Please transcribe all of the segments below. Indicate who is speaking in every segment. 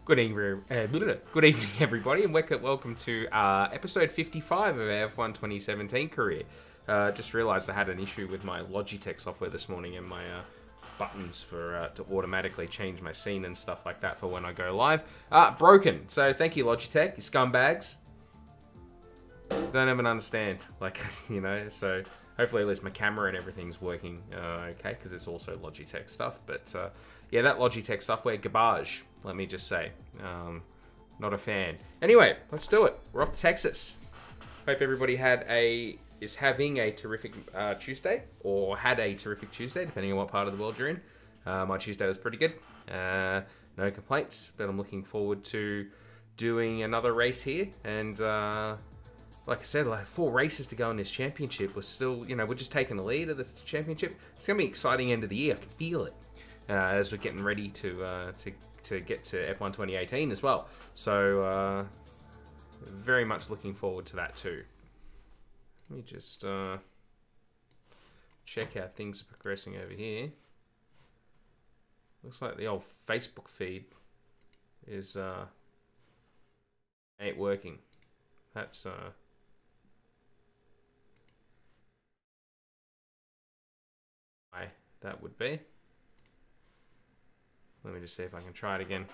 Speaker 1: Good evening, everybody, and welcome to episode 55 of our F1 2017 career. Just realised I had an issue with my Logitech software this morning and my buttons for to automatically change my scene and stuff like that for when I go live. Broken. So thank you, Logitech, you scumbags. Don't even understand, like, you know. So hopefully at least my camera and everything's working okay, because it's also Logitech stuff. But yeah, that Logitech software, garbage. Let me just say, not a fan. Anyway, let's do it. We're off to Texas. Hope everybody is having a terrific Tuesday, or had a terrific Tuesday, depending on what part of the world you're in. My Tuesday was pretty good. No complaints, but I'm looking forward to doing another race here. And like I said, like 4 races to go in this championship. We're still, you know, we're just taking the lead of the championship. It's gonna be an exciting end of the year. I can feel it as we're getting ready to get to F1 2018 as well. So very much looking forward to that too. Let me just check how things are progressing over here. Looks like the old Facebook feed is ain't working. That's why that would be. Let me just see if I can try it again.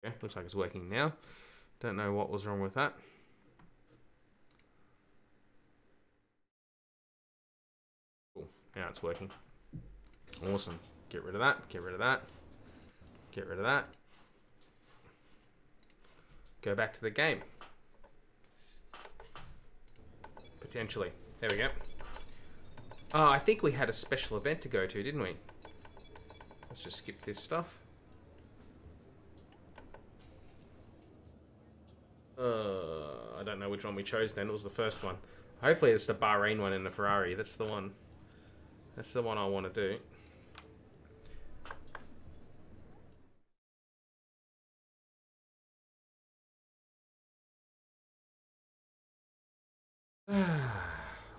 Speaker 1: Okay, looks like it's working now. Don't know what was wrong with that. Cool. Now it's working. Awesome. Get rid of that. Get rid of that. Get rid of that. Go back to the game. Potentially. There we go. Oh, I think we had a special event to go to, didn't we? Let's just skip this stuff. I don't know which one we chose then. It was the first one. Hopefully it's the Bahrain one in the Ferrari. That's the one. That's the one I want to do.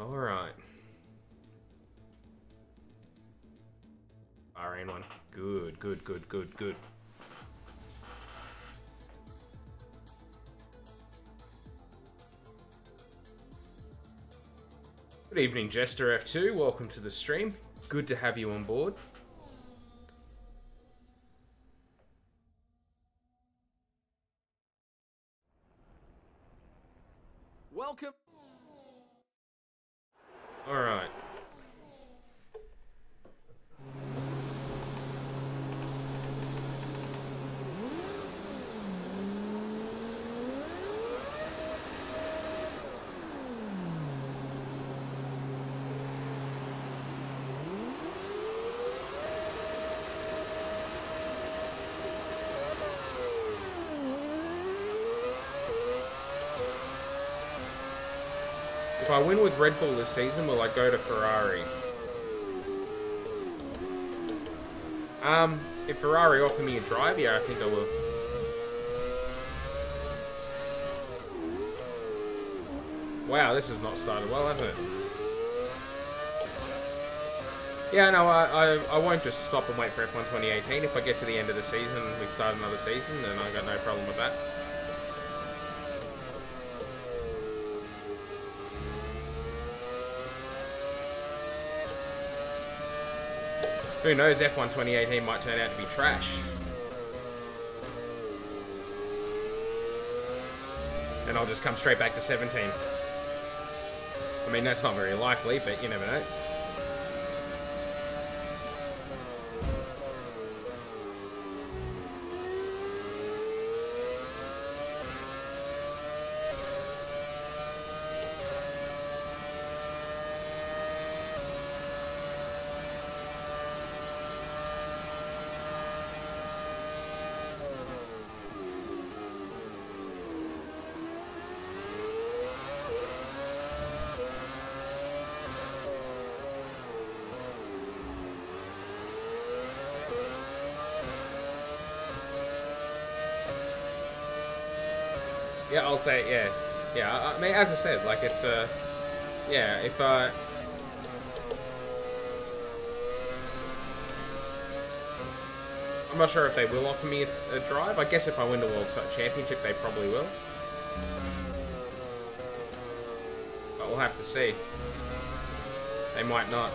Speaker 1: Alright. Bahrain one. Good, good, good, good, good. Good evening, Jester F2. Welcome to the stream. Good to have you on board.
Speaker 2: Welcome.
Speaker 1: All right. If I win with Red Bull this season, will I go to Ferrari? If Ferrari offer me a drive, yeah, I think I will. Wow, this has not started well, hasn't it? Yeah, no, I won't just stop and wait for F1 2018. If I get to the end of the season and we start another season, then I got no problem with that. Who knows, F1 2018 might turn out to be trash. And I'll just come straight back to 17. I mean, that's not very likely, but you never know. Yeah, I'll take, yeah. Yeah, I mean, as I said, like, it's, yeah, if, I'm not sure if they will offer me a drive. I guess if I win the World Championship, they probably will. But we'll have to see. They might not.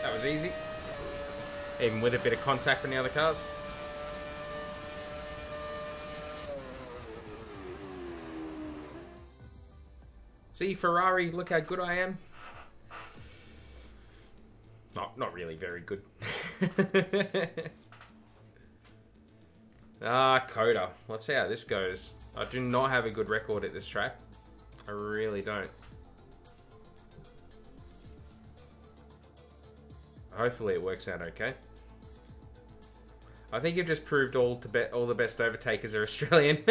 Speaker 1: That was easy. Even with a bit of contact from the other cars. See, Ferrari, look how good I am. Not really very good. Coda. Let's see how this goes. I do not have a good record at this track. I really don't. Hopefully it works out okay. I think you've just proved all the best overtakers are Australian.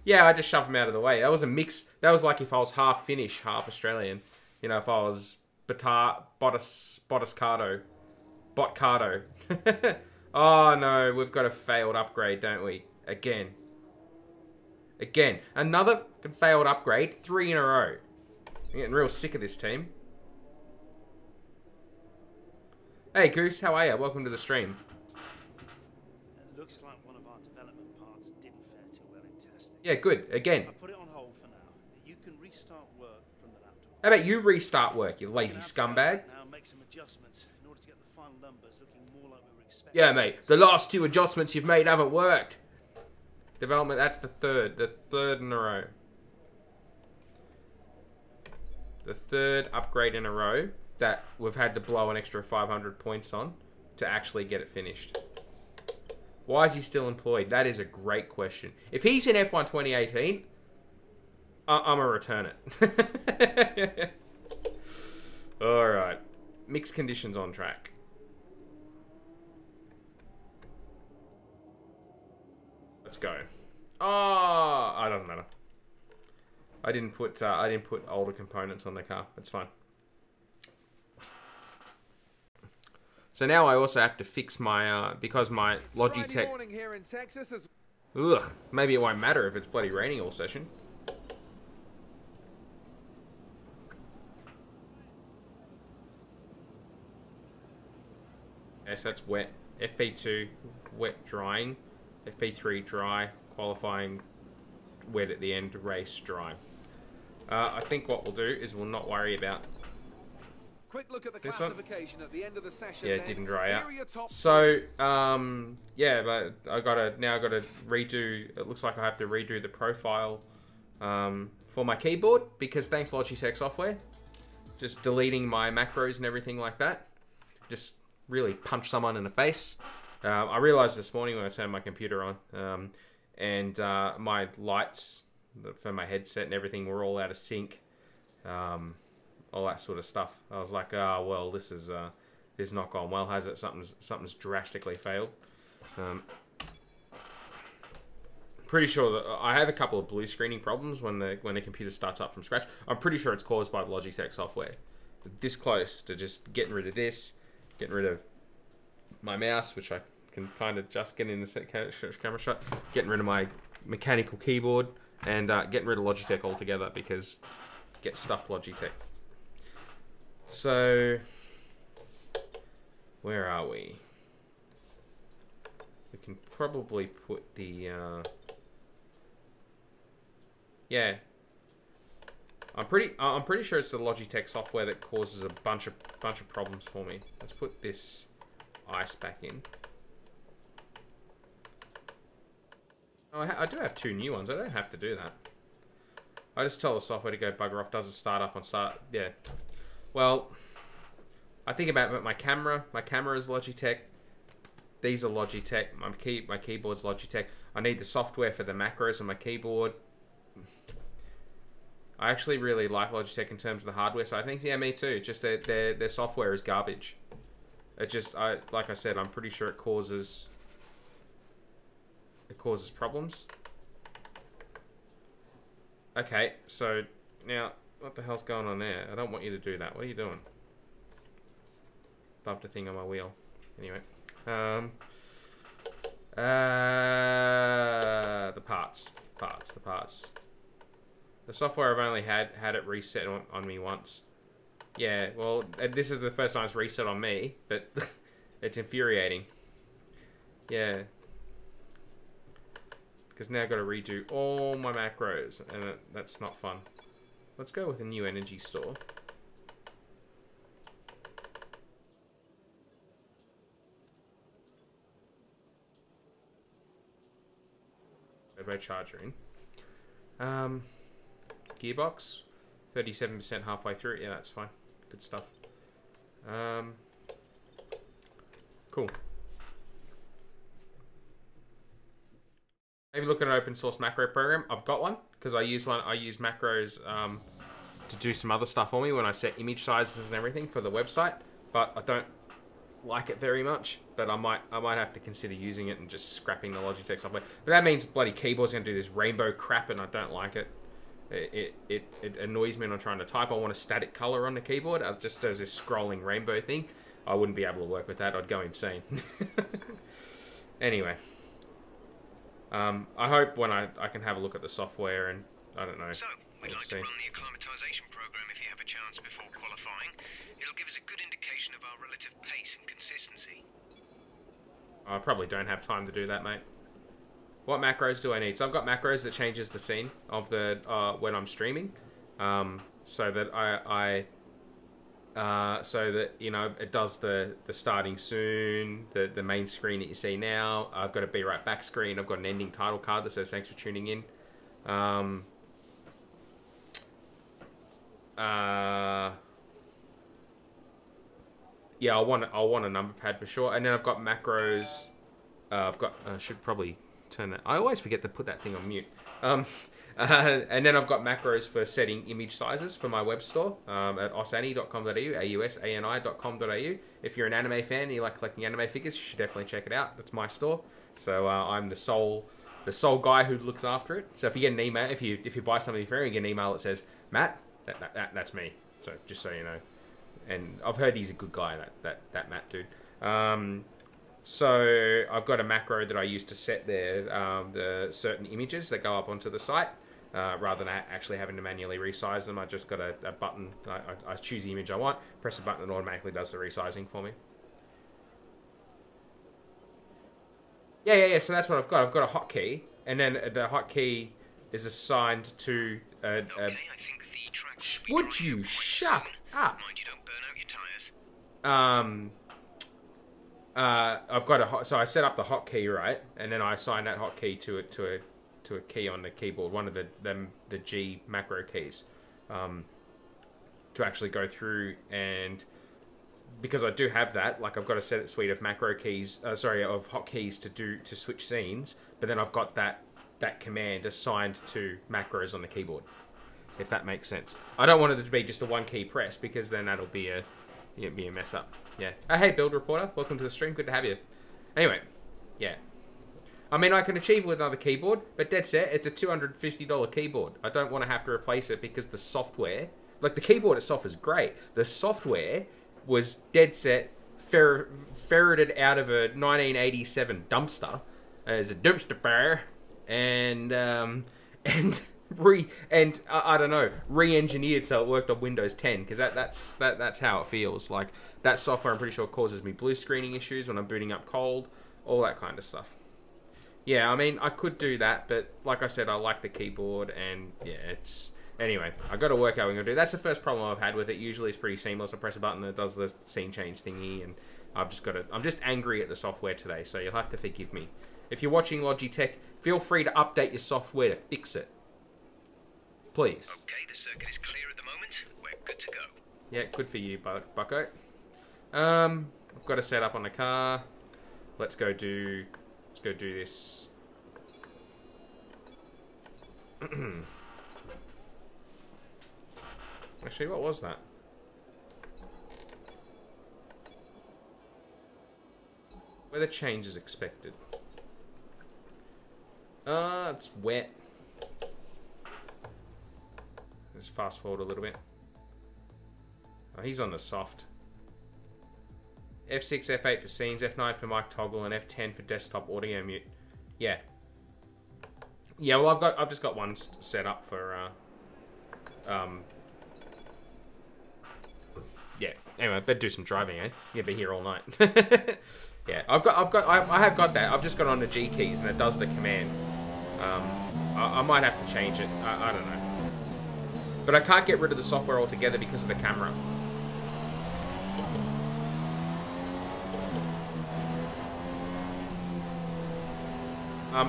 Speaker 1: Yeah, I just shoved them out of the way. That was a mix. That was like if I was half Finnish, half Australian. You know, if I was Bottascardo. Oh no, we've got a failed upgrade, don't we? Again. Another failed upgrade, 3 in a row. I'm getting real sick of this team. Hey Goose, how are you? Welcome to the stream.
Speaker 2: It looks like one of our development parts didn't fare too well in testing.
Speaker 1: Yeah, good. Again.
Speaker 2: I put it on hold for now. You can restart work from the laptop.
Speaker 1: How about you restart work, you lazy scumbag?
Speaker 2: Now make some adjustments in order to get the final numbers looking more like we were expecting.
Speaker 1: Yeah, mate. The last 2 adjustments you've made haven't worked. Development, that's the third in a row. The third upgrade in a row that we've had to blow an extra 500 points on to actually get it finished. Why is he still employed? That is a great question. If he's in F1 2018, I'm going to return it. Alright. Mixed conditions on track. Let's go. Oh, it doesn't matter. I didn't put older components on the car. That's fine. So now I also have to fix my because my Logitech.
Speaker 3: Here in Texas as...
Speaker 1: Ugh. Maybe it won't matter if it's bloody raining all session. Yes, that's wet. FP2 wet drying. FP3 dry. Qualifying wet at the end. Race dry. I think what we'll do is we'll not worry about.
Speaker 3: Quick look at the
Speaker 1: this
Speaker 3: classification at the end of the session.
Speaker 1: Yeah, it didn't dry out. So, yeah, but I gotta redo. It looks like I have to redo the profile for my keyboard because thanks Logitech software, just deleting my macros and everything like that, just really punched someone in the face. I realized this morning when I turned my computer on, and my lights for my headset and everything were all out of sync. All that sort of stuff. I was like, oh, well, this is not gone well, has it? Something's drastically failed. Pretty sure that I have a couple of blue screening problems when the computer starts up from scratch. I'm pretty sure it's caused by Logitech software. This close to just getting rid of this, Getting rid of my mouse, which I can kind of just get in the camera shot. Getting rid of my mechanical keyboard. And getting rid of Logitech altogether because get stuffed Logitech. So, where are we? We can probably put the, yeah. I'm pretty sure it's the Logitech software that causes a bunch of problems for me. Let's put this ice back in. Oh, I do have 2 new ones. I don't have to do that. I just tell the software to go bugger off. Doesn't start up on start. Yeah. Well, I think about my camera. My camera is Logitech. These are Logitech. My keyboard's Logitech. I need the software for the macros on my keyboard. I actually really like Logitech in terms of the hardware. So I think, yeah, me too. Just their software is garbage. It just, like I said, I'm pretty sure it causes problems. Okay, so now what the hell's going on there? I don't want you to do that. What are you doing? Bumped a thing on my wheel. Anyway, the parts. The software I've only had it reset on me once. Yeah, well, this is the first time it's reset on me, but it's infuriating. Yeah. Because now I've got to redo all my macros, and that's not fun. Let's go with a new energy store. Turbo charger in. Gearbox, 37% halfway through. Yeah, that's fine. Good stuff. Cool. Maybe look at an open source macro program. I've got one because I use one. I use macros to do some other stuff for me when I set image sizes and everything for the website. But I don't like it very much. But I might have to consider using it and just scrapping the Logitech software. But that means bloody keyboard's going to do this rainbow crap, and I don't like it. It annoys me when I'm trying to type. I want a static color on the keyboard. It just does this scrolling rainbow thing. I wouldn't be able to work with that. I'd go insane. Anyway. I hope when I can have a look at the software and, I don't know.
Speaker 4: So, we'd like to run the acclimatization program if you have a chance before qualifying. It'll give us a good indication of our relative pace and consistency.
Speaker 1: I probably don't have time to do that, mate. What macros do I need? So I've got macros that changes the scene of the when I'm streaming, so that so that, you know, it does the starting soon, the main screen that you see now. I've got a be right back screen. I've got an ending title card that says thanks for tuning in. Yeah, I'll want a number pad for sure. And then I've got macros. I should probably turn that. I always forget to put that thing on mute. And then I've got macros for setting image sizes for my web store at ausani.com.au, ausani.com.au. If you're an anime fan and you like collecting anime figures, you should definitely check it out. That's my store. So I'm the sole guy who looks after it. So if you get an email, if you buy something for me, you get an email that says Matt, that's me. So just so you know. And I've heard he's a good guy, that Matt dude. So I've got a macro that I use to set the certain images that go up onto the site. Rather than actually having to manually resize them, I just got a button. I choose the image I want, press a button, and it automatically does the resizing for me. Yeah. So that's what I've got. I've got a hotkey, and then the hotkey is assigned to.
Speaker 4: Okay, I think the track
Speaker 1: Would you shut up?
Speaker 4: Mind you don't burn out your tires.
Speaker 1: I've got so I set up the hotkey, right, and then I assign that hotkey to a key on the keyboard, one of the G macro keys, to actually go through, and because I do have that, like I've got a set suite of macro keys, of hotkeys to switch scenes, but then I've got that command assigned to macros on the keyboard, if that makes sense. I don't want it to be just a one key press, because then that'll be a mess up. Yeah. Hey, Build Reporter, welcome to the stream. Good to have you. Anyway, yeah. I mean, I can achieve it with another keyboard, but dead set, it's a $250 keyboard. I don't want to have to replace it because the software, like the keyboard itself is great. The software was dead set ferreted out of a 1987 dumpster as a dumpster fire, and I don't know, re-engineered so it worked on Windows 10, because that's how it feels. Like, that software, I'm pretty sure, causes me blue screening issues when I'm booting up cold, all that kind of stuff. Yeah, I mean, I could do that, but like I said, I like the keyboard, and yeah, it's... Anyway, I got to work out what I'm going to do. That's the first problem I've had with it. Usually it's pretty seamless. I press a button that does the scene change thingy, and I've just got to... I'm just angry at the software today, so you'll have to forgive me. If you're watching Logitech, feel free to update your software to fix it. Please.
Speaker 4: Okay, the circuit is clear at the moment. We're good to go.
Speaker 1: Yeah, good for you, bucko. I've got to set up on the car. Let's go do this. Actually, what was that? Weather change is expected. It's wet. Let's fast forward a little bit. Oh, he's on the soft. F6, F8 for scenes, F9 for mic toggle, and F10 for desktop audio mute. Yeah. Yeah, well, I've just got one set up for yeah. Anyway, better do some driving, eh? You'll be here all night. Yeah, I have got that. I've just got on the G keys and it does the command. I might have to change it. I don't know. But I can't get rid of the software altogether because of the camera.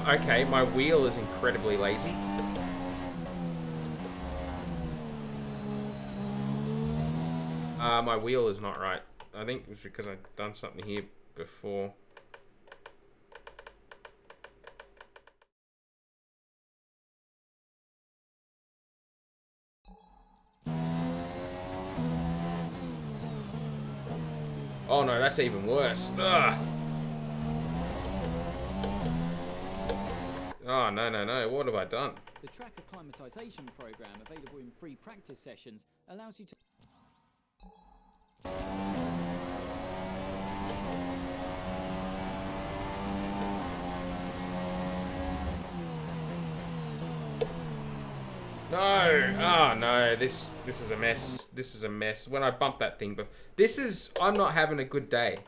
Speaker 1: Okay, my wheel is incredibly lazy. My wheel is not right. I think it's because I've done something here before. Oh no, that's even worse. Ugh. Oh, no. What have I done?
Speaker 5: The track acclimatization program available in free practice sessions allows you to...
Speaker 1: No! Oh no, this is a mess. This is a mess. When I bumped that thing, but I'm not having a good day.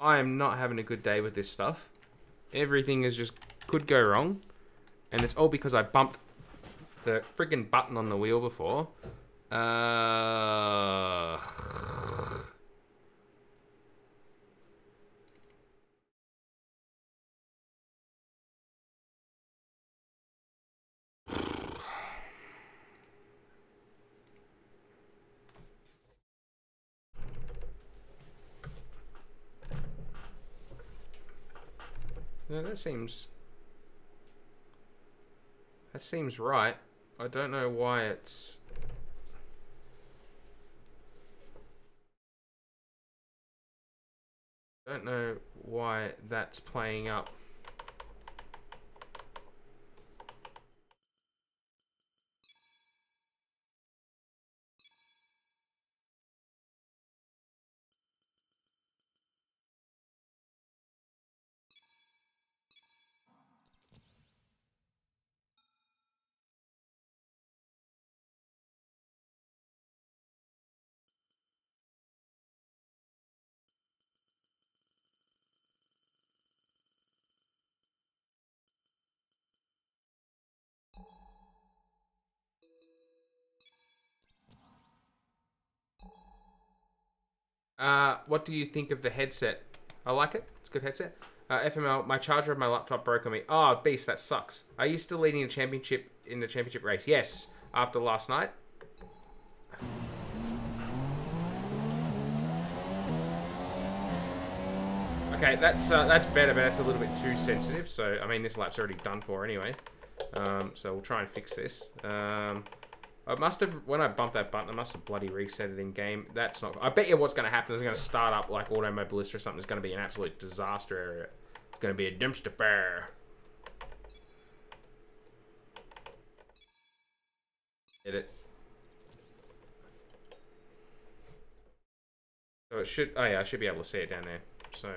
Speaker 1: I am not having a good day with this stuff. Everything is just could go wrong. And it's all because I bumped the friggin' button on the wheel before. No, that seems right. I don't know why it's... I don't know why that's playing up. What do you think of the headset? I like it. It's a good headset. FML, my charger of my laptop broke on me. Oh, beast, that sucks. Are you still leading a championship in the championship race? Yes, after last night. Okay, that's better, but that's a little bit too sensitive. So, I mean, this lap's already done for anyway. So we'll try and fix this. I must have, when I bumped that button, I must have bloody reset it in game. That's not, I bet you what's going to happen is it's going to start up like Automobilist or something. It's going to be an absolute disaster area. It's going to be a dumpster fire. Get it. So it should, oh yeah, I should be able to see it down there. So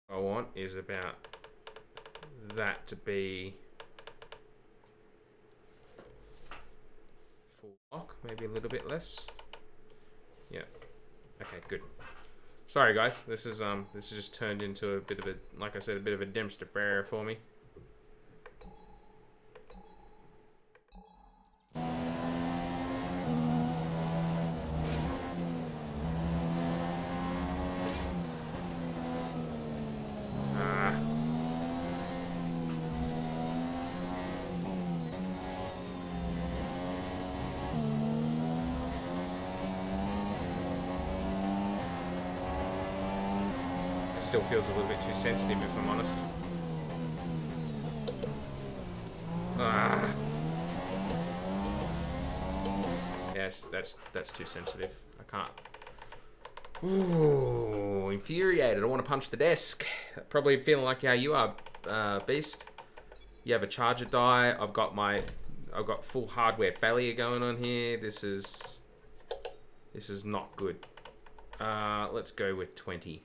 Speaker 1: what I want is about that to be full lock, maybe a little bit less. Yeah. Okay, good. Sorry guys, this is just turned into a bit of a, like I said, a bit of a demonstrative barrier for me. Still feels a little bit too sensitive, if I'm honest. Yes, that's too sensitive. I can't. Ooh, infuriated. I want to punch the desk. Probably feeling like how you are, Beast. You have a charger die. I've got full hardware failure going on here. This is not good. Let's go with 20.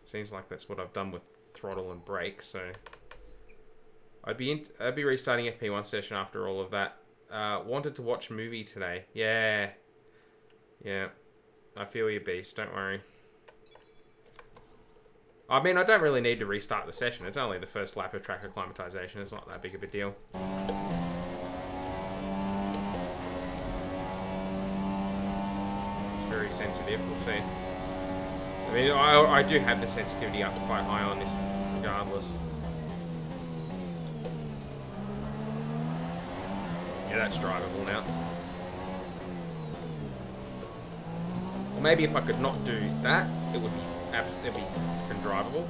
Speaker 1: Seems like that's what I've done with throttle and brake, so I'd be restarting FP1 session after all of that. Wanted to watch a movie today. Yeah. I feel you, Beast. Don't worry. I mean, I don't really need to restart the session. It's only the first lap of track acclimatization. It's not that big of a deal. It's very sensitive. We'll see. I mean, I do have the sensitivity up quite high on this, regardless. Yeah, that's drivable now. Or maybe if I could not do that, it would be freaking drivable.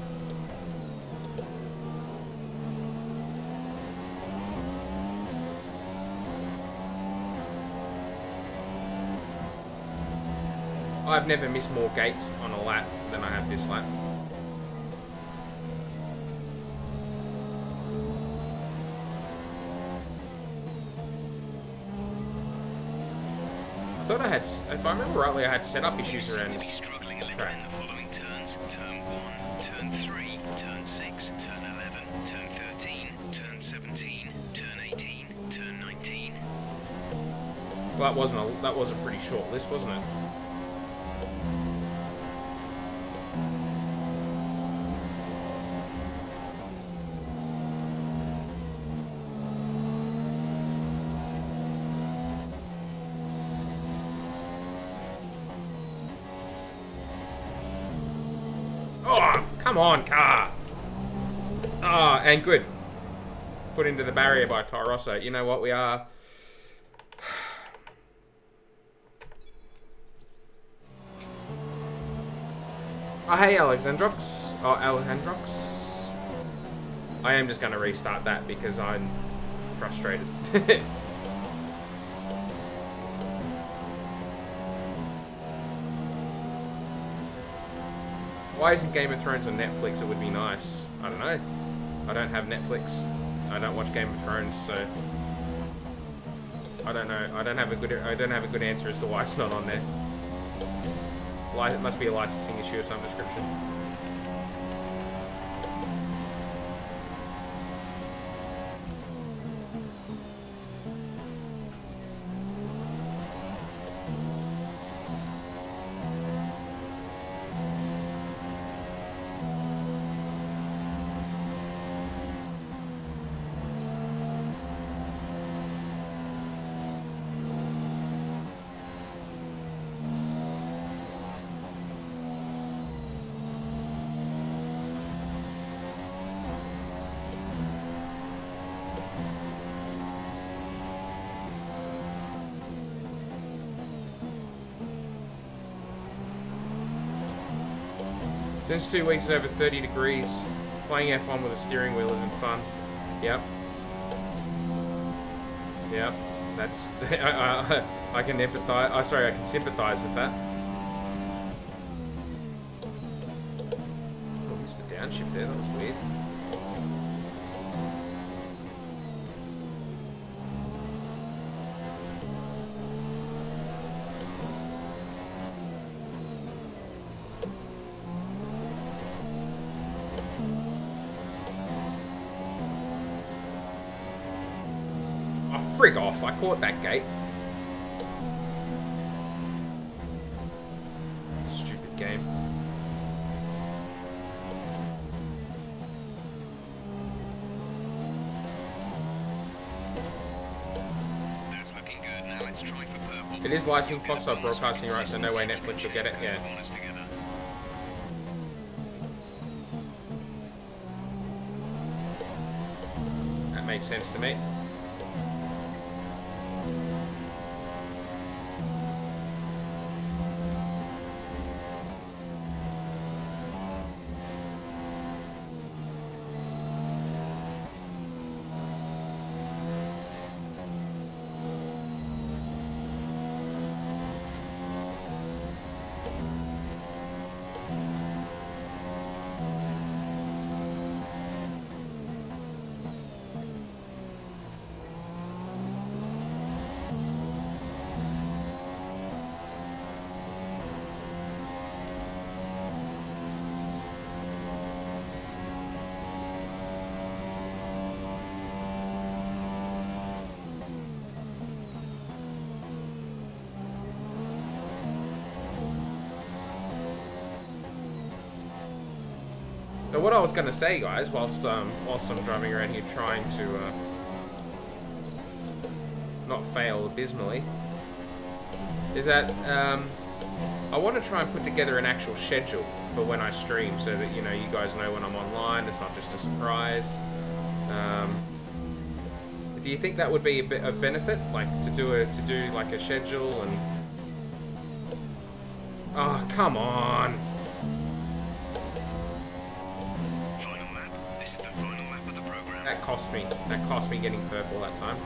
Speaker 1: I've never missed more gates on a lap than I have this lap. I thought I had, if I remember rightly, I had setup issues around this track.
Speaker 4: Struggling a little in the following turns: turn 1, turn 3, turn 6, turn 11, turn 13, turn 17, turn 18, turn 19.
Speaker 1: Well, that was a pretty short list, wasn't it? Come on, car! Ah, and good. Put into the barrier by Tyrosso. You know what we are? Oh, hey, Alexandrox. Oh, Alejandrox. I am just going to restart that because I'm frustrated. Why isn't Game of Thrones on Netflix? It would be nice. I don't know. I don't have Netflix. I don't watch Game of Thrones, so I don't know. I don't have a good answer as to why it's not on there. It must be a licensing issue of some description. Since 2 weeks, it's over 30 degrees. Playing F1 with a steering wheel isn't fun. Yep. Yep. That's... I can empathize... sorry, I can sympathize with that. Oh, missed a downshift there. That was weird. frig off. I caught that gate. Stupid game.
Speaker 4: That's looking good. Now let's try for purple.
Speaker 1: It is licensed Foxhole broadcasting rights, so no way Netflix will get it. Yeah.
Speaker 4: Corners together.
Speaker 1: That makes sense to me. So what I was going to say, guys, whilst I'm driving around here trying to not fail abysmally, is that I want to try and put together an actual schedule for when I stream, so that you guys know when I'm online. It's not just a surprise. Do you think that would be a bit of benefit, like to do like a schedule and? Oh, come on. That cost me getting purple that time.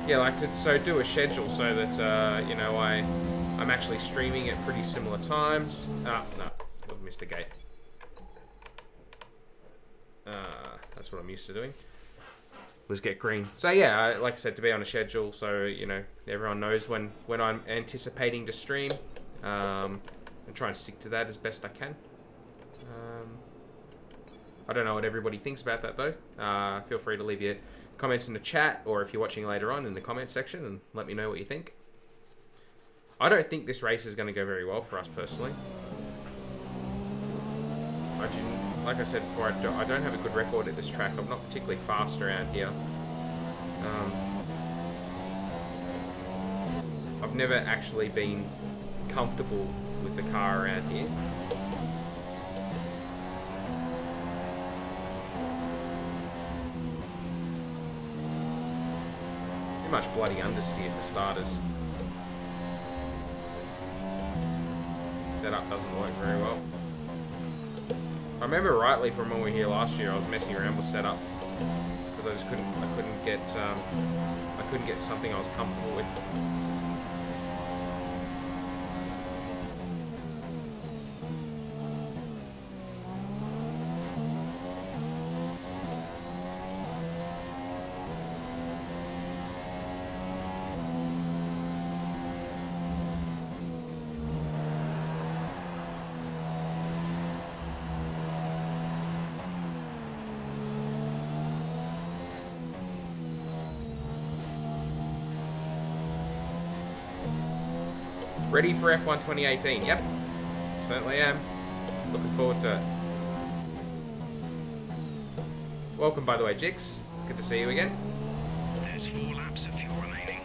Speaker 1: Yeah, like to do a schedule so that I'm actually streaming at pretty similar times. No, I've missed a gate. That's what I'm used to doing. Was get green. So yeah, like I said, to be on a schedule, so everyone knows when I'm anticipating to stream, and try and stick to that as best I can. I don't know what everybody thinks about that though. Feel free to leave your comments in the chat, or if you're watching later on in the comment section, and let me know what you think. I don't think this race is going to go very well for us personally. Like I said before, I don't have a good record at this track. I'm not particularly fast around here. I've never actually been comfortable with the car around here. Too much bloody understeer for starters. Setup doesn't work very well. I remember rightly from when we were here last year, I was messing around with setup because I just couldn't get something I was comfortable with. Ready for F1 2018? Yep, certainly am. Looking forward to it. Welcome, by the way, Jix. Good to see you again.
Speaker 4: There's 4 laps of fuel remaining.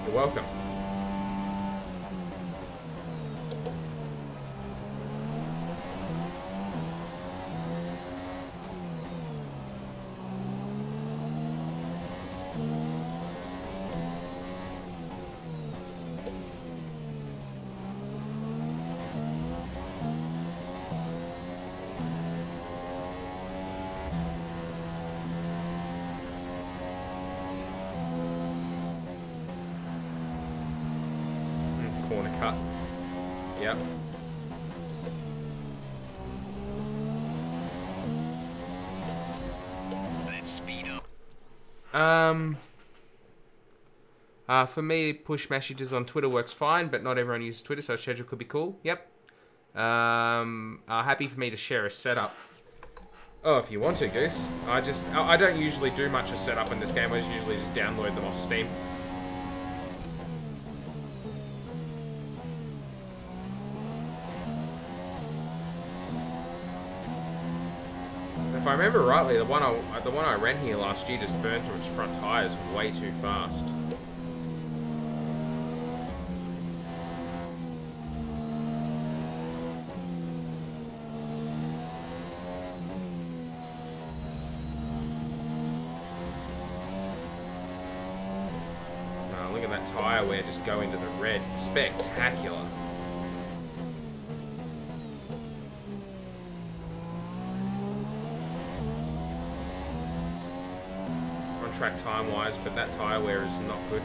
Speaker 1: You're welcome. Corner cut. Yep. For me, push messages on Twitter works fine, but not everyone uses Twitter, so a schedule could be cool. Yep. Happy for me to share a setup. Oh, if you want to, Goose. I don't usually do much of setup in this game. I usually just download them off Steam. If I remember rightly, the one I ran here last year just burned through its front tires way too fast. Look at that tyre wear just go into the red. Spectacular. On track time wise, but that tyre wear is not good.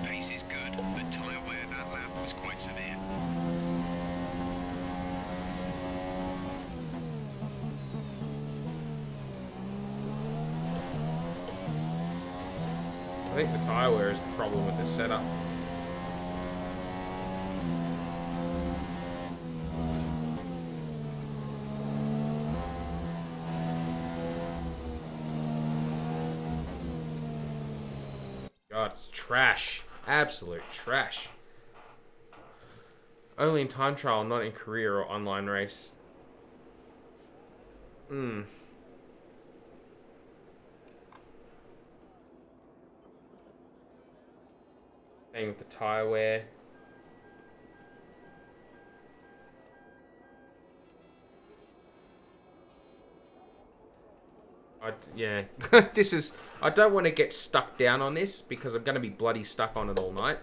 Speaker 4: Pace is good, but tyre wear that lap was quite severe.
Speaker 1: I think the tyre wear is the problem with this setup. God, it's trash. Absolute trash. Only in time trial, not in career or online race. Same with the tyre wear. Yeah, this is... I don't want to get stuck down on this because I'm going to be bloody stuck on it all night.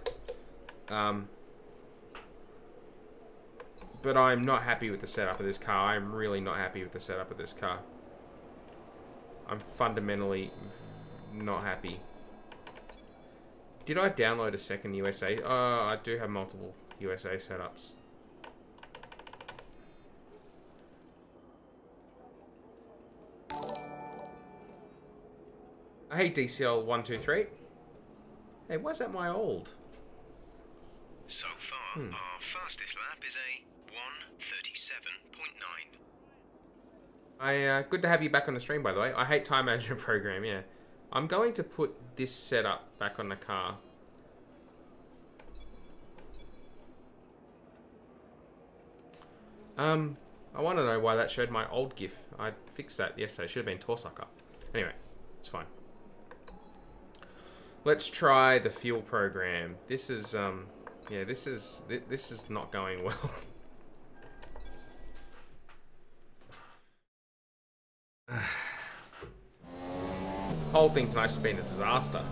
Speaker 1: But I'm not happy with the setup of this car. I'm really not happy with the setup of this car. I'm fundamentally not happy. Did I download a second USA? Oh, I do have multiple USA setups. Hey, DCL123. Hey, why is that my old?
Speaker 4: So far, our fastest lap is a 1:37.9.
Speaker 1: Good to have you back on the stream, by the way. I hate time management program, yeah. I'm going to put this setup back on the car. I want to know why that showed my old GIF. I fixed that yesterday. It should have been Torsucker. Anyway, it's fine. Let's try the fuel program. This is, yeah, this is not going well. Whole thing tonight's been a disaster.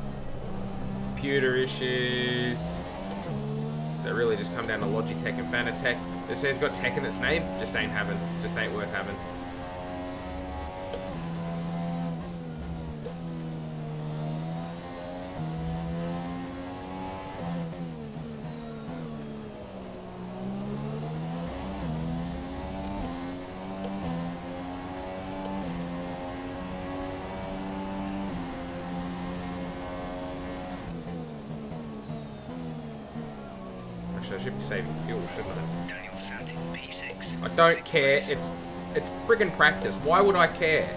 Speaker 1: Computer issues that really just come down to Logitech and Fanatec. It says it's got tech in its name, just ain't worth having. I should be saving fuel, shouldn't I?
Speaker 4: Daniel sat in P6.
Speaker 1: I don't care. It's friggin' practice. Why would I care?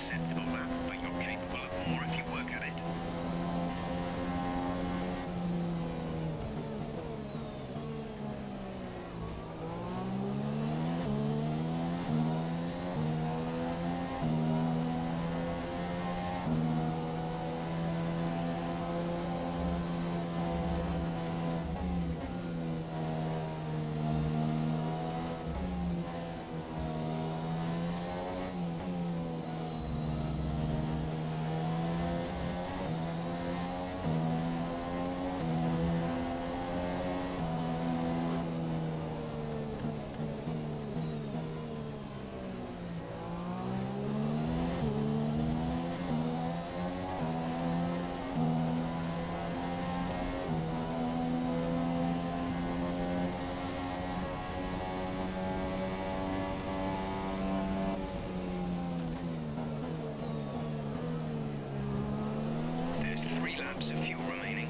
Speaker 4: acceptable lap, but you're capable of more if you work at it. There's 3 laps of fuel remaining.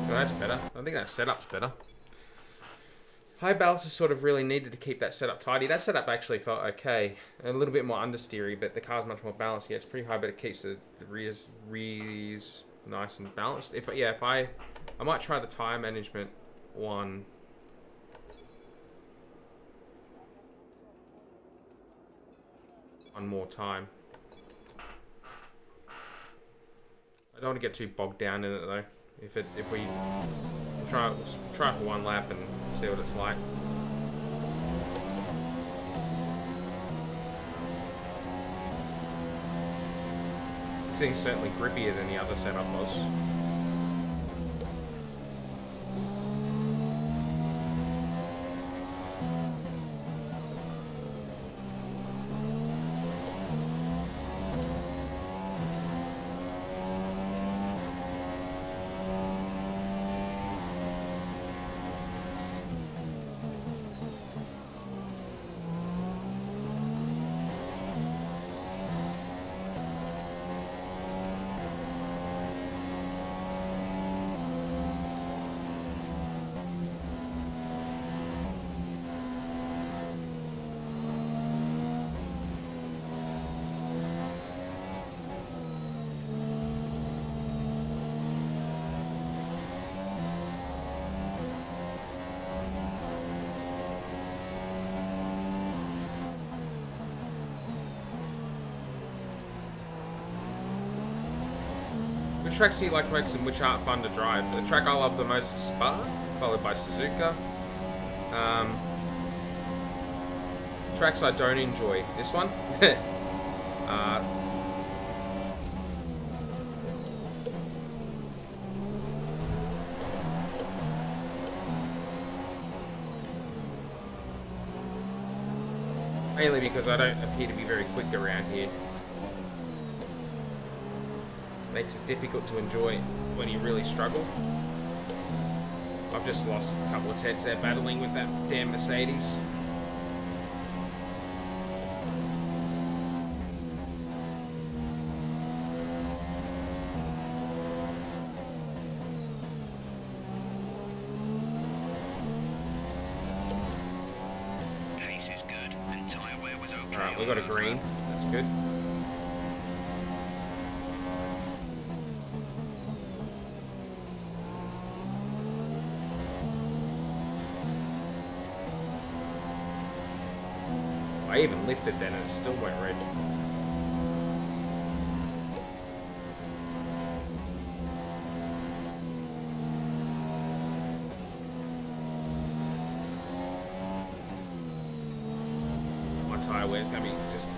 Speaker 1: Well, that's better. I think that setup's better. High balance is sort of really needed to keep that setup tidy. That setup actually felt okay. A little bit more understeery, but the car's much more balanced. Yeah, it's pretty high, but it keeps the rears nice and balanced. If I might try the tire management one. One more time. I don't want to get too bogged down in it though. If we try for one lap and see what it's like. This thing's certainly grippier than the other setup was. Which tracks do you like most and which aren't fun to drive? The track I love the most is Spa, followed by Suzuka. Tracks I don't enjoy. This one? Mainly because I don't appear to be very quick around here. Makes it difficult to enjoy when you really struggle. I've just lost a couple of tenths there battling with that damn Mercedes.
Speaker 4: Pace is good and tyre wear was okay.
Speaker 1: Alright, we got a green. That's good. I even lifted then and it still went red. My tyre wear's gonna be just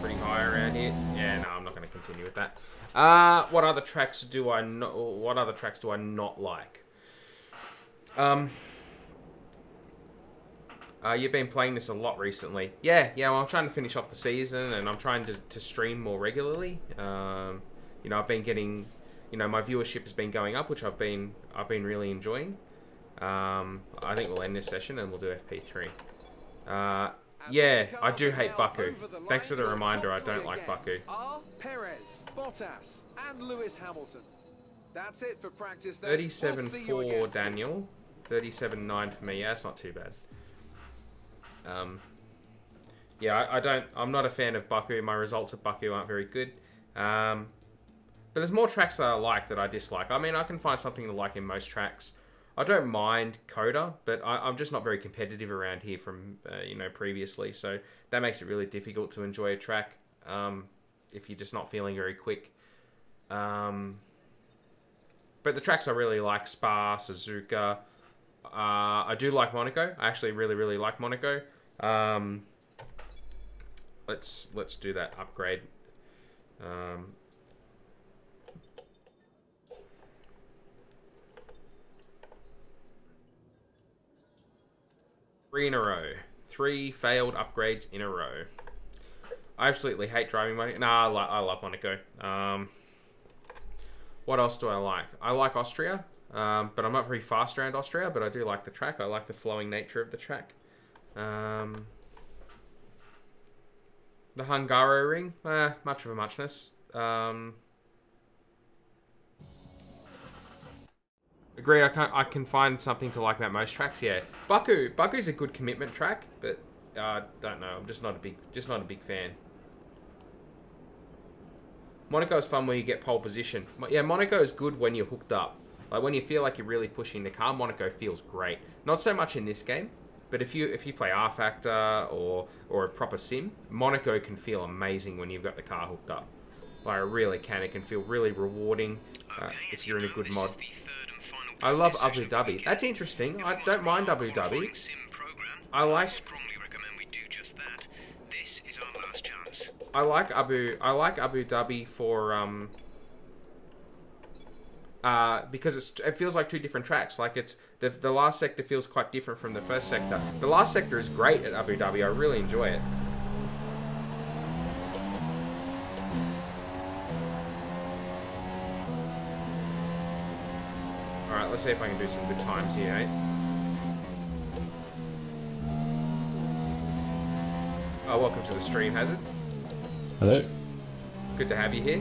Speaker 1: pretty high around here. Yeah, no, I'm not gonna continue with that. What other tracks do I not like? You've been playing this a lot recently. Yeah, well, I'm trying to finish off the season, and I'm trying to stream more regularly. You know, I've been getting, you know, my viewership has been going up, which I've been really enjoying. I think we'll end this session and we'll do FP3. Yeah, I do hate Baku. Thanks for the reminder. I don't like Baku.
Speaker 3: Are Perez, Bottas, and Lewis Hamilton. That's it for practice.
Speaker 1: 37-4 Daniel. 37-9 for me. Yeah, that's not too bad. Yeah, I'm not a fan of Baku. My results at Baku aren't very good. But there's more tracks that I like that I dislike. I mean, I can find something to like in most tracks. I don't mind Coda, but I'm just not very competitive around here from, you know, previously. So that makes it really difficult to enjoy a track if you're just not feeling very quick. But the tracks I really like, Spa, Suzuka. I do like Monaco. I actually really like Monaco. Let's do that upgrade. 3 in a row. 3 failed upgrades in a row. I absolutely hate driving Monaco. Nah, I love Monaco. What else do I like? I like Austria, but I'm not very fast around Austria, but I do like the track. I like the flowing nature of the track. The Hungaroring, much of a muchness. Agreed, I can find something to like about most tracks, yeah. Baku's a good commitment track, but I don't know, I'm just not a big fan. Monaco's fun when you get pole position. Yeah, Monaco is good when you're hooked up. Like when you feel like you're really pushing the car, Monaco feels great. Not so much in this game, but if you play R Factor or a proper sim, Monaco can feel amazing when you've got the car hooked up. Like it really can. It can feel really rewarding if you're in a good mod. I love Abu Dhabi. That's interesting. I don't mind Abu Dhabi. I like Abu Dhabi for because it feels like 2 different tracks. Like it's the last sector feels quite different from the first sector. The last sector is great at Abu Dhabi. I really enjoy it. All right, let's see if I can do some good times here, eh? Oh, welcome to the stream, Hazard.
Speaker 6: Hello.
Speaker 1: Good to have you here.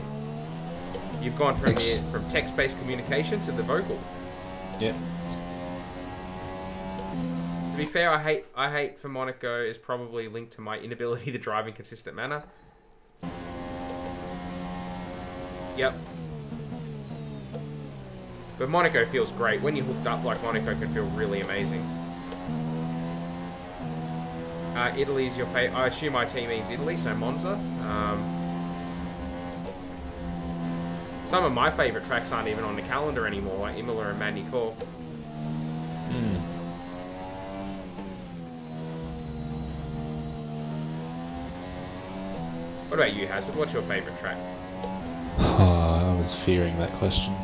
Speaker 1: You've gone from from text-based communication to the vocal.
Speaker 6: Yeah.
Speaker 1: To be fair, I hate for Monaco is probably linked to my inability to drive in consistent manner. Yep. But Monaco feels great. When you're hooked up like Monaco can feel really amazing. Italy's your favorite. I assume IT means Italy, so Monza. Some of my favourite tracks aren't even on the calendar anymore, like Imola and Magny-Cours. What about you, Hazard? What's your favourite track?
Speaker 6: Oh, I was fearing that question.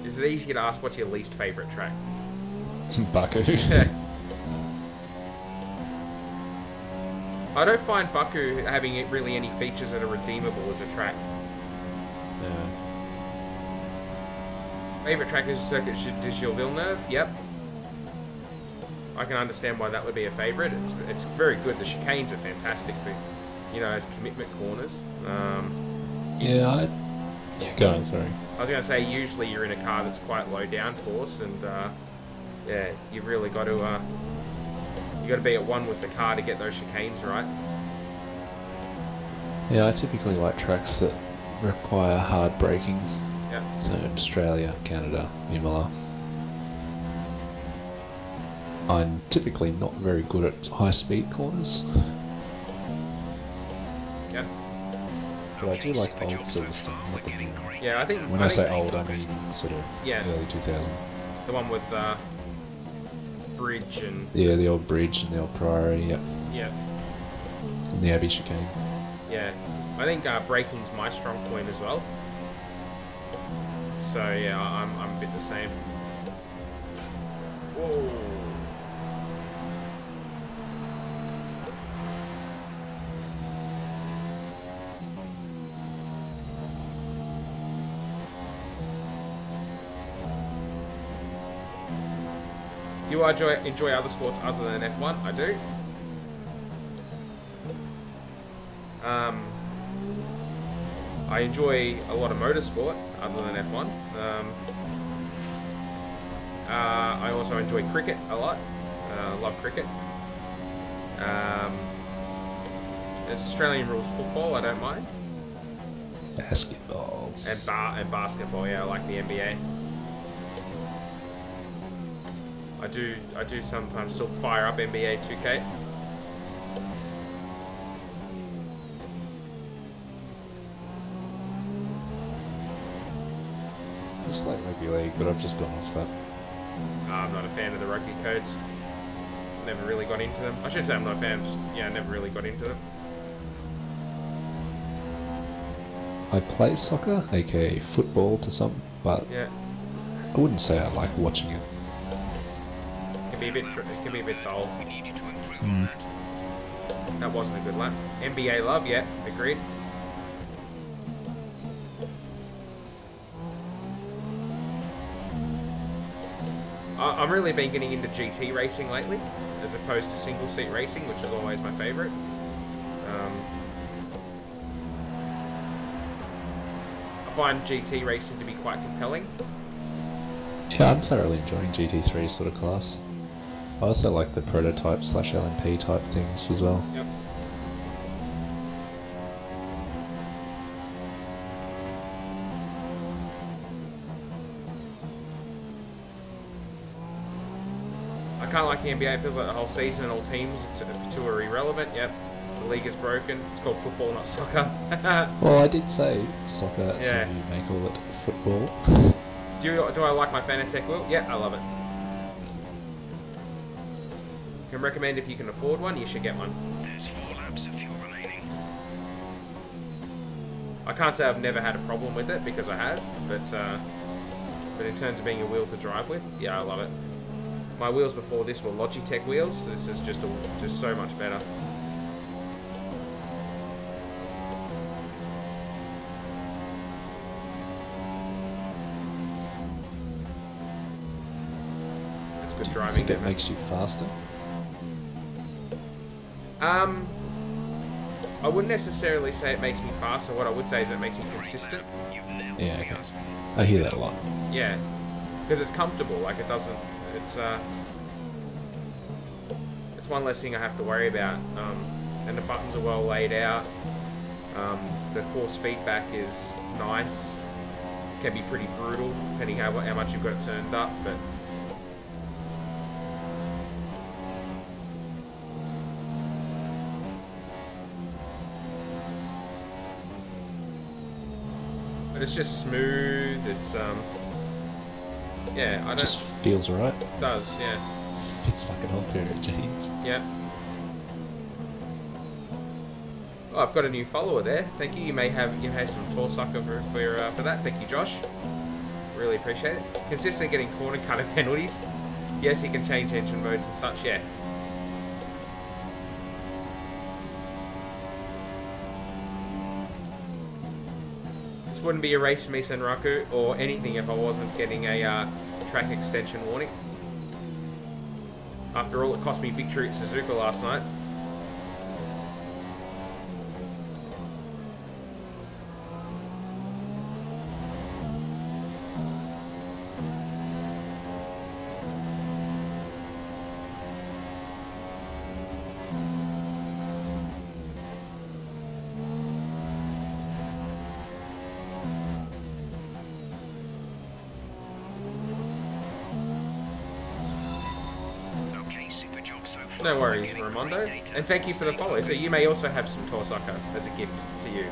Speaker 1: Is it easy to ask what's your least favourite track?
Speaker 6: Baku.
Speaker 1: I don't find Baku having really any features that are redeemable as a track.
Speaker 6: Yeah.
Speaker 1: Favourite track is Circuit de Gilles Villeneuve. Yep. I can understand why that would be a favourite. It's very good. The chicanes are fantastic for, you know, as commitment corners.
Speaker 6: Yeah, go on, sorry.
Speaker 1: I was going to say, usually you're in a car that's quite low downforce, and yeah, you've really got to be at one with the car to get those chicanes right.
Speaker 6: Yeah, I typically like tracks that require hard braking.
Speaker 1: Yep.
Speaker 6: So Australia, Canada, Imola. I'm typically not very good at high-speed corners.
Speaker 1: Yep.
Speaker 6: But I do like old Silverstone.
Speaker 1: Yeah, I think...
Speaker 6: When I say old, I mean sort of early 2000.
Speaker 1: The one with bridge and...
Speaker 6: Yeah, the old bridge and the old Priory, yep.
Speaker 1: Yep.
Speaker 6: And the Abbey chicane.
Speaker 1: Yeah. I think braking's my strong point as well. So yeah, I'm a bit the same. Whoa. Do I enjoy other sports other than F1? I do. I enjoy a lot of motorsport other than F1. I also enjoy cricket a lot. Love cricket. There's Australian rules football, I don't mind.
Speaker 6: Basketball.
Speaker 1: And basketball, yeah, I like the NBA. I do sometimes still fire up NBA 2K.
Speaker 6: I just like rugby league, but I've just gone off that.
Speaker 1: I'm not a fan of the rugby codes. Never really got into them. I should say I'm not a fan, just, yeah, never really got into them.
Speaker 6: I play soccer, aka football to some, but
Speaker 1: Yeah,
Speaker 6: I wouldn't say I like watching it.
Speaker 1: it can be a bit dull.
Speaker 4: We need you to improve on that.
Speaker 1: That wasn't a good lap. NBA love, yeah, agreed. I've really been getting into GT racing lately, as opposed to single seat racing, which is always my favourite. I find GT racing to be quite compelling.
Speaker 6: Yeah, I'm thoroughly enjoying GT3 sort of class. I also like the prototype / LMP type things as well.
Speaker 1: Yep. I can't like the NBA. It feels like the whole season and all teams to are irrelevant. Yep. The league is broken. It's called football, not soccer.
Speaker 6: Well, I did say soccer,
Speaker 1: Yeah.
Speaker 6: so you may call it football.
Speaker 1: Do I like my Fanatec wheel? Yeah, I love it. Can recommend if you can afford one, you should get one.
Speaker 4: There's 4 laps of fuel remaining.
Speaker 1: I can't say I've never had a problem with it, because I have, but in terms of being a wheel to drive with, yeah, I love it. My wheels before this were Logitech wheels, so this is just so much better. That's good
Speaker 6: Do you
Speaker 1: driving.
Speaker 6: think it
Speaker 1: isn't it?
Speaker 6: makes you faster?
Speaker 1: I wouldn't necessarily say it makes me faster. What I would say is it makes me consistent.
Speaker 4: You've nailed
Speaker 6: Yeah,
Speaker 4: the
Speaker 6: okay.
Speaker 4: gas.
Speaker 6: I hear that a lot.
Speaker 1: Yeah, because it's comfortable. Like it's one less thing I have to worry about. And the buttons are well laid out. The force feedback is nice. Can be pretty brutal depending how much you've got it turned up, but. But it's just smooth. It's yeah. I
Speaker 6: It
Speaker 1: don't.
Speaker 6: just feels right.
Speaker 1: It does, yeah.
Speaker 6: Fits like an old pair of jeans.
Speaker 1: Yeah. Oh, I've got a new follower there. Thank you. You may have some Torsucker for that. Thank you, Josh. Really appreciate it. Consistently getting corner cut and penalties. Yes, you can change engine modes and such. Yeah. This wouldn't be a race for me, Senraku, or anything if I wasn't getting a track extension warning. After all, it cost me victory at Suzuka last night.
Speaker 4: Okay, super job so far.
Speaker 1: No worries,
Speaker 4: Getting
Speaker 1: Ramondo.
Speaker 4: great data.
Speaker 1: And thank you for the
Speaker 4: Stay
Speaker 1: follow. So
Speaker 4: focused.
Speaker 1: you may also have some Torsucker as a gift to you.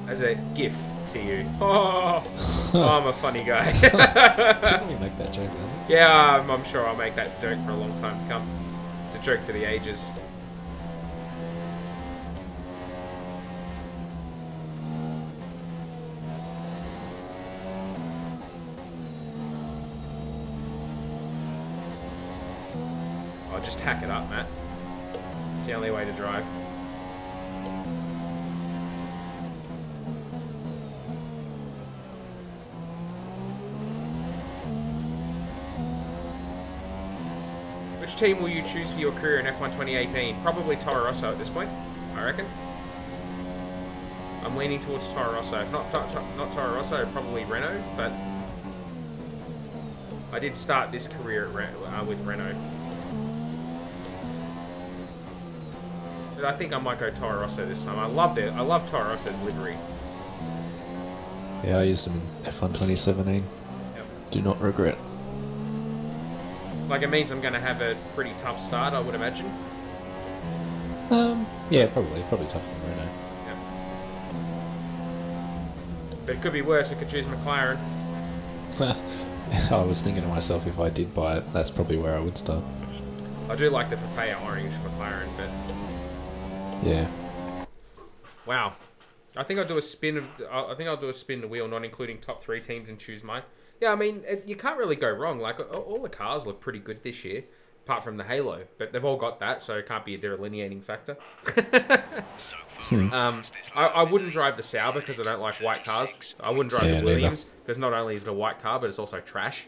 Speaker 1: As a gift to you. Oh, I'm a funny guy.
Speaker 6: Didn't we make that joke then?
Speaker 1: Yeah, I'm sure I'll make that joke for a long time to come. It's a joke for the ages. I'll just hack it up, Matt. It's the only way to drive. Which team will you choose for your career in F1 2018? Probably Toro Rosso at this point, I reckon. I'm leaning towards Toro Rosso. Not Toro Rosso, probably Renault, but I did start this career at with Renault. But I think I might go Toro Rosso this time. I loved it. I love Toro Rosso's livery.
Speaker 6: Yeah, I used them in F1 2017.
Speaker 1: Yep.
Speaker 6: Do not regret.
Speaker 1: Like, it means I'm going to have a pretty tough start, I would imagine.
Speaker 6: Yeah, probably tougher than Renault.
Speaker 1: Yep. But it could be worse. I could choose McLaren.
Speaker 6: I was thinking to myself, if I did buy it, that's probably where I would start.
Speaker 1: I do like the papaya orange McLaren, but
Speaker 6: Yeah.
Speaker 1: wow. I think I'll do a spin the wheel, not including top 3 teams, and choose mine. Yeah, I mean, you can't really go wrong. Like, all the cars look pretty good this year, apart from the Halo. But they've all got that, so it can't be a delineating factor. I wouldn't drive the Sauber because I don't like white cars. I wouldn't drive the Williams because not only is it a white car, but it's also trash.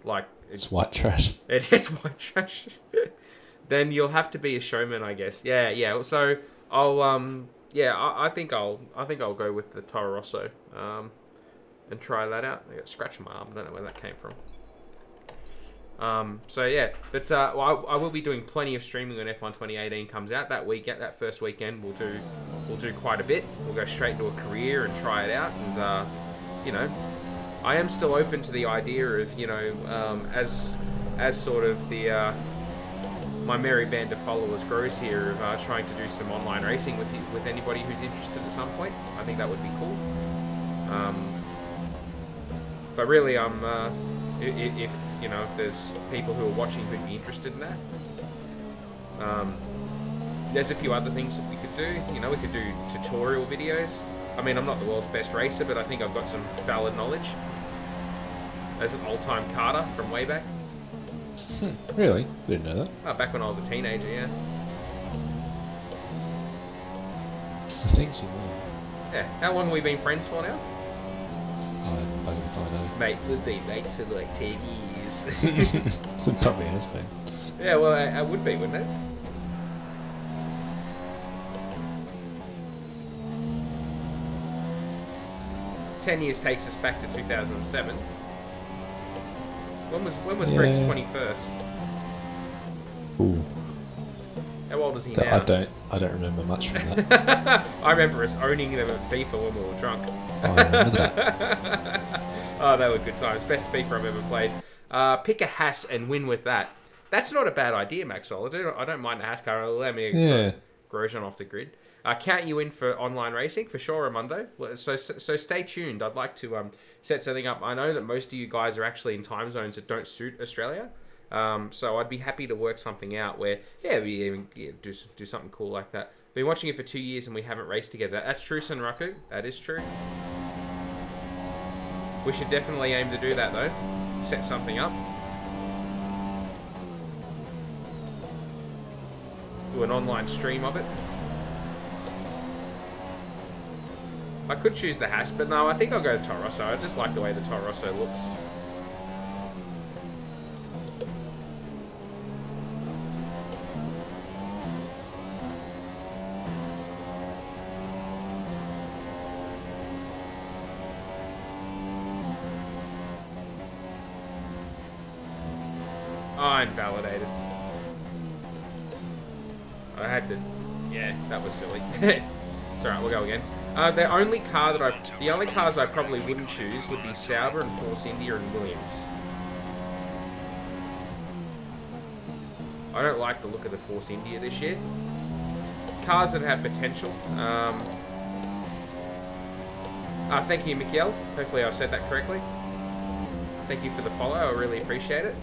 Speaker 1: Like,
Speaker 6: it's white trash.
Speaker 1: It is white trash. Then you'll have to be a showman, I guess. Yeah. So I'll yeah, I think I'll go with the Toro Rosso and try that out. I got a scratch on my arm. I don't know where that came from. So yeah, but well, I will be doing plenty of streaming when F1 2018 comes out. That first weekend, we'll do quite a bit. We'll go straight into a career and try it out. And you know, I am still open to the idea of, you know, as sort of the my merry band of followers grows here, of trying to do some online racing with anybody who's interested at some point. I think that would be cool. But really, if you know, if there's people who are watching who'd be interested in that, there's a few other things that we could do. You know, we could do tutorial videos. I mean, I'm not the world's best racer, but I think I've got some valid knowledge as an old-time karter from way back.
Speaker 6: Really? Didn't know that.
Speaker 1: Oh, back when I was a teenager, yeah.
Speaker 6: The things you learn.
Speaker 1: Yeah. How long have we been friends for now?
Speaker 6: I didn't find out.
Speaker 1: Mate, we've been mates for like 10 years.
Speaker 6: It probably has been.
Speaker 1: Yeah, well, it would be, wouldn't it? "10 years takes us back to 2007. When was Greg's 21st?
Speaker 6: Ooh.
Speaker 1: How old is he now?
Speaker 6: I don't remember much from that.
Speaker 1: I remember us owning them at FIFA when we were drunk.
Speaker 6: I remember that.
Speaker 1: Oh, they were good times. Best FIFA I've ever played. Pick a Haas and win with that. That's not a bad idea, Maxwell. I don't mind a Haas car. It'll allow me to Grosjean off the grid. Count you in for online racing for sure, Armando. So stay tuned. I'd like to set something up. I know that most of you guys are actually in time zones that don't suit Australia. So I'd be happy to work something out where, we even do something cool like that. Been watching it for 2 years and we haven't raced together. That's true, Sunraku. That is true. We should definitely aim to do that though. Set something up. Do an online stream of it. I could choose the Haas, but no, I think I'll go with Toro Rosso. I just like the way the Toro Rosso looks. Oh, invalidated. I had to... Yeah, that was silly. It's alright, we'll go again. The only cars I probably wouldn't choose would be Sauber and Force India and Williams. I don't like the look of the Force India this year. Cars that have potential. Thank you, Miguel. Hopefully I've said that correctly. Thank you for the follow. I really appreciate it.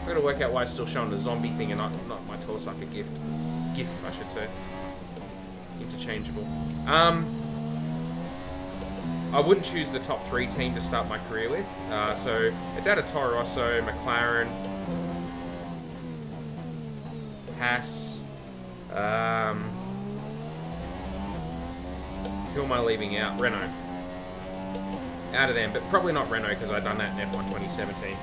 Speaker 1: I've got to work out why it's still showing the zombie thing and not my Torsucker GIF, I should say. Interchangeable. I wouldn't choose the top 3 team to start my career with. So it's out of Toro Rosso, McLaren, Haas. Who am I leaving out? Renault. Out of them, but probably not Renault because I've done that in F1 2017.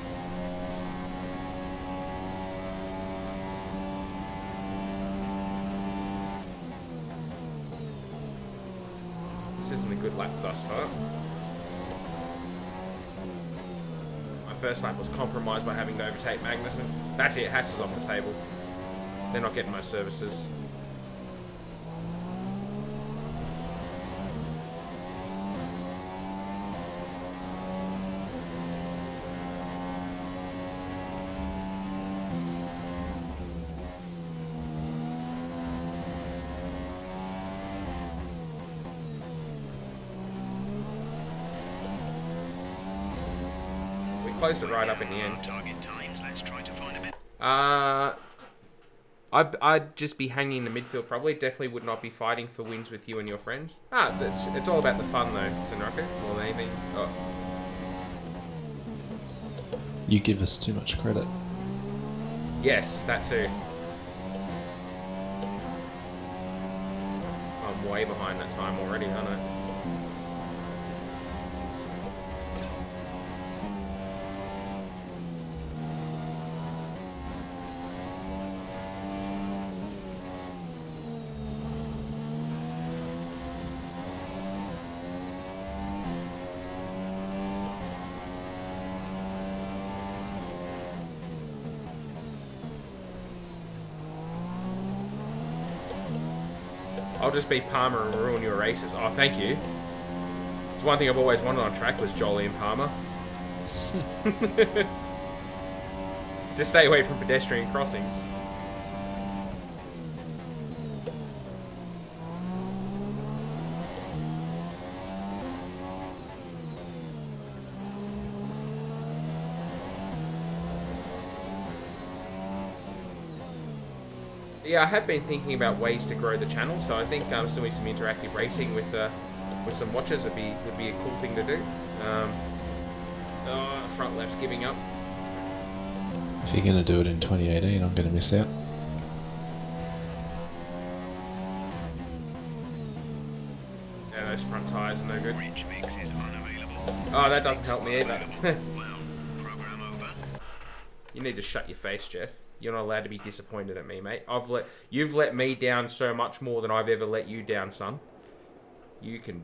Speaker 1: lap thus far. My first lap was compromised by having to overtake Magnussen. That's it, Haas is off the table. They're not getting my services. Closed it right up in the end.
Speaker 4: Target times. Let's try to find a bit.
Speaker 1: I'd just be hanging in the midfield probably. Definitely would not be fighting for wins with you and your friends. It's all about the fun though, Sunrocker, more than anything. Oh.
Speaker 6: You give us too much credit.
Speaker 1: Yes, that too. I'm way behind that time already, aren't I? I'll just be Palmer and ruin your races. Oh, thank you. It's one thing I've always wanted on track was Jolie and Palmer. Just stay away from pedestrian crossings. Yeah, I have been thinking about ways to grow the channel, so I think doing some interactive racing with some watchers would be a cool thing to do. Front left's giving up.
Speaker 6: If you're going to do it in 2018, I'm going to miss out.
Speaker 1: Yeah, those front tyres are no good.
Speaker 4: Rich mix is unavailable.
Speaker 1: Oh, that doesn't help me either.
Speaker 4: Well, program over.
Speaker 1: You need to shut your face, Jeff. You're not allowed to be disappointed at me, mate. You've let me down so much more than I've ever let you down, son. You can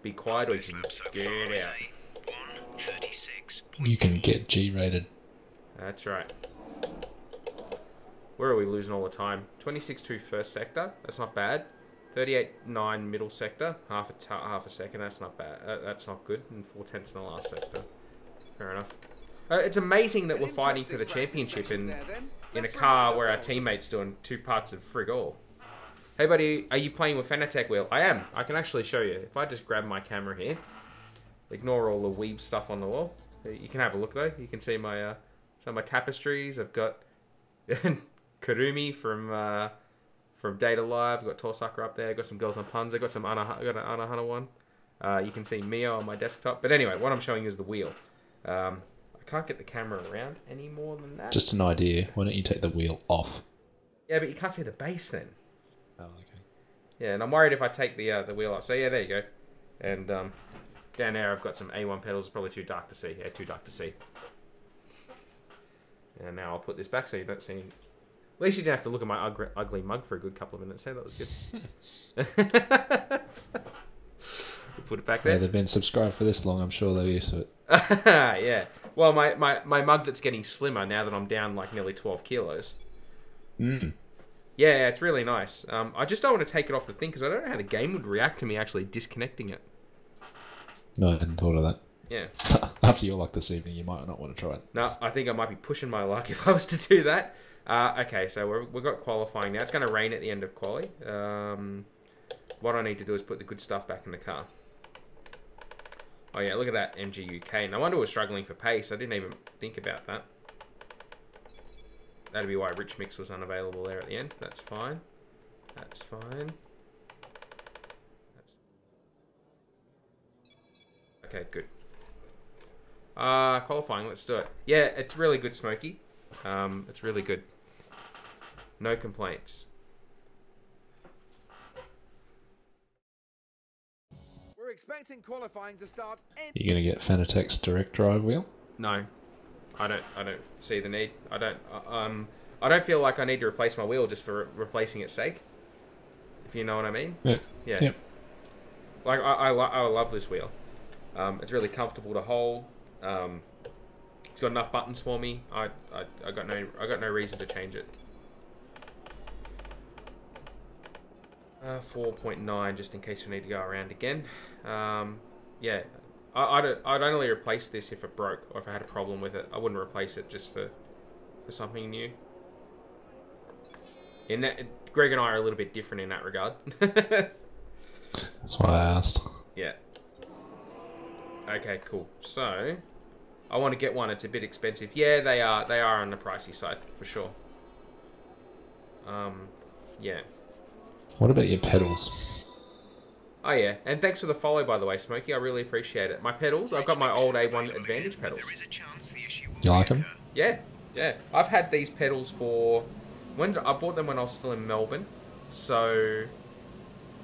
Speaker 1: be quiet or you can get out.
Speaker 4: 1:36.
Speaker 6: You can get G-rated.
Speaker 1: That's right. Where are we losing all the time? 26.2 first sector. That's not bad. 38.9 middle sector. Half a second. That's not bad. That's not good. And 4/10 in the last sector. Fair enough. It's amazing that we're fighting for the championship in a car where our teammate's doing 2 parts of frig all. Hey buddy, are you playing with Fanatec wheel? I am. I can actually show you. If I just grab my camera here, ignore all the weeb stuff on the wall. You can have a look though. You can see my some of my tapestries. I've got Karumi from Data Live. I've got Torsucker up there. I've got some Girls on Puns. I've got some Anna Hana one. You can see Mio on my desktop. But anyway, what I'm showing you is the wheel. I can't get the camera around any more than that.
Speaker 6: Just an idea. Why don't you take the wheel off?
Speaker 1: Yeah, but you can't see the base then.
Speaker 6: Oh, okay.
Speaker 1: Yeah, and I'm worried if I take the wheel off. So yeah, there you go. And down there I've got some A1 pedals. It's probably too dark to see. Yeah, too dark to see. And now I'll put this back so you don't see. At least you didn't have to look at my ugly mug for a good couple of minutes. Hey, that was good. Put it back there.
Speaker 6: Yeah, they've been subscribed for this long. I'm sure they're used to it.
Speaker 1: Yeah. Well, my mug that's getting slimmer now that I'm down like nearly 12 kilos.
Speaker 6: Mm.
Speaker 1: Yeah, it's really nice. I just don't want to take it off the thing because I don't know how the game would react to me actually disconnecting it.
Speaker 6: No, I hadn't thought of that.
Speaker 1: Yeah.
Speaker 6: After your luck this evening, you might not want to try it.
Speaker 1: No, I think I might be pushing my luck if I was to do that. Okay, so we've got qualifying now. It's going to rain at the end of quali. What I need to do is put the good stuff back in the car. Oh yeah, look at that MG UK. No wonder we're struggling for pace. I didn't even think about that. That'd be why Rich Mix was unavailable there at the end. That's fine. That's fine. Okay, good. Qualifying, let's do it. Yeah, it's really good, Smokey. It's really good. No complaints.
Speaker 3: We're expecting qualifying to start any...
Speaker 6: You're going to get Fanatec's direct drive wheel?
Speaker 1: No. I don't see the need. I don't feel like I need to replace my wheel just for replacing its sake. If you know what I mean.
Speaker 6: Yeah.
Speaker 1: Yeah.
Speaker 6: Yep.
Speaker 1: Like, I love this wheel. It's really comfortable to hold. It's got enough buttons for me. I got no reason to change it. 4.9, just in case we need to go around again. Yeah, I'd only replace this if it broke or if I had a problem with it. I wouldn't replace it just for something new. In that, Greg and I are a little bit different in that regard.
Speaker 6: That's why I asked.
Speaker 1: Yeah. Okay, cool. So, I want to get one. It's a bit expensive. Yeah, they are on the pricey side for sure. Yeah.
Speaker 6: What about your pedals?
Speaker 1: Oh yeah, and thanks for the follow, by the way, Smokey. I really appreciate it. My pedals, I've got my old A1 Advantage pedals.
Speaker 6: You like them?
Speaker 1: Yeah, yeah. I've had these pedals for... I bought them when I was still in Melbourne. So,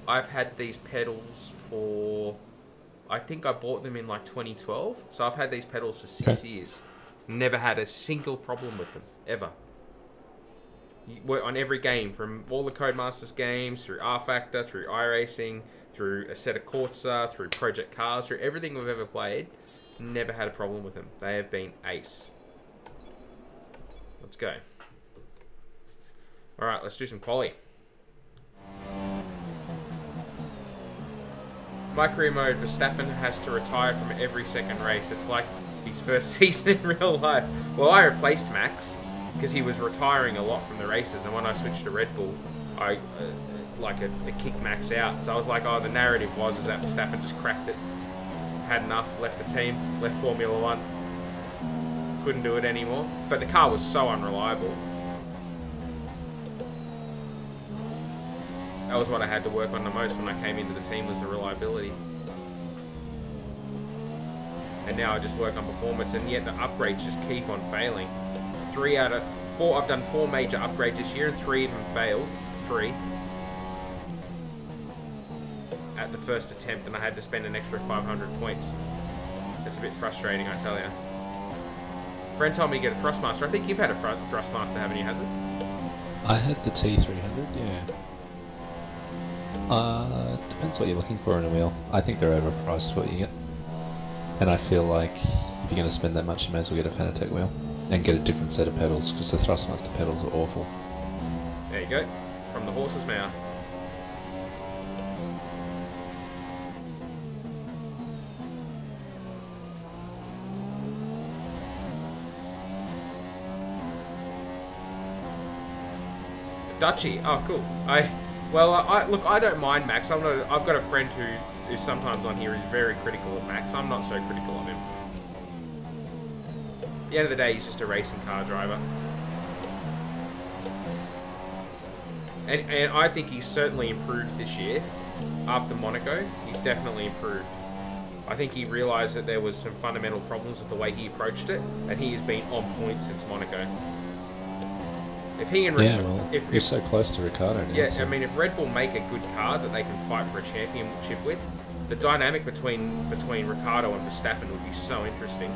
Speaker 1: I've had these pedals for... I think I bought them in like 2012. So, I've had these pedals for 6 years. Never had a single problem with them, ever. On every game, from all the Codemasters games, through R-Factor, through iRacing, through Assetto Corsa, through Project Cars, through everything we've ever played, never had a problem with them. They have been ace. Let's go. Alright, let's do some quali. My career mode, Verstappen has to retire from every second race. It's like his first season in real life. Well, I replaced Max because he was retiring a lot from the races, and when I switched to Red Bull, I it kicked Max out. So I was like, oh, the narrative is that Verstappen just cracked it, had enough, left the team, left Formula 1, couldn't do it anymore. But the car was so unreliable. That was what I had to work on the most when I came into the team, was the reliability. And now I just work on performance, and yet the upgrades just keep on failing. 3 out of 4, I've done 4 major upgrades this year, and 3 of them failed. 3. At the first attempt, and I had to spend an extra 500 points. It's a bit frustrating, I tell you. Friend told me to get a Thrustmaster. I think you've had a Thrustmaster, haven't you, has it?
Speaker 6: I had the T300, yeah. Depends what you're looking for in a wheel. I think they're overpriced what you get. And I feel like if you're going to spend that much, you may as well get a Fanatec wheel. And get a different set of pedals, because the Thrustmaster pedals are awful.
Speaker 1: There you go. From the horse's mouth. Dutchy. Oh, cool. Look, I don't mind Max. I've got a friend who sometimes on here is very critical of Max. I'm not so critical of him. At the end of the day, he's just a racing car driver. And I think he's certainly improved this year. After Monaco, he's definitely improved. I think he realised that there was some fundamental problems with the way he approached it, and he has been on point since Monaco. If he and
Speaker 6: if you're so close to Ricciardo now.
Speaker 1: Yeah,
Speaker 6: so.
Speaker 1: I mean, if Red Bull make a good car that they can fight for a championship with, the dynamic between Ricciardo and Verstappen would be so interesting.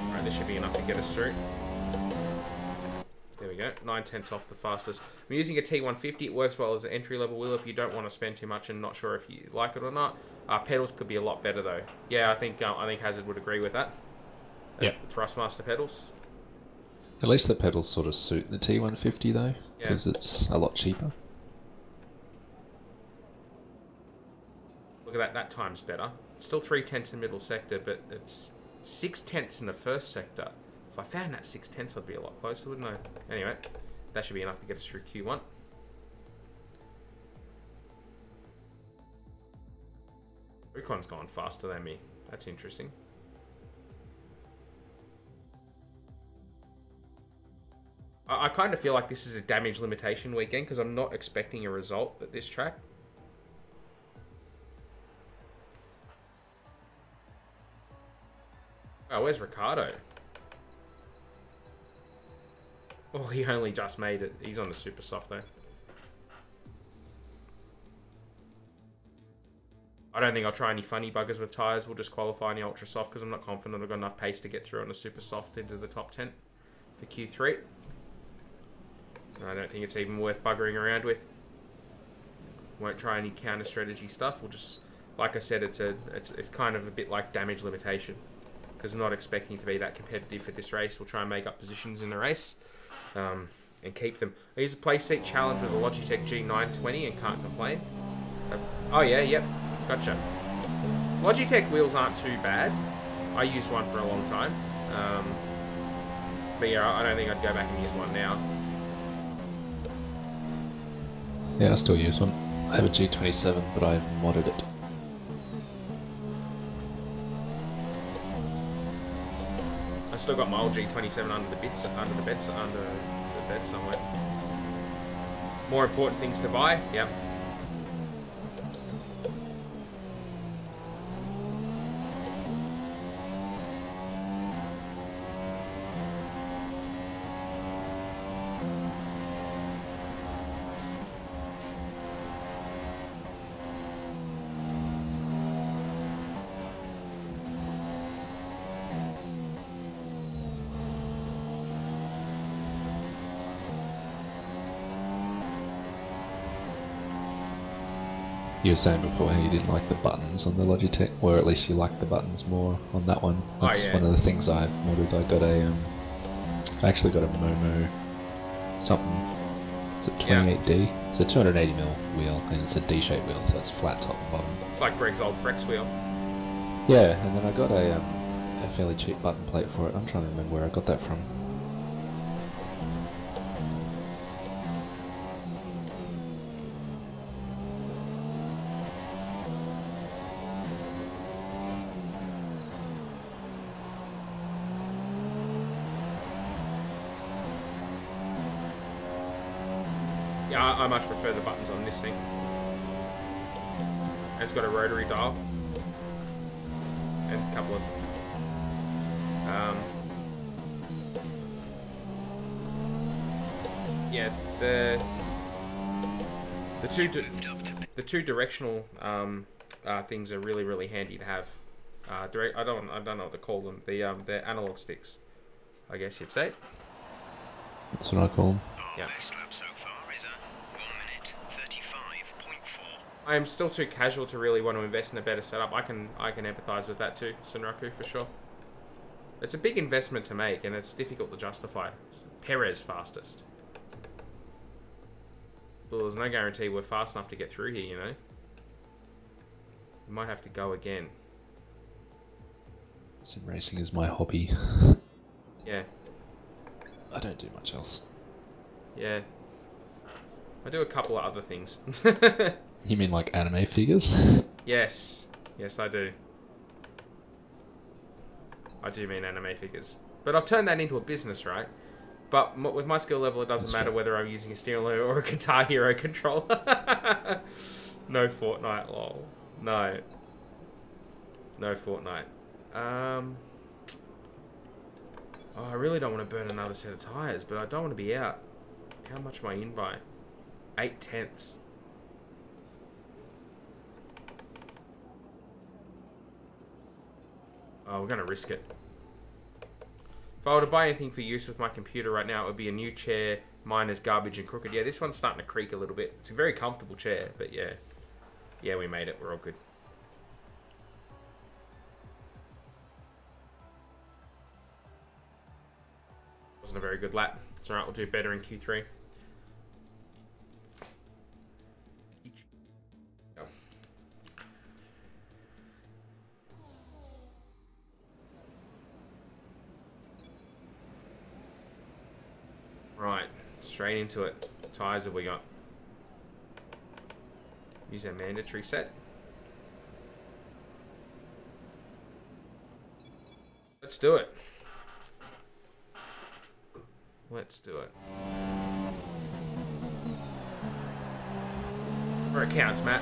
Speaker 1: Alright, this should be enough to get us through. There we go, 9/10 off the fastest. I'm using a T150. It works well as an entry-level wheel if you don't want to spend too much and not sure if you like it or not. Pedals could be a lot better though. Yeah, I think Hazard would agree with that.
Speaker 6: Yeah.
Speaker 1: Thrustmaster pedals.
Speaker 6: At least the pedals sort of suit the T150 though, because it's a lot cheaper.
Speaker 1: Look at that, that time's better. Still 3/10 in the middle sector, but it's 6/10 in the first sector. If I found that 6/10, I'd be a lot closer, wouldn't I? Anyway, that should be enough to get us through Q1. Ocon's gone faster than me. That's interesting. I kind of feel like this is a damage limitation weekend because I'm not expecting a result at this track. Oh, where's Ricciardo? Oh, he only just made it. He's on the super soft though. I don't think I'll try any funny buggers with tyres. We'll just qualify in the ultra soft because I'm not confident I've got enough pace to get through on the super soft into the top 10 for Q3. I don't think it's even worth buggering around with Won't try any counter strategy stuff. We'll just, like I said, it's kind of a bit like damage limitation, because I'm not expecting to be that competitive for this race. We'll try and make up positions in the race, and keep them. I use a play seat challenge with a Logitech G920 and can't complain. Oh yeah, yep, gotcha. Logitech wheels aren't too bad. I used one for a long time, but yeah, I don't think I'd go back and use one now.
Speaker 6: Yeah, I still use one. I have a G27, but I've modded it.
Speaker 1: I still got my old G27 under the bed somewhere. More important things to buy, yep.
Speaker 6: You were saying before how you didn't like the buttons on the Logitech, or at least you liked the buttons more on that one. That's
Speaker 1: yeah.
Speaker 6: one of the things I modded. I actually got a Momo something. Is it 28D? Yeah. It's a 280mm wheel, and it's a D-shaped wheel, so it's flat top and bottom.
Speaker 1: It's like Greg's old Frex wheel.
Speaker 6: Yeah, and then I got a fairly cheap button plate for it. I'm trying to remember where I got that from.
Speaker 1: Yeah, I much prefer the buttons on this thing. It's got a rotary dial and a couple of yeah, the two directional things are really handy to have. I don't know what to call them. They're analog sticks, I guess you'd say.
Speaker 6: That's what I call them.
Speaker 1: Yeah.
Speaker 4: Best lap so far is a 1:35.4.
Speaker 1: I am still too casual to really want to invest in a better setup. I can empathise with that too, Sunraku, for sure. It's a big investment to make, and it's difficult to justify. Perez fastest. Well, there's no guarantee we're fast enough to get through here, you know. We might have to go again.
Speaker 6: Sim racing is my hobby.
Speaker 1: Yeah.
Speaker 6: I don't do much else.
Speaker 1: Yeah. I do a couple of other things.
Speaker 6: You mean like anime figures?
Speaker 1: Yes. Yes, I do. I do mean anime figures. But I've turned that into a business, right? But with my skill level, it doesn't matter whether I'm using a steering wheel or a Guitar Hero controller. No Fortnite, lol. No. No Fortnite. Oh, I really don't want to burn another set of tyres, but I don't want to be out. How much am I in by? 8/10. Oh, we're going to risk it. If I were to buy anything for use with my computer right now, it would be a new chair. Mine is garbage and crooked. Yeah, this one's starting to creak a little bit. It's a very comfortable chair, but yeah. Yeah, we made it. We're all good. Wasn't a very good lap. It's alright, we'll do better in Q3. Right, straight into it. What tyres have we got? Use our mandatory set. Let's do it. Let's do it. Where it counts, Matt.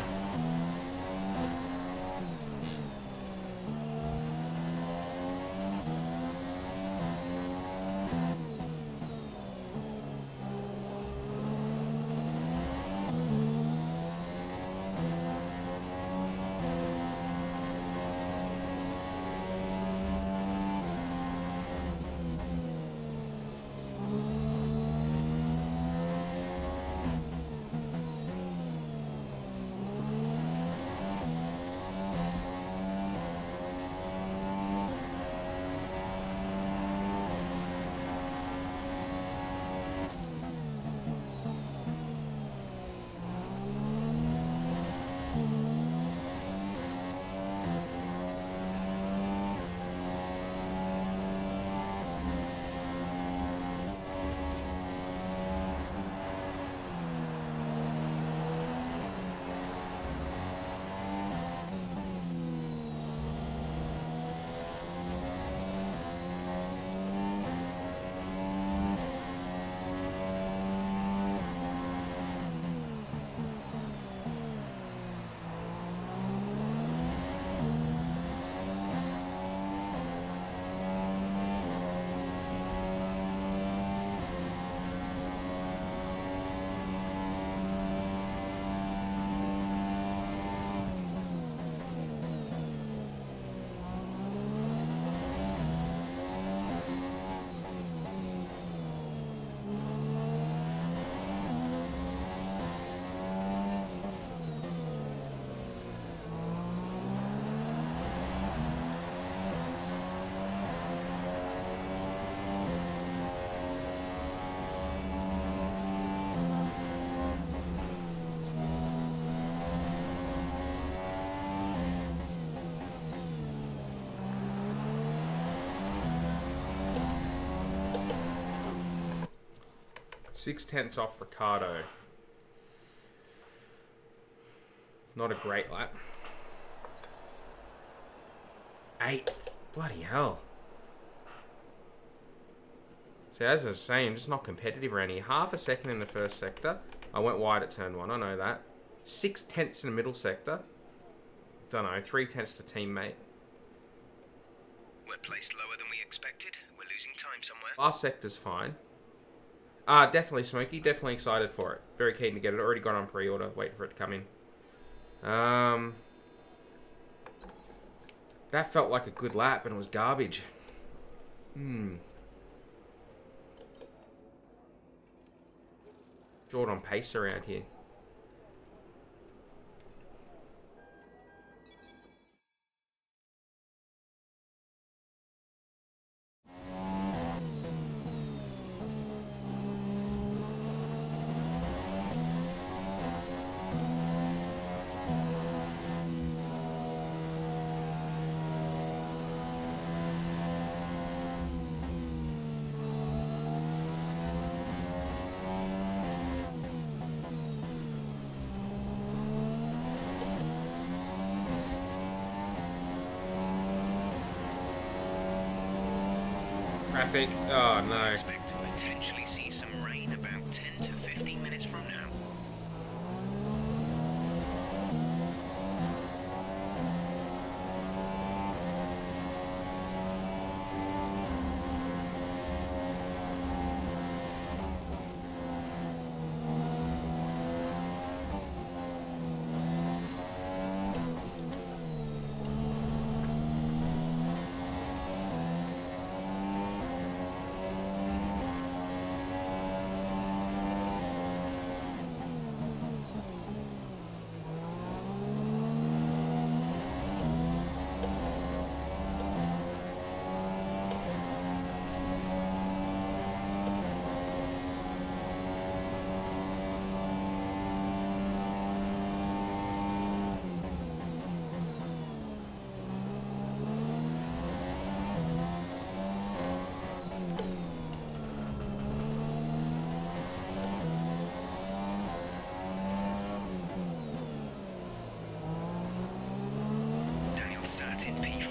Speaker 1: 6/10 off Ricardo. Not a great lap. 8th. Bloody hell. So as I was saying, I'm just not competitive around here. Half a second in the first sector. I went wide at turn 1, I know that. 6/10 in the middle sector. Don't know, 3/10 to teammate.
Speaker 4: We're placed lower than we expected. We're losing time somewhere.
Speaker 1: Last sector's fine. Definitely Smokey, definitely excited for it. Very keen to get it. Already got on pre-order, waiting for it to come in. That felt like a good lap and it was garbage. Short on pace around here. Traffic. Oh no.
Speaker 4: I expect to potentially see some rain about 10 to 15 minutes from now. Sat in P4.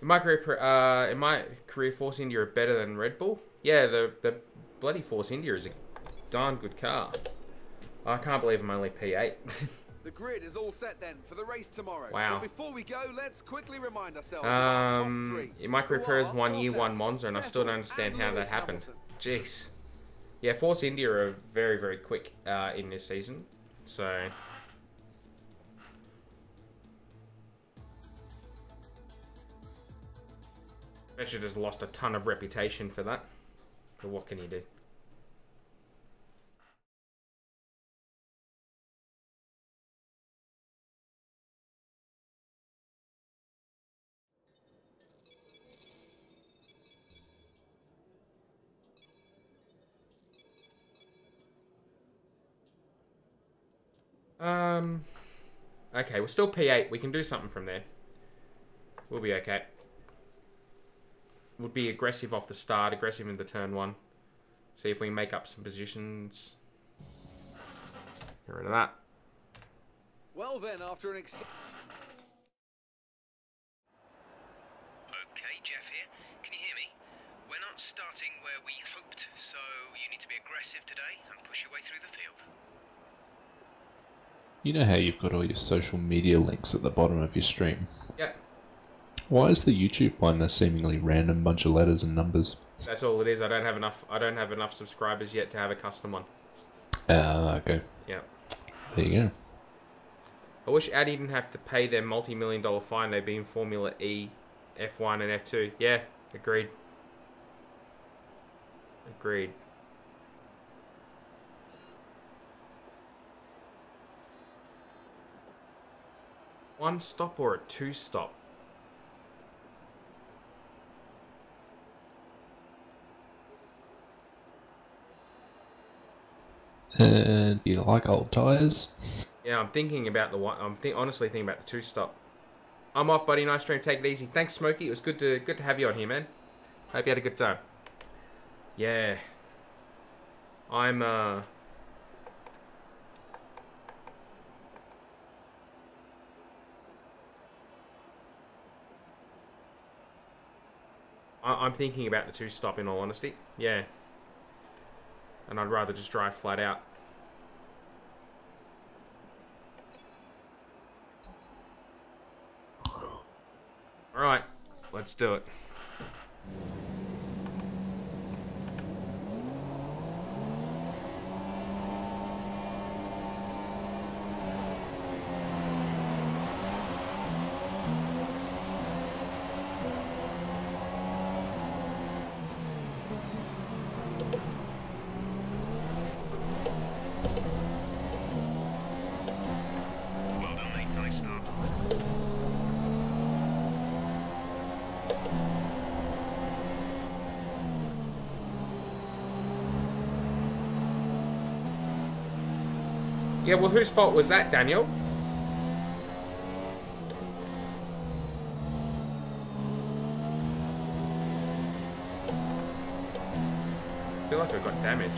Speaker 1: In my career, Force India are better than Red Bull. Yeah, the bloody Force India is a darn good car. I can't believe I'm only P8.
Speaker 3: The grid is all set then for the race tomorrow.
Speaker 1: Wow.
Speaker 3: But before we go, let's quickly remind ourselves of our top three.
Speaker 1: In my career, is 1 year, 1
Speaker 3: Bottas,
Speaker 1: Monza, and I still don't understand
Speaker 3: Vettel,
Speaker 1: how
Speaker 3: and
Speaker 1: that
Speaker 3: Lewis
Speaker 1: happened.
Speaker 3: Hamilton.
Speaker 1: Jeez. Yeah, Force India are very, very quick in this season. So... Vettel just lost a ton of reputation for that. But what can you do? Okay, we're still P8. We can do something from there. We'll be okay. Would be aggressive off the start, aggressive into turn 1. See if we can make up some positions. Get rid of that.
Speaker 3: Well then, after an
Speaker 4: Okay, Jeff here. Can you hear me? We're not starting where we hoped, so you need to be aggressive today and push your way through the field.
Speaker 6: You know how you've got all your social media links at the bottom of your stream?
Speaker 1: Yep.
Speaker 6: Why is the YouTube one a seemingly random bunch of letters and numbers?
Speaker 1: That's all it is. I don't have enough subscribers yet to have a custom one.
Speaker 6: Okay.
Speaker 1: Yeah.
Speaker 6: There you go.
Speaker 1: I wish Audi didn't have to pay their multi-million-dollar fine. They'd be in Formula E F1 and F2. Yeah, agreed. Agreed. One stop or a two stop?
Speaker 6: And do you like old tyres?
Speaker 1: Yeah, I'm thinking about the one. Honestly thinking about the two stop. I'm off, buddy. Nice stream. Take it easy. Thanks, Smokey. It was good to have you on here, man. Hope you had a good time. Yeah. I'm thinking about the two stop in all honesty. Yeah. And I'd rather just drive flat out. Alright, let's do it.
Speaker 4: Well done, mate. Nice start.
Speaker 1: Yeah, well, whose fault was that, Daniel? I feel like I got damage.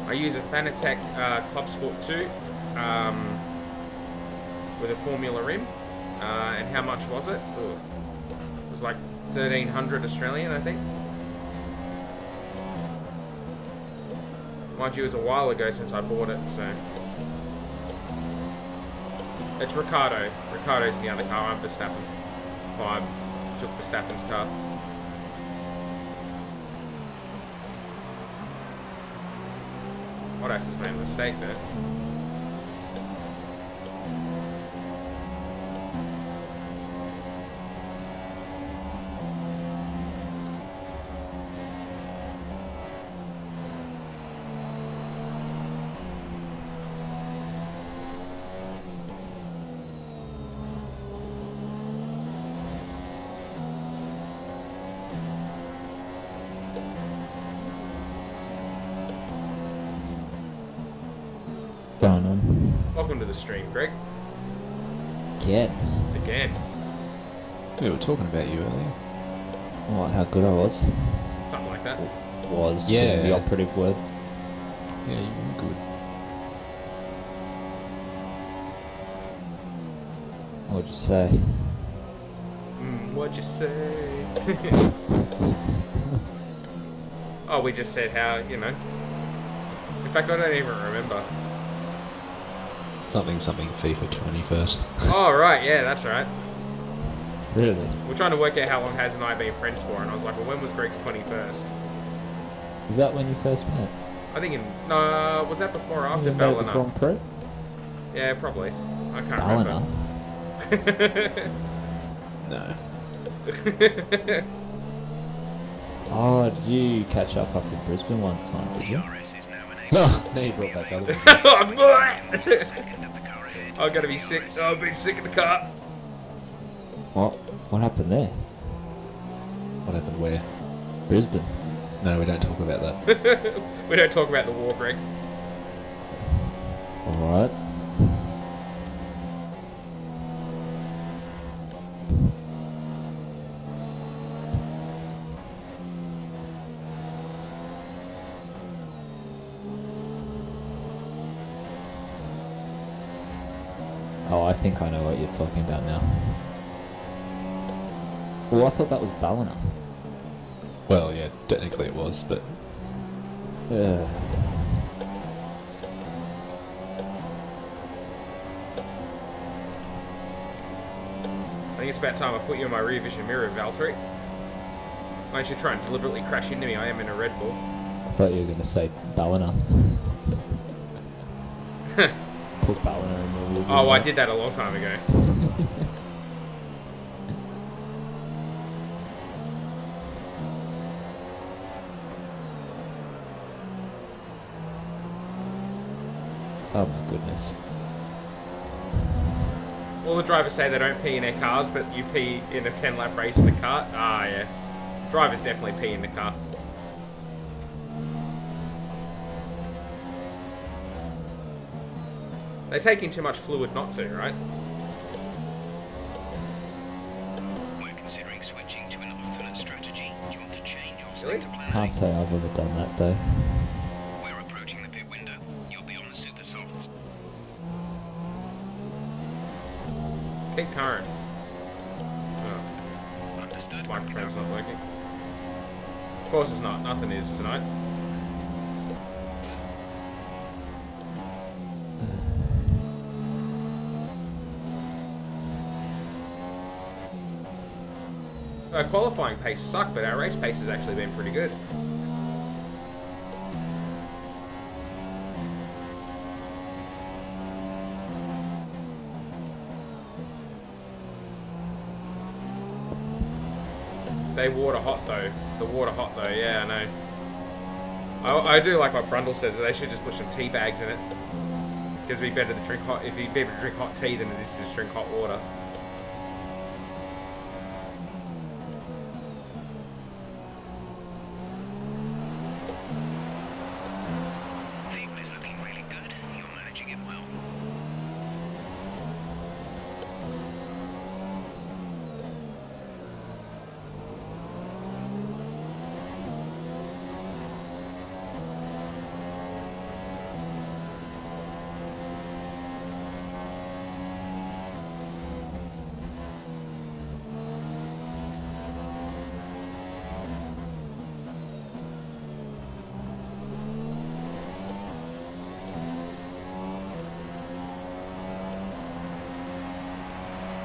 Speaker 1: I use a Fanatec Club Sport 2 with a Formula rim. And how much was it? Ooh. It was like 1,300 Australian, I think. Mind you, it was a while ago since I bought it, so... It's Ricardo. Ricardo's in the other car. I'm Verstappen. Well, I took Verstappen's car. What else has made a mistake there?
Speaker 7: Going on.
Speaker 1: Welcome to the stream, Greg.
Speaker 7: Yeah.
Speaker 1: Again.
Speaker 6: We were talking about you earlier.
Speaker 7: Oh, how good I was.
Speaker 1: Something like that.
Speaker 7: Was
Speaker 6: Yeah.
Speaker 7: the operative word.
Speaker 6: Yeah, you were good.
Speaker 7: What would you say?
Speaker 1: What'd you say? Oh, we just said how, you know. In fact, I don't even remember.
Speaker 6: Something FIFA 21st.
Speaker 1: Oh, right, yeah, that's right.
Speaker 7: Really?
Speaker 1: We're trying to work out how long Haz and I have been friends for, and I was like, well, when was Greg's 21st?
Speaker 7: Is that when you first met?
Speaker 1: I think in... No, was that before or after
Speaker 7: You met at the
Speaker 1: Ballina?
Speaker 7: Grand Prix?
Speaker 1: Yeah, probably. I can't
Speaker 7: Ballina?
Speaker 1: remember.
Speaker 6: No.
Speaker 7: Oh, did you catch up in Brisbane one time, did you?
Speaker 4: DRS is now enabled.
Speaker 6: No, you brought back other ones.
Speaker 4: Second of the car ahead.
Speaker 1: I'm gonna be sick. Oh, I've been sick in the car.
Speaker 7: What happened there?
Speaker 6: What happened where?
Speaker 7: Brisbane.
Speaker 6: No, we don't talk about that.
Speaker 1: We don't talk about the war, Greg.
Speaker 7: Alright. Oh, I think I know what you're talking about now. Well, I thought that was Ballina.
Speaker 6: Well, yeah, technically it was, but
Speaker 7: Uh,
Speaker 1: I think it's about time I put you in my rear vision mirror, Valtteri. Why don't you try and deliberately crash into me? I am in a Red Bull.
Speaker 7: I thought you were going to say Ballina. Put Ballina in the rear view
Speaker 1: Oh, I
Speaker 7: mirror.
Speaker 1: did that a long time ago.
Speaker 7: Oh my goodness.
Speaker 1: All the drivers say they don't pee in their cars, but you pee in a 10-lap race in the car. Ah, yeah. Drivers definitely pee in the car. They take in too much fluid not to, right?
Speaker 4: We're considering switching to an alternate strategy. Do you want to change or stick
Speaker 1: Really?
Speaker 4: to plan
Speaker 7: Can't
Speaker 4: A?
Speaker 7: say I've ever done that though.
Speaker 4: We're approaching the pit window. You'll be on the super softs.
Speaker 1: Keep current. Oh,
Speaker 4: Understood.
Speaker 1: microphone's not working. Of course it's not. Nothing is tonight. Our qualifying pace sucked, but our race pace has actually been pretty good. They water hot though. The water hot though, yeah, I know. I do like what Brundle says, they should just put some tea bags in it. Because it'd be better to drink hot, if you'd be able to drink hot tea than it is to just drink hot water.
Speaker 4: Fuel is looking really good. You're managing it well.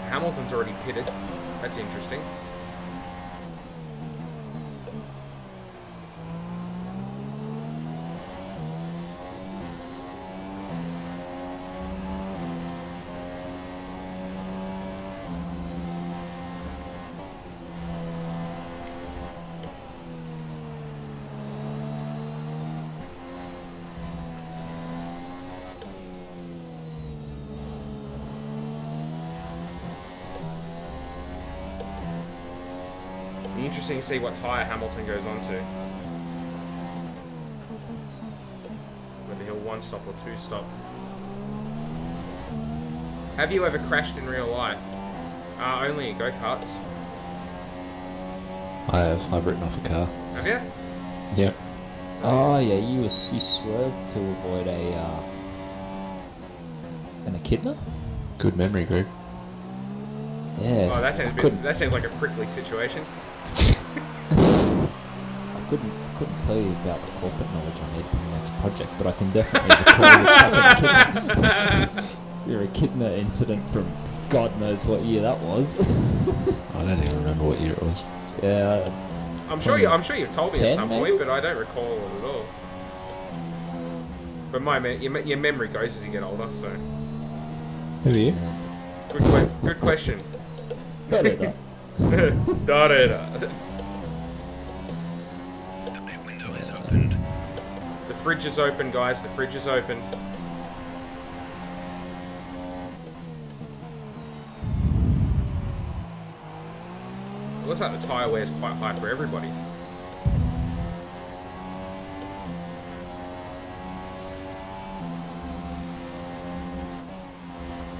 Speaker 1: Hamilton's already pitted. That's interesting. Be interesting to see what tyre Hamilton goes on to. Whether he'll one stop or two stop. Have you ever crashed in real life? Only in go-karts.
Speaker 6: I have. I've written off a car.
Speaker 1: Have you?
Speaker 6: Yep.
Speaker 7: Oh yeah, you swerved to avoid an echidna?
Speaker 6: Good memory, Greg.
Speaker 7: Yeah.
Speaker 1: Oh, that sounds like a prickly situation.
Speaker 7: I couldn't tell you about the corporate knowledge I need for the next project, but I can definitely recall your echidna incident from God knows what year that was.
Speaker 6: I don't even remember what year it was.
Speaker 7: Yeah.
Speaker 1: I'm sure you've told me at
Speaker 7: 10
Speaker 1: some
Speaker 7: maybe?
Speaker 1: point, but I don't recall it at all. But your memory goes as you get older, so
Speaker 6: Who are you?
Speaker 1: good question.
Speaker 7: Da-da-da.
Speaker 1: Da-da-da.
Speaker 4: The pit window is opened.
Speaker 1: The fridge is open, guys. The fridge is opened. It looks like the tyre wear is quite high for everybody.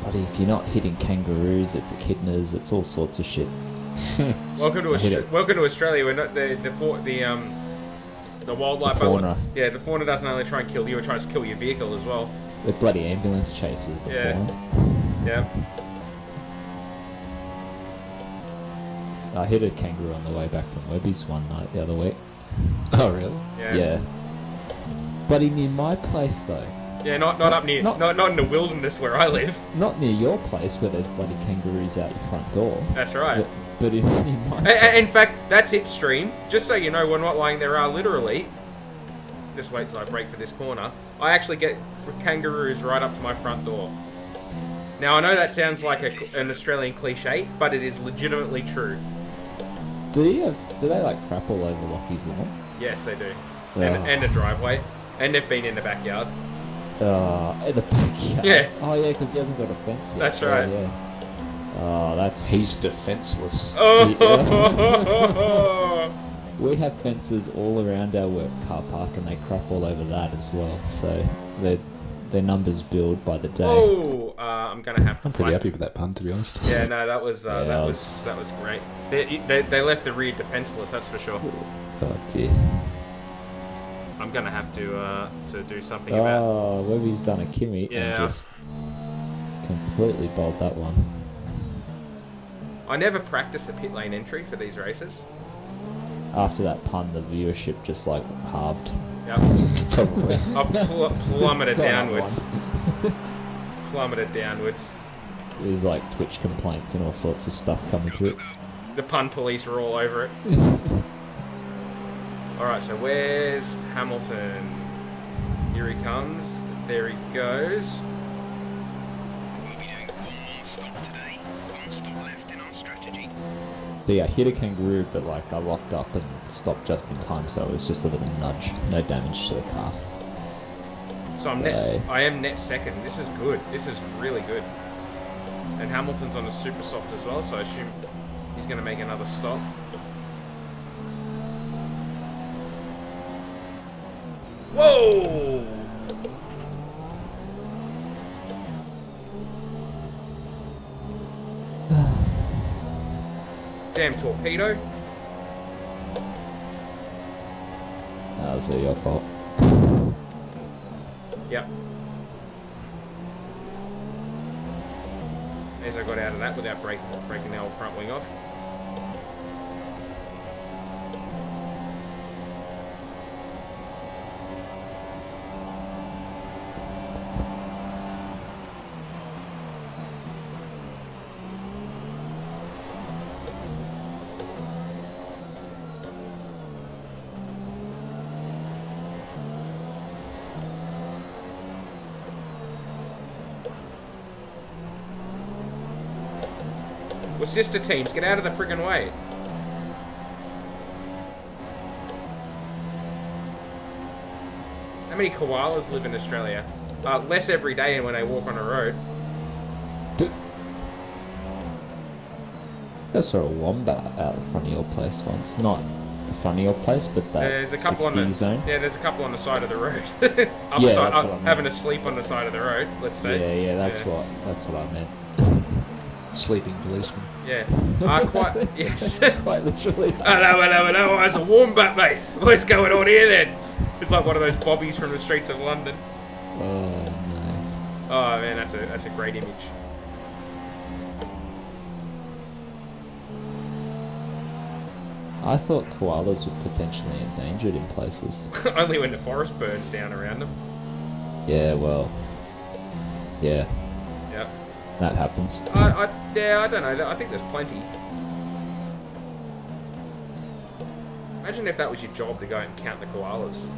Speaker 7: Buddy, if you're not hitting kangaroos, it's echidnas, it's all sorts of shit.
Speaker 1: Welcome to Australia. We're not the wildlife.
Speaker 7: The fauna.
Speaker 1: Yeah, the fauna doesn't only try and kill you; it tries to kill your vehicle as well.
Speaker 7: They're bloody ambulance chasers. The
Speaker 1: Yeah.
Speaker 7: fauna.
Speaker 1: Yep.
Speaker 7: I hit a kangaroo on the way back from Webby's one night the other week.
Speaker 6: Oh, really?
Speaker 1: Yeah.
Speaker 7: Bloody near my place though.
Speaker 1: Yeah, not up near, not in the wilderness where I live.
Speaker 7: Not near your place where there's bloody kangaroos out your front door.
Speaker 1: That's right.
Speaker 7: But in my place.
Speaker 1: In fact, that's it, stream. Just so you know, we're not lying. There are literally. Just wait till I break for this corner. I actually get kangaroos right up to my front door. Now I know that sounds like an Australian cliche, but it is legitimately true.
Speaker 7: Do they like crap all over Lockie's lawn?
Speaker 1: Yes, they do.
Speaker 7: Oh.
Speaker 1: And a driveway, and they've been in the backyard.
Speaker 7: In the backyard.
Speaker 1: Yeah.
Speaker 7: Oh yeah, because he hasn't got a fence yet.
Speaker 1: That's right.
Speaker 7: Yeah. Oh, that's.
Speaker 6: He's defenseless.
Speaker 1: Oh.
Speaker 7: We have fences all around our work car park, and they crap all over that as well. So their numbers build by the day.
Speaker 1: Oh, I'm gonna have to.
Speaker 6: I'm pretty happy with that pun, to be honest.
Speaker 1: Yeah, no, that was that was great. They left the rear defenseless, that's for sure.
Speaker 7: Oh dear.
Speaker 1: I'm gonna have to do something about.
Speaker 7: Oh, Webby's done a Kimmy and just completely bowled that one.
Speaker 1: I never practiced the pit lane entry for these races.
Speaker 7: After that pun, the viewership just like halved.
Speaker 1: Yep.
Speaker 6: Probably.
Speaker 1: I've plummeted downwards. Plummeted downwards.
Speaker 7: There's like Twitch complaints and all sorts of stuff coming through.
Speaker 1: The pun police were all over it. Alright, so where's Hamilton? Here he comes. There he goes.
Speaker 4: We'll be doing one more stop today. One stop left in our strategy.
Speaker 7: So yeah, I hit a kangaroo, but like I locked up and stopped just in time, so it was just a little nudge. No damage to the car.
Speaker 1: So I am net second. This is good. This is really good. And Hamilton's on a super soft as well, so I assume he's going to make another stop. Whoa! Damn torpedo.
Speaker 7: That was your fault.
Speaker 1: Yep. As I got out of that without breaking the old front wing off. We're sister teams, get out of the friggin' way. How many koalas live in Australia? Less every day when they walk on a road.
Speaker 7: I saw a wombat out in front of your place once. Not in front of your place, but that
Speaker 1: There's a couple
Speaker 7: 60
Speaker 1: on the
Speaker 7: zone.
Speaker 1: Yeah, there's a couple on the side of the road.
Speaker 7: Yeah, that's what I meant.
Speaker 1: Having a sleep on the side of the road, let's say.
Speaker 7: Yeah, that's what I meant.
Speaker 6: Sleeping policeman.
Speaker 1: Yeah. Quite yes.
Speaker 7: Quite literally.
Speaker 1: Hello, it's a wombat, mate. What's going on here then? It's like one of those bobbies from the streets of London.
Speaker 7: Oh no.
Speaker 1: Oh man, that's a great image.
Speaker 7: I thought koalas were potentially endangered in places.
Speaker 1: Only when the forest burns down around them.
Speaker 7: Yeah, well. Yeah,
Speaker 1: Yep.
Speaker 7: that happens.
Speaker 1: Yeah, I don't know. I think there's plenty. Imagine if that was your job to go and count the koalas.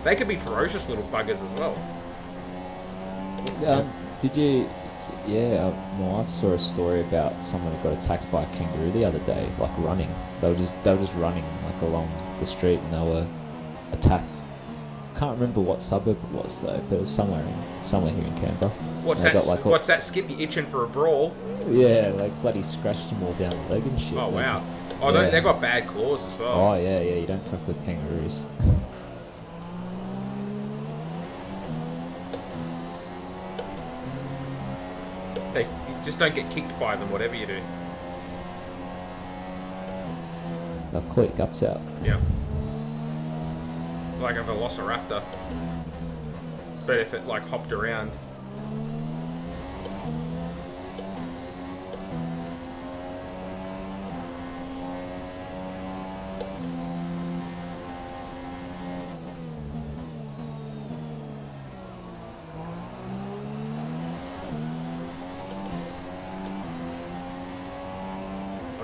Speaker 1: They could be ferocious little buggers as well.
Speaker 7: Did you? Yeah, my wife saw a story about someone who got attacked by a kangaroo the other day, like running. They were just running like along the street, and they were attacked. Can't remember what suburb it was though, but it was somewhere here in Canberra.
Speaker 1: What's that, Skip? You itching for a brawl?
Speaker 7: Yeah, like bloody scratched them all down the leg and shit.
Speaker 1: Oh
Speaker 7: They
Speaker 1: wow.
Speaker 7: just-
Speaker 1: Oh,
Speaker 7: yeah.
Speaker 1: they got bad claws as well.
Speaker 7: Oh yeah, you don't fuck with kangaroos.
Speaker 1: You just don't get kicked by them, whatever you do.
Speaker 7: They'll claw your guts out.
Speaker 1: Yeah. Like a velociraptor. But if it like hopped around.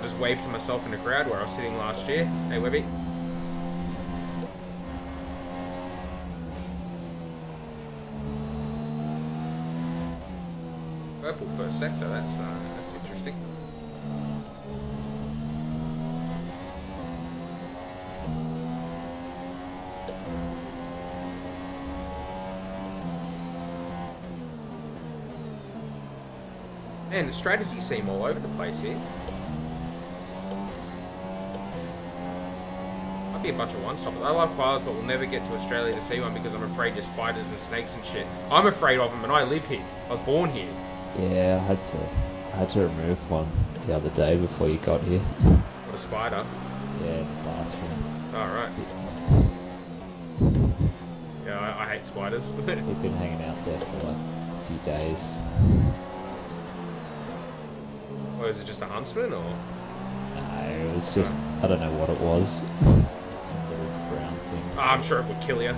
Speaker 1: I'll just wave to myself in the crowd where I was sitting last year. Hey, Webby. Purple first sector, that's interesting. Man, the strategies seem all over the place here. Might be a bunch of one-stoppers. I love koalas, but we'll never get to Australia to see one because I'm afraid of spiders and snakes and shit. I'm afraid of them, and I live here. I was born here.
Speaker 7: Yeah, I had to remove one the other day before you got here.
Speaker 1: What, a spider?
Speaker 7: Yeah, in the bathroom.
Speaker 1: Alright. Yeah, I hate spiders.
Speaker 7: They've been hanging out there for like a few days.
Speaker 1: Or is it just a huntsman, or?
Speaker 7: No, it was just, I don't know what it was. Some little brown thing.
Speaker 1: Oh, I'm sure it would kill you.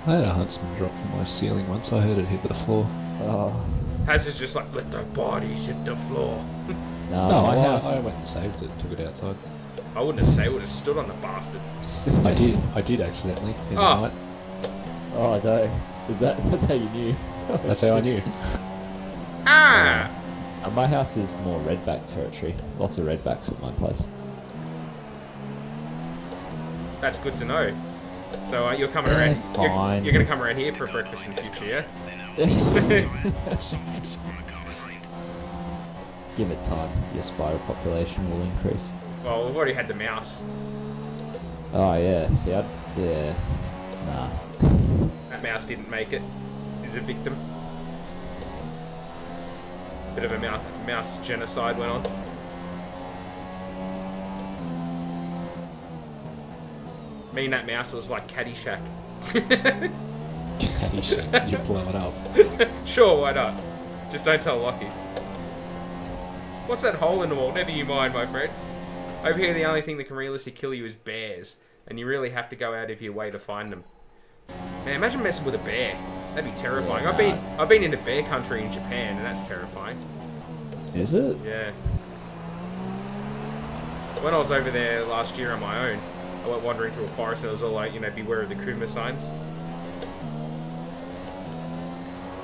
Speaker 6: I had a huntsman drop from my ceiling once. I heard it hit the floor.
Speaker 7: Oh.
Speaker 1: Hazard's just like, let the bodies hit the floor.
Speaker 7: No,
Speaker 6: No,
Speaker 7: my
Speaker 6: I went and saved it, took it outside.
Speaker 1: I wouldn't have said, I would have stood on the bastard.
Speaker 6: I did accidentally in the
Speaker 1: Oh.
Speaker 6: night.
Speaker 7: Oh no, that's how you knew?
Speaker 6: That's how I knew.
Speaker 1: Ah!
Speaker 7: My house is more redback territory. Lots of redbacks at my place.
Speaker 1: That's good to know. So you're coming around.
Speaker 7: Fine.
Speaker 1: You're going to come around here for breakfast in the future, yeah?
Speaker 7: Give it time, your spider population will increase.
Speaker 1: Well, we've already had the mouse.
Speaker 7: Oh yeah, see, yeah, nah.
Speaker 1: That mouse didn't make it. He's a victim. Bit of a mouse genocide went on. Me and that mouse was like Caddyshack.
Speaker 6: Caddyshack, you blow it up.
Speaker 1: Sure, why not? Just don't tell Lockie. What's that hole in the wall? Never you mind, my friend. Over here, the only thing that can realistically kill you is bears, and you really have to go out of your way to find them. Man, imagine messing with a bear. That'd be terrifying.
Speaker 7: Yeah,
Speaker 1: I've been into bear country in Japan, and that's terrifying.
Speaker 7: Is it?
Speaker 1: Yeah. When I was over there last year on my own, I went wandering through a forest, and it was all like, you know, beware of the Kuma signs.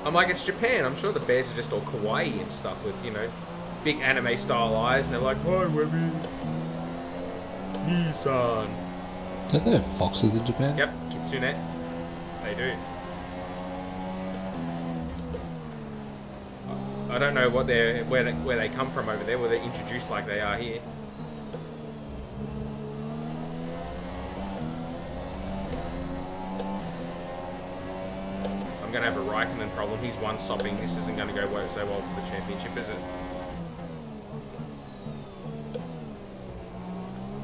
Speaker 1: I'm like, it's Japan. I'm sure the bears are just all kawaii and stuff with, you know, big anime style eyes, and they're like, hi, Webby. Nissan.
Speaker 6: Don't they have foxes in Japan?
Speaker 1: Yep, kitsune. They do. I don't know what where they come from over there, where they're introduced like they are here. I'm gonna have a Raikkonen problem. He's one-stopping. This isn't gonna go so well for the championship, is it?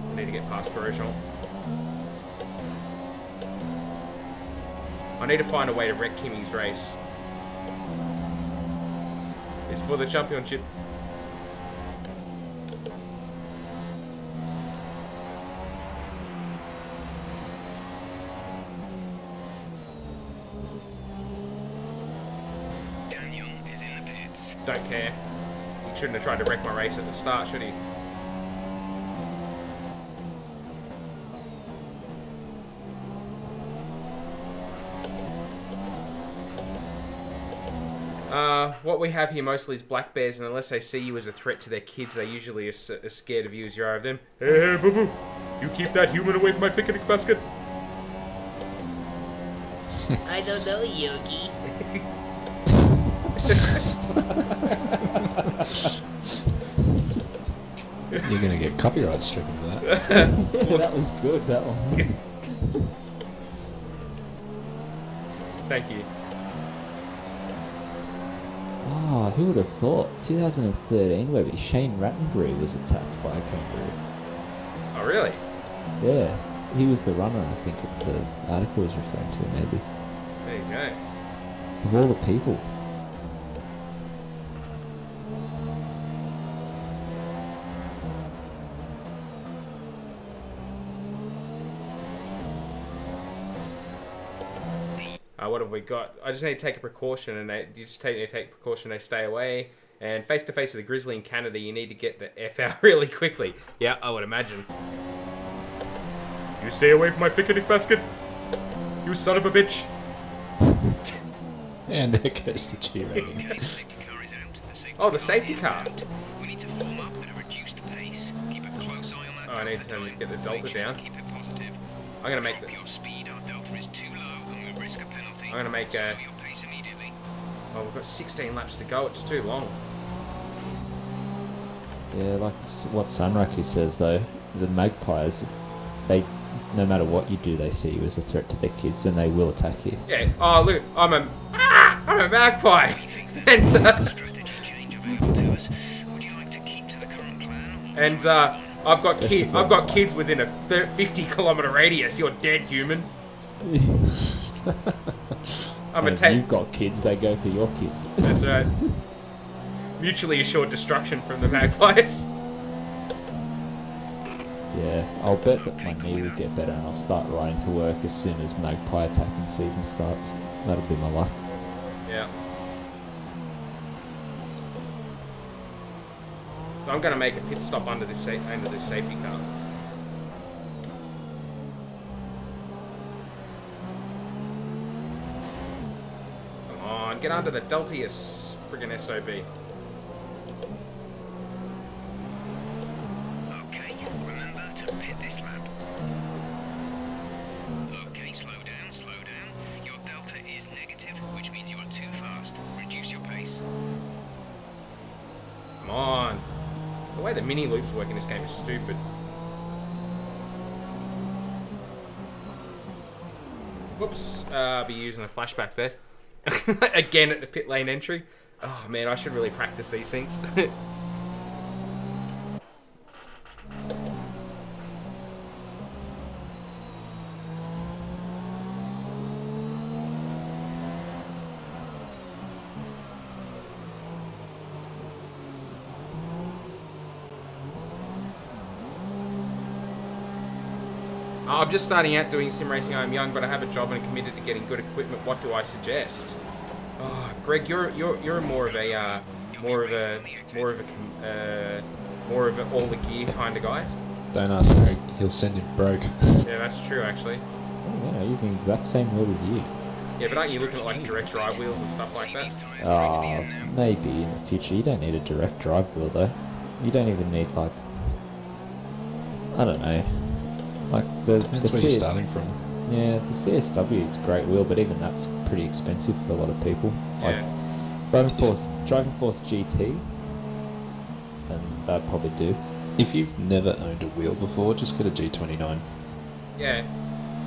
Speaker 1: I need to get past Grosjean. I need to find a way to wreck Kimi's race. It's for the championship.
Speaker 4: Daniel is in the pits.
Speaker 1: Don't care. He shouldn't have tried to wreck my race at the start, should he? What we have here mostly is black bears, and unless they see you as a threat to their kids, they usually are as scared of you as you are of them. Hey, boo-boo! You keep that human away from my picnic basket!
Speaker 8: I don't know, Yogi.
Speaker 6: You're gonna get copyright stricken for that.
Speaker 7: Yeah, that was good, that one.
Speaker 1: Thank you.
Speaker 7: Oh, who would have thought? 2013 Webby, Shane Rattenbury was attacked by a kangaroo.
Speaker 1: Oh, really?
Speaker 7: Yeah, he was the runner, I think, the article was referring to, maybe.
Speaker 1: There you go.
Speaker 7: Of all the people.
Speaker 1: What have we got? I just need to take a precaution, and you just need to take precaution. They stay away, And face to face with a grizzly in Canada, you need to get the F out really quickly. Yeah, I would imagine. You stay away from my picnic basket, you son of a bitch.
Speaker 6: And there goes the G rating.
Speaker 4: Okay, safety car is out. The safety
Speaker 1: Oh, the
Speaker 4: car
Speaker 1: safety
Speaker 4: is
Speaker 1: car.
Speaker 4: out. We need to form up at a reduced pace. Keep a close eye on that
Speaker 1: Oh, I need
Speaker 4: delta
Speaker 1: to
Speaker 4: time.
Speaker 1: get the delta
Speaker 4: Make sure
Speaker 1: down.
Speaker 4: to keep it positive.
Speaker 1: I'm gonna make
Speaker 4: Drop
Speaker 1: the.
Speaker 4: your speed. Our delta is too low, and we risk a penalty.
Speaker 1: I'm gonna make
Speaker 4: Slow
Speaker 1: a.
Speaker 4: your pace immediately.
Speaker 1: Oh, we've got 16 laps to go. It's too long.
Speaker 7: Yeah, like what Sunraku says though, the magpies, they, no matter what you do, they see you as a threat to their kids, and they will attack you.
Speaker 1: Yeah. Oh, look, I'm a magpie, and
Speaker 4: Strategy change available to us. Would you like to keep to the current plan?
Speaker 1: and I've got kids within a 50-kilometer radius. You're dead, human. I'm
Speaker 7: And
Speaker 1: a
Speaker 7: if
Speaker 1: take.
Speaker 7: you've got kids, they go for your kids.
Speaker 1: That's right. Mutually assured destruction from the magpies.
Speaker 7: Yeah, I'll bet that my knee will get better and I'll start riding to work as soon as magpie attacking season starts. That'll be my luck.
Speaker 1: Yeah. So I'm gonna make a pit stop under this safety car. Come on, get under the Delta, you friggin' SOB.
Speaker 4: Okay, remember to pit this lap. Okay, slow down, slow down. Your delta is negative, which means you are too fast. Reduce your pace.
Speaker 1: Come on. The way the mini loops work in this game is stupid. Whoops. I'll be using a flashback there. Again at the pit lane entry. Oh man, I should really practice these things. I'm just starting out doing sim racing. I'm young, but I have a job and committed to getting good equipment. What do I suggest? Oh, Greg, you're more of a more of an all the gear kind of guy.
Speaker 6: Don't ask Greg, he'll send him broke.
Speaker 1: Yeah, that's true actually.
Speaker 7: Oh, yeah, using the exact same wheel as you.
Speaker 1: Yeah, but aren't you looking at like direct drive wheels and stuff like that?
Speaker 7: Maybe in the future. You don't need a direct drive wheel though. You don't even need like, I don't know. Like
Speaker 6: Depends where you're starting from.
Speaker 7: Yeah, the CSW is a great wheel, but even that's pretty expensive for a lot of people. Like
Speaker 1: Yeah.
Speaker 7: Driving Force GT, and that'd probably do.
Speaker 6: If you've never owned a wheel before, just get a G29.
Speaker 1: Yeah.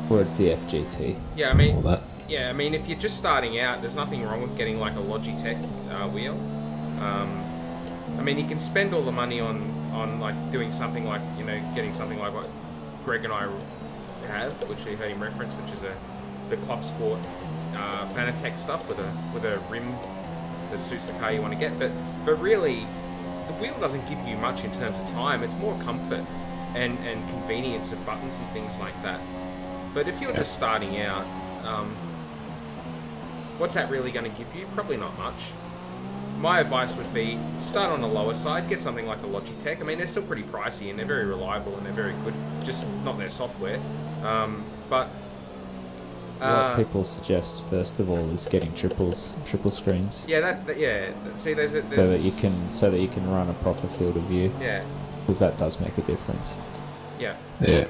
Speaker 7: Or a DF-GT.
Speaker 1: Yeah, I
Speaker 6: All
Speaker 1: mean,
Speaker 6: that.
Speaker 1: yeah, I mean, if you're just starting out, there's nothing wrong with getting like a Logitech wheel. I mean, you can spend all the money on like doing something like, you know, getting something like what Greg and I have, which we heard him reference, which is the Club Sport Fanatec stuff with a rim that suits the car you want to get. But really, the wheel doesn't give you much in terms of time. It's more comfort and convenience of buttons and things like that. But if you're just starting out, what's that really going to give you? Probably not much. My advice would be start on the lower side, get something like a Logitech. I mean, they're still pretty pricey and they're very reliable and they're very good, just not their software. But
Speaker 7: What people suggest first of all is getting triple screens.
Speaker 1: yeah, yeah. See, there's
Speaker 7: so that you can run a proper field of view.
Speaker 1: Yeah.
Speaker 7: Because that does make a difference.
Speaker 1: Yeah.
Speaker 6: Yeah.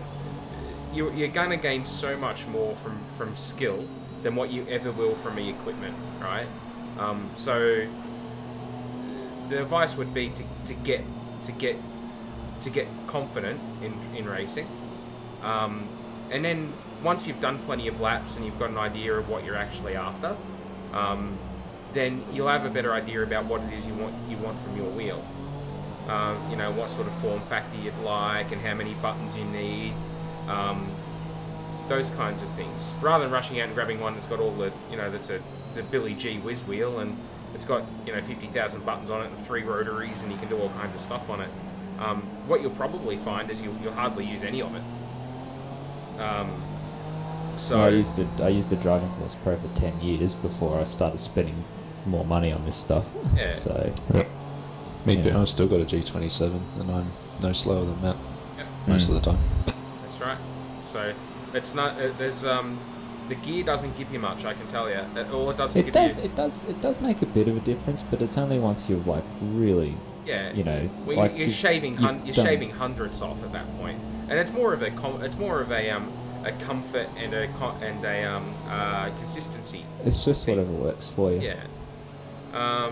Speaker 1: You're gonna gain so much more from skill than what you ever will from the equipment, right? So the advice would be to get confident in racing, and then once you've done plenty of laps and you've got an idea of what you're actually after, then you'll have a better idea about what it is you want from your wheel. You know, what sort of form factor you'd like and how many buttons you need, those kinds of things. Rather than rushing out and grabbing one that's got all the, you know, that's the Billy G Whiz wheel and it's got, you know, 50,000 buttons on it and 3 rotaries and you can do all kinds of stuff on it. What you'll probably find is you'll hardly use any of it. So
Speaker 7: I used the Driving Force Pro for 10 years before I started spending more money on this stuff.
Speaker 1: Yeah.
Speaker 7: So
Speaker 6: Me,
Speaker 7: Yeah.
Speaker 6: I've still got a G27, and I'm no slower than Matt
Speaker 1: Yep.
Speaker 6: most of the time.
Speaker 1: That's right. So it's not. There's the gear doesn't give you much. I can tell you. All it does is
Speaker 7: It
Speaker 1: give
Speaker 7: does.
Speaker 1: you.
Speaker 7: It does make a bit of a difference, but it's only once you've like really,
Speaker 1: Yeah.
Speaker 7: you know,
Speaker 1: Well,
Speaker 7: like
Speaker 1: you're
Speaker 7: you've-
Speaker 1: shaving.
Speaker 7: you've
Speaker 1: You're
Speaker 7: done-
Speaker 1: shaving hundredths off at that point, and it's more of a. It's more of a comfort and a consistency.
Speaker 7: It's just whatever works for you.
Speaker 1: Yeah.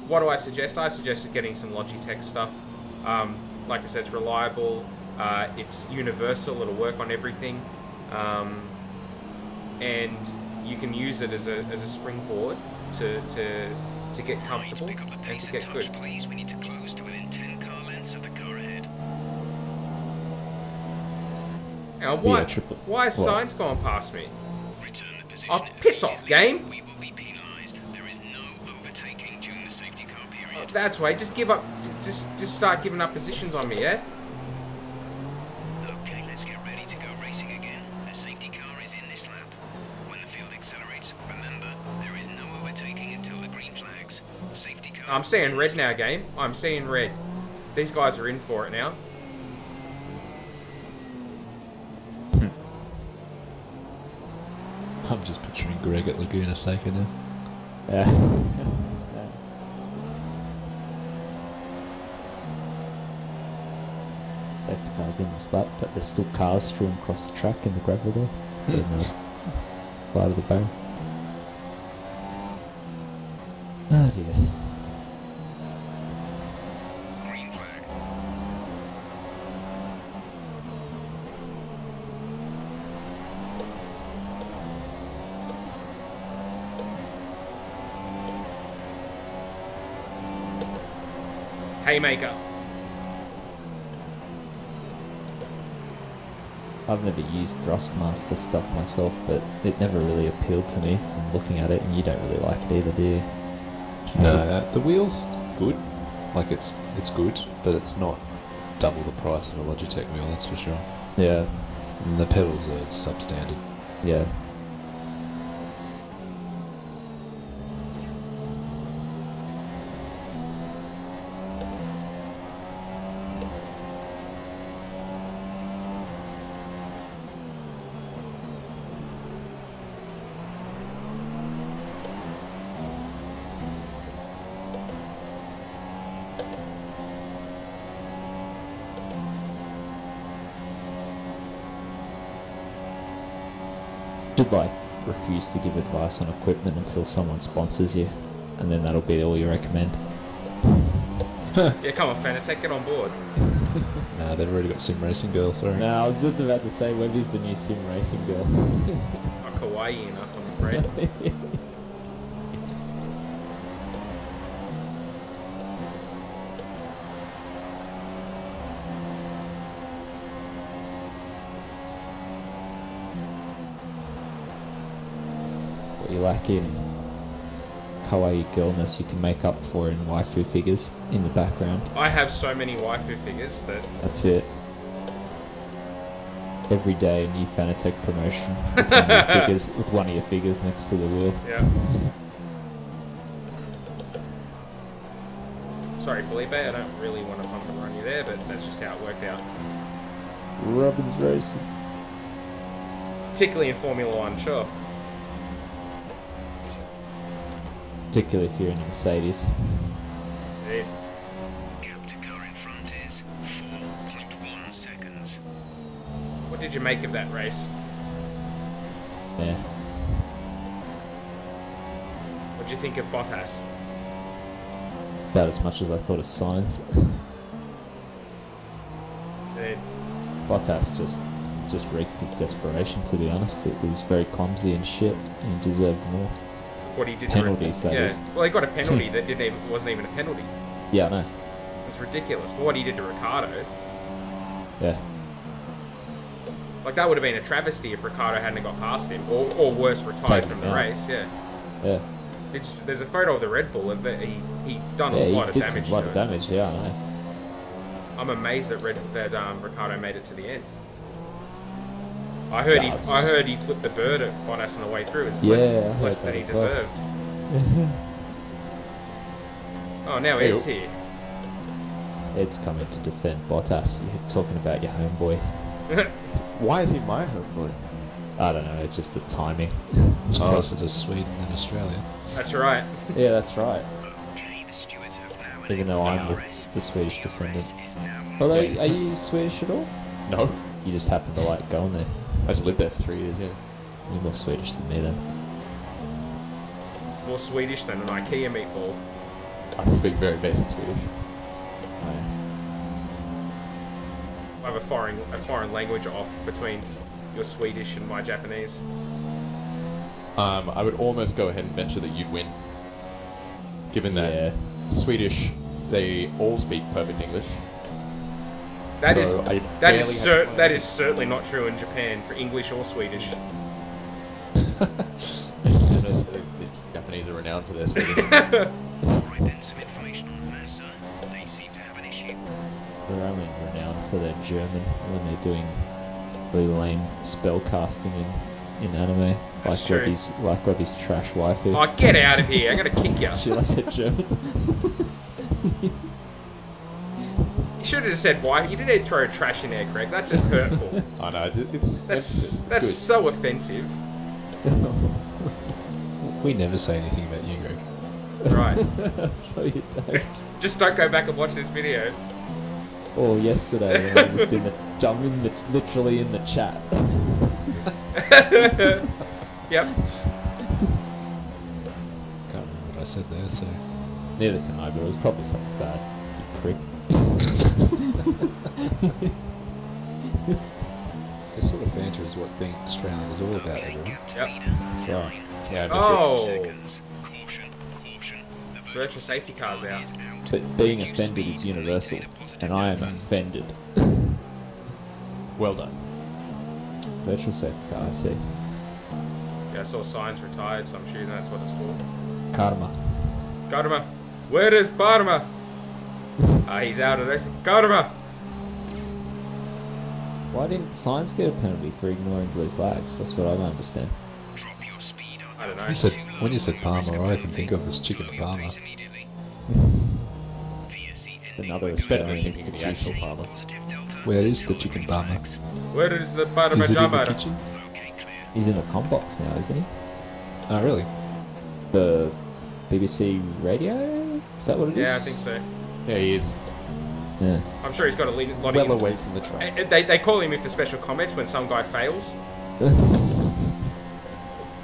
Speaker 1: What do I suggest? I suggested getting some Logitech stuff. Like I said, it's reliable. It's universal. It'll work on everything. And you can use it as a springboard to get comfortable
Speaker 4: Pick up the
Speaker 1: and
Speaker 4: pace
Speaker 1: to
Speaker 4: and
Speaker 1: get
Speaker 4: touch,
Speaker 1: good.
Speaker 4: please. We need to close to within 10 car lengths of the car ahead.
Speaker 1: Now,
Speaker 7: Yeah,
Speaker 1: why has
Speaker 7: what?
Speaker 1: signs gone past me?
Speaker 4: Return the position.
Speaker 1: Oh, piss off, game!
Speaker 4: We will be penalised. There is no overtaking during the safety car period.
Speaker 1: That's right. Just give up. Just start giving up positions on me, yeah?
Speaker 4: Okay, let's get ready to go racing again. The safety car is in this lap. When the field accelerates, remember, there is no overtaking until the green flags. Safety car...
Speaker 1: I'm seeing red now, game. I'm seeing red. These guys are in for it now.
Speaker 6: I'm just picturing Greg at Laguna Seca now.
Speaker 7: Yeah. Safety cars in this lap, but there's still cars strewn across the track in the gravel there. In the side of the barrel. Oh dear.
Speaker 4: Green flag.
Speaker 1: Haymaker.
Speaker 7: I've never used Thrustmaster stuff myself, but it never really appealed to me from looking at it, and you don't really like it either, do you?
Speaker 6: No, the wheel's good. Like it's good, but it's not double the price of a Logitech wheel, that's for sure.
Speaker 7: Yeah,
Speaker 6: And the pedals are substandard.
Speaker 7: yeah. Should like refuse to give advice on equipment until someone sponsors you, and then that'll be all you recommend.
Speaker 1: Yeah, come on, Fanatec, get on board.
Speaker 6: Nah, they've already got Sim Racing Girl, sorry.
Speaker 7: No, I was just about to say Webby's the new sim racing girl.
Speaker 1: Not kawaii enough, I'm afraid.
Speaker 7: What you lack in kawaii girlness, you can make up for in waifu figures in the background.
Speaker 1: I have so many waifu figures that
Speaker 7: That's it. Every day a new Fanatec promotion with one of your figures, with one of your figures next to the wheel.
Speaker 1: yeah. Sorry, Felipe, I don't really want to pump and run you there, but that's just how it worked out.
Speaker 7: Robin's racing.
Speaker 1: Particularly in Formula One, sure.
Speaker 7: Particularly if you're in a Mercedes.
Speaker 1: Indeed.
Speaker 4: Gap to car in front is 4.1 seconds.
Speaker 1: What did you make of that race?
Speaker 7: Yeah.
Speaker 1: What did you think of Bottas?
Speaker 7: About as much as I thought of Sainz.
Speaker 1: Indeed.
Speaker 7: Bottas just reeked of desperation, to be honest. It was very clumsy and shit, and he deserved more.
Speaker 1: What he did
Speaker 7: Penalties, that
Speaker 1: yeah.
Speaker 7: is.
Speaker 1: Well, he got a penalty that wasn't even a penalty.
Speaker 7: Yeah, I know.
Speaker 1: It's ridiculous for what he did to Ricardo.
Speaker 7: Yeah.
Speaker 1: Like, that would have been a travesty if Ricardo hadn't got past him, or worse, retired
Speaker 7: Taken
Speaker 1: from the
Speaker 7: out.
Speaker 1: race. Yeah.
Speaker 7: Yeah.
Speaker 1: There's a photo of the Red Bull that he done
Speaker 7: Yeah,
Speaker 1: a lot
Speaker 7: he
Speaker 1: of
Speaker 7: did
Speaker 1: damage
Speaker 7: some lot
Speaker 1: to
Speaker 7: of
Speaker 1: it.
Speaker 7: damage, yeah, I know.
Speaker 1: I'm amazed that Ricardo made it to the end. I heard
Speaker 7: Yeah, it's
Speaker 1: I
Speaker 7: just-
Speaker 1: heard he flipped the bird at Bottas on the way through. It's
Speaker 7: Yeah, I
Speaker 1: less,
Speaker 7: heard
Speaker 1: less than
Speaker 7: that
Speaker 1: he
Speaker 7: as well.
Speaker 1: deserved. Oh, now
Speaker 6: Hey,
Speaker 1: Ed's here.
Speaker 7: Ed's coming to defend Bottas. You're talking about your homeboy.
Speaker 9: Why is he my homeboy?
Speaker 7: I don't know, it's just the timing.
Speaker 6: It's closer to Sweden than Australia.
Speaker 1: That's right.
Speaker 7: Yeah, that's right.
Speaker 4: Okay, the stewards have now
Speaker 7: Even though I'm the Swedish descendant. Although, are you Swedish at all?
Speaker 9: No.
Speaker 7: You just happen to like going there.
Speaker 9: I just lived there for 3 years, yeah.
Speaker 7: You're more Swedish than me then.
Speaker 1: More Swedish than an IKEA meatball.
Speaker 9: I can speak very basic Swedish.
Speaker 1: I have a foreign language off between your Swedish and my Japanese.
Speaker 9: I would almost go ahead and venture that you'd win. Given that Swedish, they all speak perfect English.
Speaker 1: That
Speaker 9: So I
Speaker 1: that
Speaker 9: barely
Speaker 1: is
Speaker 9: have to
Speaker 1: that is certainly not true in Japan for English or Swedish.
Speaker 9: The Japanese are renowned for their Swedish.
Speaker 4: Right then, some information on Massa. They seem to have an issue.
Speaker 7: They're only renowned for their German when they're doing really lame spell casting in anime.
Speaker 1: That's
Speaker 7: Like Webby's trash waifu.
Speaker 1: Oh, get out of here! I'm gonna kick you.
Speaker 7: She likes it German.
Speaker 1: You should have just said why. You didn't need to throw trash in there, Greg. That's just hurtful.
Speaker 9: I know, it's
Speaker 1: That's
Speaker 9: good.
Speaker 1: so offensive.
Speaker 6: We never say anything about you, Greg.
Speaker 1: Right.
Speaker 7: No, you don't.
Speaker 1: Just don't go back and watch this video.
Speaker 7: Or yesterday when I was in literally in the chat.
Speaker 1: Yep.
Speaker 6: Can't remember what I said there, so...
Speaker 7: Neither can I, but it was probably something bad. You prick.
Speaker 6: This sort of banter is what being Australian is all about, everyone.
Speaker 1: Yep.
Speaker 7: That's right.
Speaker 9: Yeah,
Speaker 1: Oh.
Speaker 4: Seconds. Caution, caution. The
Speaker 1: Virtual safety car's out.
Speaker 4: is out.
Speaker 7: But being offended is universal, and I am offended.
Speaker 9: well done.
Speaker 7: Virtual safety car, I see.
Speaker 1: Yeah, I saw signs retired, so I'm shooting that's what it's for.
Speaker 7: Karma.
Speaker 1: Karma. Where is Parma? He's out of this. Karma.
Speaker 7: Why didn't signs get a penalty for ignoring blue flags? That's what I don't understand.
Speaker 4: Drop your speed on
Speaker 1: I don't know.
Speaker 6: When you said Parma, all I can think of is chicken Parma.
Speaker 7: Another
Speaker 9: It's better than
Speaker 7: Australian
Speaker 9: thinking the actual
Speaker 7: institution.
Speaker 9: Parma.
Speaker 6: Where is the chicken Parma?
Speaker 1: Where is the Parma
Speaker 6: Is it in the
Speaker 1: Jambara?
Speaker 6: kitchen?
Speaker 7: He's in the combox now, isn't he?
Speaker 6: Oh, really?
Speaker 7: The BBC radio? Is that what it is?
Speaker 1: Yeah, I think so.
Speaker 9: Yeah, he is.
Speaker 7: Yeah.
Speaker 1: I'm sure he's got a lot
Speaker 9: Well
Speaker 1: of...
Speaker 9: away from the track.
Speaker 1: They call him in for special comments when some guy fails.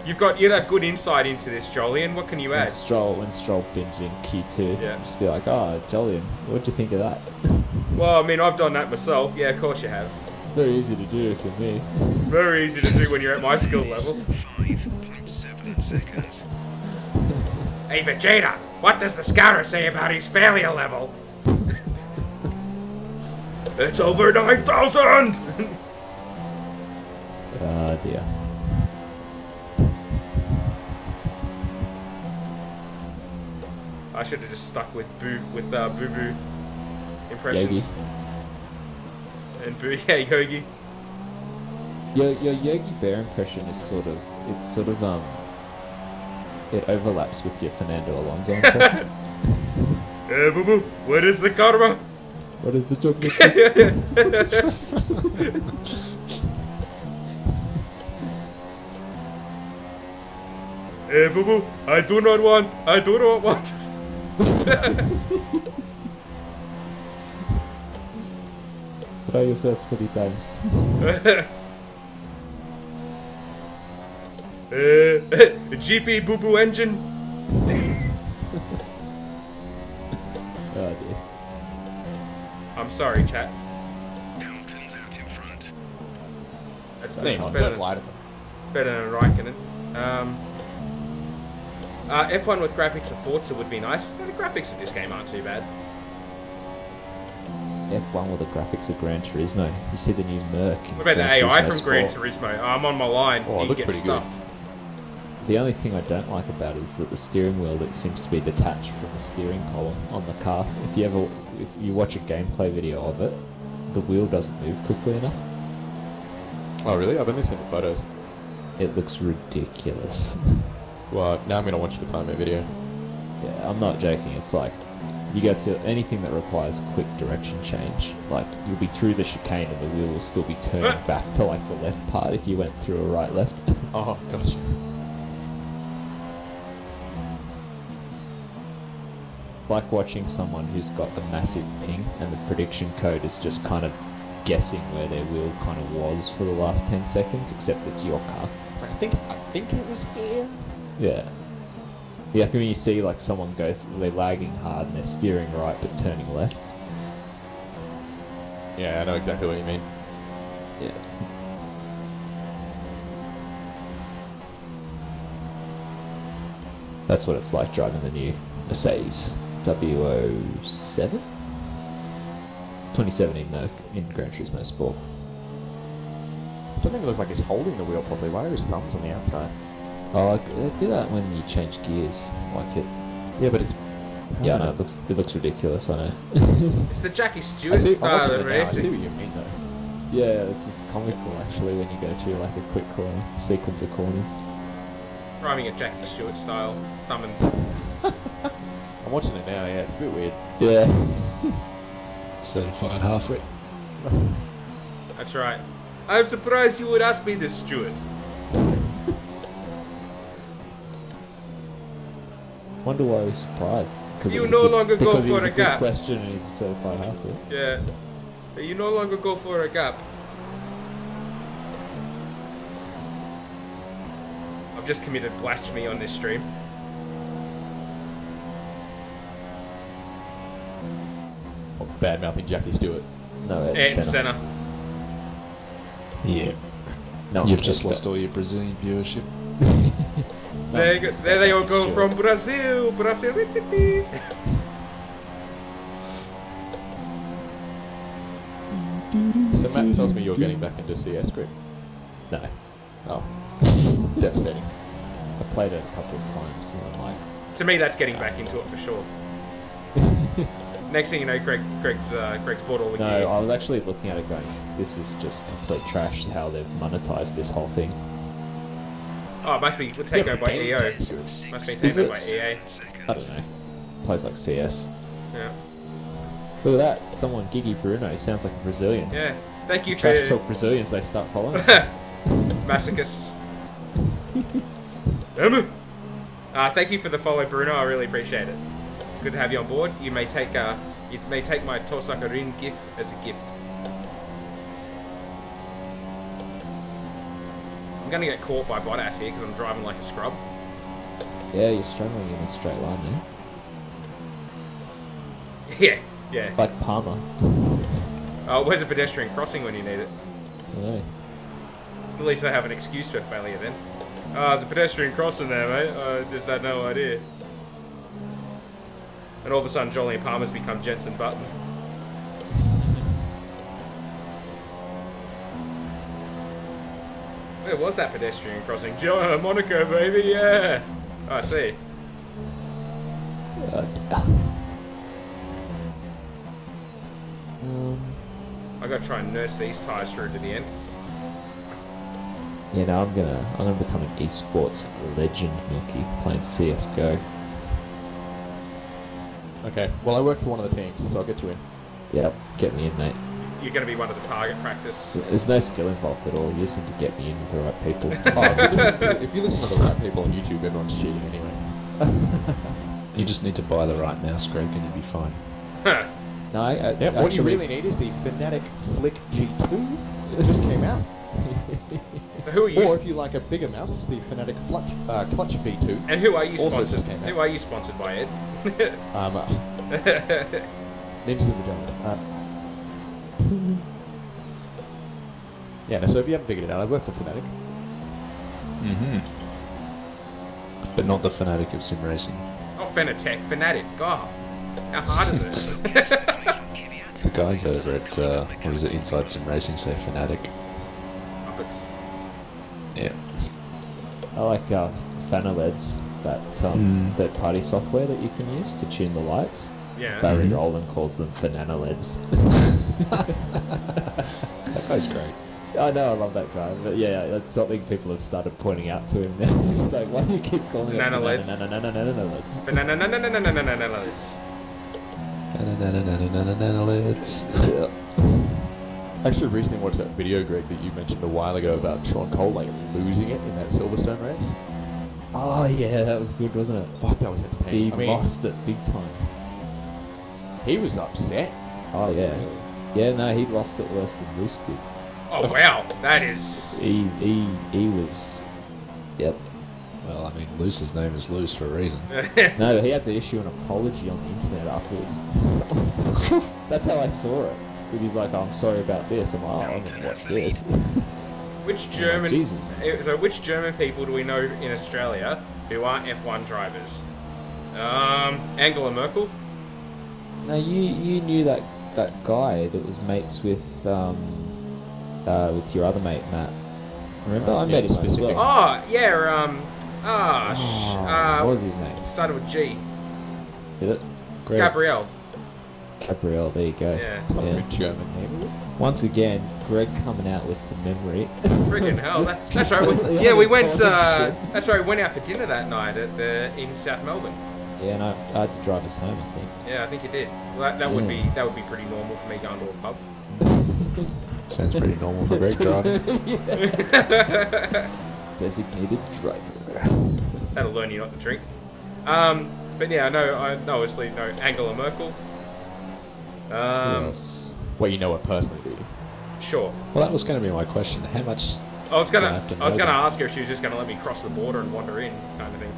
Speaker 1: You'd have good insight into this, Jolien. What can you add?
Speaker 7: When Stroll binged in Q2,
Speaker 1: Yeah.
Speaker 7: just be like, oh, Jolien, what'd you think of that?
Speaker 1: Well, I mean, I've done that myself. Yeah, of course you have.
Speaker 7: Very easy to do for me.
Speaker 1: Very easy to do when you're at my skill level.
Speaker 4: 5.7 seconds.
Speaker 1: Hey, Vegeta, what does the scouter say about his failure level? It's over 9,000!
Speaker 7: Ah, dear.
Speaker 1: I should have just stuck with Boo Boo impressions.
Speaker 7: Yogi.
Speaker 1: And Boo, yeah, Yogi.
Speaker 7: Your Yogi Bear impression is it overlaps with your Fernando Alonso impression.
Speaker 1: Hey, Boo Boo, where is the karma?
Speaker 7: What is the chocolate?
Speaker 1: Hey, Boo Boo, I do not want.
Speaker 7: Try yourself 30 times.
Speaker 1: GP Boo Boo engine.
Speaker 7: Oh dear.
Speaker 1: I'm sorry, chat.
Speaker 4: Hamilton's out in front.
Speaker 1: That's
Speaker 9: Come on,
Speaker 1: better
Speaker 9: don't lie to them.
Speaker 1: than Raikkonen. F1 with graphics of Forza would be nice. The graphics of this game aren't too bad.
Speaker 7: F1 with the graphics of Gran Turismo. You see the new Merc. in
Speaker 1: What about the
Speaker 7: Gran
Speaker 1: AI
Speaker 7: Turismo
Speaker 1: from Gran
Speaker 7: Sport.
Speaker 1: Turismo? I'm on my line.
Speaker 9: Oh, it
Speaker 1: you
Speaker 9: looked
Speaker 1: get
Speaker 9: pretty good.
Speaker 1: stuffed.
Speaker 7: The only thing I don't like about it is that the steering wheel that seems to be detached from the steering column on the car. If you watch a gameplay video of it, the wheel doesn't move quickly enough.
Speaker 9: Oh, really? I've only seen the photos.
Speaker 7: It looks ridiculous.
Speaker 9: Well, now I'm going to want you to find my video.
Speaker 7: Yeah, I'm not joking. It's like You go to anything that requires a quick direction change, like you'll be through the chicane and the wheel will still be turning back to like the left part if you went through a right-left.
Speaker 9: Oh, gosh.
Speaker 7: Like watching someone who's got a massive ping and the prediction code is just kind of guessing where their wheel kind of was for the last 10 seconds, except it's your car.
Speaker 9: I think it was here.
Speaker 7: Yeah. Yeah, like when you see like someone go through, they're lagging hard and they're steering right but turning left.
Speaker 9: Yeah, I know exactly what you mean.
Speaker 7: Yeah. That's what it's like driving the new Mercedes W07? 2017 though, in Grand Turismo Sport.
Speaker 9: I don't think it looks like he's holding the wheel properly. Why are his thumbs on the outside?
Speaker 7: Oh, like, they do that when you change gears, like it.
Speaker 9: Yeah, but it's...
Speaker 7: Yeah, I know, it looks ridiculous, I know.
Speaker 1: It's the Jackie Stewart style of
Speaker 9: I see
Speaker 1: racing.
Speaker 9: what you mean, though.
Speaker 7: Yeah, it's just comical actually when you go through like a quick corner, sequence of corners.
Speaker 1: Driving a Jackie Stewart style, thumbing.
Speaker 9: I'm watching it now, yeah, it's a bit weird.
Speaker 7: Yeah.
Speaker 6: Certified halfway.
Speaker 1: That's right. I'm surprised you would ask me this, Stewart.
Speaker 7: Wonder why he's surprised.
Speaker 1: If you no longer go for a gap.
Speaker 7: Question and he's a certified halfway.
Speaker 1: Yeah. You no longer go for a gap. I've just committed blasphemy on this stream.
Speaker 9: Oh, bad-mouthing Jackie Stewart.
Speaker 7: No,
Speaker 1: Ayrton Senna.
Speaker 6: Yeah.
Speaker 7: No,
Speaker 6: You've just lost all your Brazilian viewership.
Speaker 1: There, there they all go from Brazil. Brazil.
Speaker 9: So Matt tells me you're getting back into CS Grip.
Speaker 7: No.
Speaker 9: Oh. Devastating.
Speaker 7: I played it a couple of times and I'm like...
Speaker 1: To me, that's getting back into it for sure. Next thing you know, Greg's bought all the
Speaker 7: No,
Speaker 1: gear.
Speaker 7: I was actually looking at it going, this is just complete trash how they've monetized this whole thing.
Speaker 1: Oh, it must be taken over by EO. Must be taken over by EA.
Speaker 7: I don't know. Plays like CS.
Speaker 1: Yeah.
Speaker 7: Look at that, someone, Gigi Bruno, he sounds like a Brazilian.
Speaker 1: Yeah. Thank you
Speaker 7: Trash
Speaker 1: for
Speaker 7: talk Brazilians, they start following.
Speaker 1: masochists. Thank you for the follow, Bruno. I really appreciate it. It's good to have you on board. You may take my Tosaka Rin gift as a gift. I'm gonna get caught by Bottas here because I'm driving like a scrub.
Speaker 7: Yeah, you're struggling in a straight line now.
Speaker 1: Yeah, yeah.
Speaker 7: Like Palmer.
Speaker 1: Oh, where's a pedestrian crossing when you need it?
Speaker 7: I know.
Speaker 1: At least I have an excuse for failure then. Oh, there's a pedestrian crossing there, mate. I just had no idea. And all of a sudden, Jolyon Palmer's become Jensen Button. Where was that pedestrian crossing? Monaco, baby, yeah! Oh, I see. I gotta try and nurse these tyres through to the end.
Speaker 7: Yeah, no, I'm gonna become an esports legend, Milky, playing CS:GO.
Speaker 9: Okay, well I work for one of the teams, so I'll get you in.
Speaker 7: Yep, get me in, mate.
Speaker 1: You're gonna be one of the target practice.
Speaker 7: There's no skill involved at all. You just need to get me in with the right people.
Speaker 9: If you listen to the right people on YouTube, everyone's cheating anyway.
Speaker 6: You just need to buy the right mouse, Greg, and you'll be fine.
Speaker 7: No,
Speaker 9: Yep, what you really need is the Fnatic Flick G2 that just came out.
Speaker 1: So who are you?
Speaker 9: Or if you like a bigger mouse, it's the Fnatic Clutch V2.
Speaker 1: And who are you
Speaker 9: Also
Speaker 1: sponsored?
Speaker 9: just came out.
Speaker 1: Who are you sponsored by, Ed?
Speaker 9: Ninjas of Vagina. Yeah, no, so if you haven't figured it out, I work for Fnatic.
Speaker 6: Mm-hmm. But not the fanatic of sim racing.
Speaker 1: Oh, Fnatic. God, how hard is it?
Speaker 6: The guys over at, what is it, Inside Sim Racing say fanatic.
Speaker 1: Muppets.
Speaker 6: Yeah.
Speaker 7: I like Fanaleds, that third-party software that you can use to tune the lights.
Speaker 1: Yeah.
Speaker 7: Barry Rowland calls them Fanaleds.
Speaker 6: That guy's great.
Speaker 7: I know, I love that guy, but yeah, that's something people have started pointing out to him now. He's like, why do you keep calling it
Speaker 1: Nanoleds.
Speaker 7: Nanoleds?
Speaker 1: Nanoleds.
Speaker 6: Let's.
Speaker 9: Actually, recently watched that video, Greg, that you mentioned a while ago about Sean Cole like losing it in that Silverstone race.
Speaker 7: Oh yeah, that was good, wasn't it?
Speaker 9: Fuck, that was entertaining.
Speaker 7: He
Speaker 9: I mean,
Speaker 7: lost it big time.
Speaker 9: he was upset.
Speaker 7: Oh yeah. Yeah, no, he lost it worse than Moose did.
Speaker 1: Oh wow, that is.
Speaker 7: He was. Yep.
Speaker 6: Well, I mean, Luce's name is Luce for a reason.
Speaker 7: No, he had to issue an apology on the internet afterwards. That's how I saw it. He's like, I'm sorry about this. I'm like, oh, I'm gonna watch this.
Speaker 1: Which German?
Speaker 7: Jesus.
Speaker 1: So which German people do we know in Australia who aren't F1 drivers? Angela Merkel.
Speaker 7: No, you knew that guy that was mates with your other mate Matt. Remember, I met him as well.
Speaker 1: Oh yeah.
Speaker 7: What was his name?
Speaker 1: Started with G.
Speaker 7: Did it? Greg.
Speaker 1: Gabrielle.
Speaker 7: Gabrielle, there you go.
Speaker 1: Yeah.
Speaker 9: Some good German name.
Speaker 7: Once again, Greg coming out with the memory.
Speaker 1: Friggin' hell. That's right. We went. That's right. We went out for dinner that night in South Melbourne.
Speaker 7: Yeah, and I had to drive us home, I think.
Speaker 1: Yeah, I think you did. Well, that would be pretty normal for me going to a pub.
Speaker 6: Sounds pretty normal for Greg driving.
Speaker 7: Designated driver.
Speaker 1: That'll learn you not to drink. But yeah, I obviously know Angela Merkel.
Speaker 7: Yes.
Speaker 9: Well, you know her personally, do you?
Speaker 1: Sure.
Speaker 6: Well, that was going to be my question. How much?
Speaker 1: I was gonna
Speaker 6: know them?
Speaker 1: ask her if she was just gonna let me cross the border and wander in, kind of thing.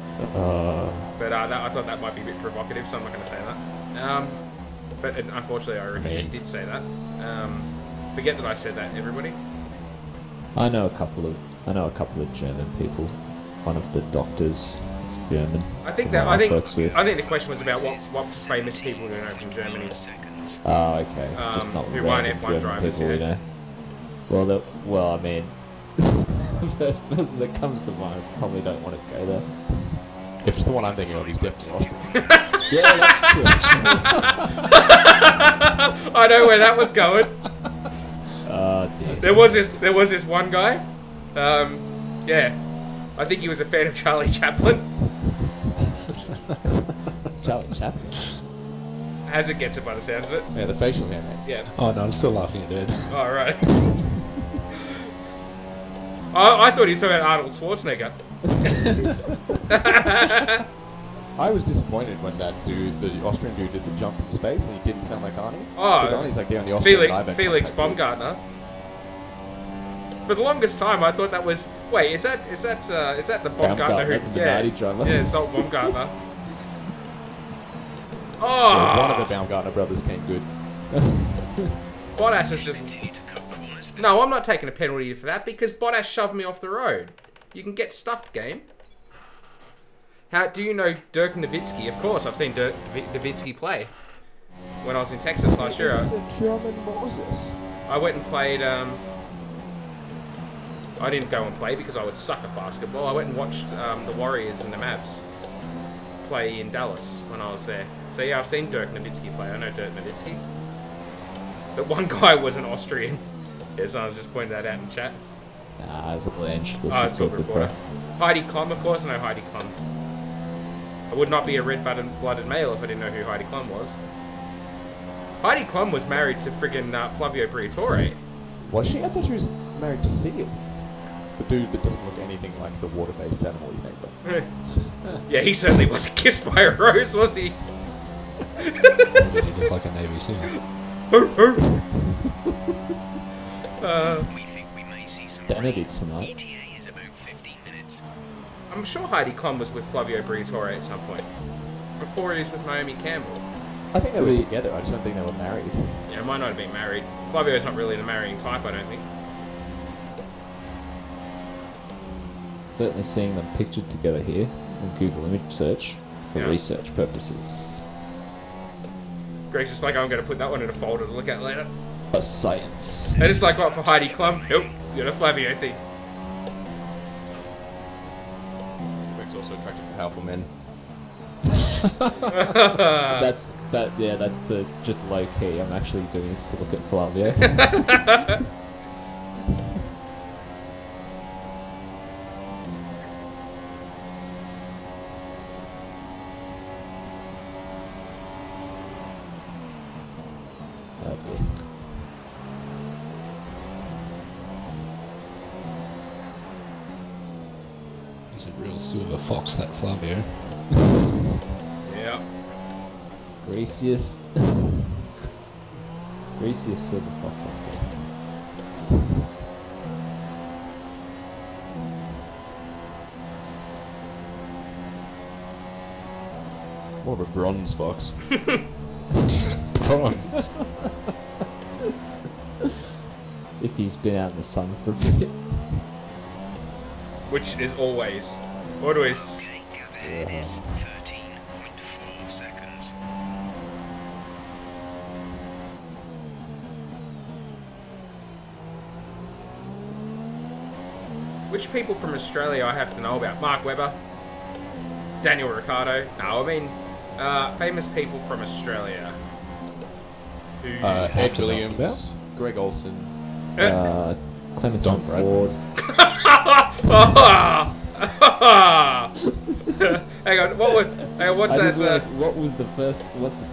Speaker 1: But I thought that might be a bit provocative, so I'm not gonna say that. But unfortunately, I already just did say that. Forget that I said that, everybody.
Speaker 7: I know a couple of German people. One of the doctors is German.
Speaker 1: I think the question was about what famous people do you know from Germany.
Speaker 7: Oh, okay. Just not
Speaker 1: who aren't F1
Speaker 7: German
Speaker 1: drivers,
Speaker 7: people,
Speaker 1: yeah.
Speaker 7: you know. Well, I mean, the first person that comes to mind probably don't want to go there.
Speaker 9: If it's the one I'm thinking of, he's definitely Austrian.
Speaker 7: Yeah, that's true.
Speaker 1: I know where that was going.
Speaker 7: Oh dear.
Speaker 1: There was this one guy. Yeah, I think he was a fan of Charlie Chaplin.
Speaker 7: Charlie Chaplin.
Speaker 1: As it gets it by the sounds of it.
Speaker 9: Yeah, the facial hair, mate.
Speaker 1: Yeah.
Speaker 6: Oh no, I'm still laughing at it.
Speaker 1: All right. I thought he was talking about Arnold Schwarzenegger.
Speaker 9: I was disappointed when that dude, the Austrian dude, did the jump from space and he didn't sound like Arnie.
Speaker 1: Oh,
Speaker 9: Arnie's like the only Austrian
Speaker 1: Felix Baumgartner. For the longest time, I thought that was. Wait, is that the Baumgartner who?
Speaker 7: Yeah, driver.
Speaker 1: Yeah, Salt Baumgartner. Oh!
Speaker 9: Yeah, one of the Baumgartner brothers came good.
Speaker 1: Bottas is just. No, I'm not taking a penalty for that because Bottas shoved me off the road. You can get stuffed, game. How do you know Dirk Nowitzki? Of course, I've seen Dirk Nowitzki play when I was in Texas last year.
Speaker 9: German Moses.
Speaker 1: I went and played. I didn't go and play because I would suck at basketball. I went and watched the Warriors and the Mavs play in Dallas when I was there. So yeah, I've seen Dirk Nowitzki play. I know Dirk Nowitzki. But one guy was an Austrian. Yeah, so I was just pointing that out in chat.
Speaker 7: Nah, it's a Blanche.
Speaker 1: Oh, it's a good reporter. Heidi Klum, of course I know Heidi Klum. I would not be a red-blooded male if I didn't know who Heidi Klum was. Heidi Klum was married to friggin' Flavio Briatore.
Speaker 9: Was she? I thought she was married to Seal. The dude that doesn't look anything like the water-based animal he's named after.
Speaker 1: Yeah, he certainly wasn't kissed by a rose, was he?
Speaker 6: He looked like a Navy SEAL.
Speaker 4: We think we may see some
Speaker 7: Benedict tonight.
Speaker 4: ETA is about 15 minutes.
Speaker 1: I'm sure Heidi Klum was with Flavio Briatore at some point. Before he was with Naomi Campbell.
Speaker 9: I think they were together, I just don't think they were married.
Speaker 1: Yeah, might not have been married. Flavio's not really the marrying type, I don't think.
Speaker 7: Certainly seeing them pictured together here on Google image search for research purposes.
Speaker 1: Greg's just like, I'm going to put that one in a folder to look at later.
Speaker 7: For science.
Speaker 1: And it's like, what, for Heidi Klum? Nope, you got a Flavio thing.
Speaker 9: Greg's also attracted to powerful men.
Speaker 7: That's the just low key. I'm actually doing this to look at Flavio. Oh dear.
Speaker 6: He's a real silver fox, that Flavio.
Speaker 1: Yeah.
Speaker 7: Greasiest. Greasiest silver fox I've seen.
Speaker 9: More of a bronze fox.
Speaker 6: Bronze.
Speaker 7: If he's been out in the sun for a bit.
Speaker 1: Which is always. Always.
Speaker 4: Okay, gap ahead is 13.4 seconds.
Speaker 1: Which people from Australia I have to know about? Mark Webber, Daniel Ricciardo. No, I mean famous people from Australia. Who?
Speaker 9: Ed Williams, Greg Olson.
Speaker 7: Clement
Speaker 6: Don
Speaker 7: Ford.
Speaker 1: Hang on, what's that?
Speaker 7: What's the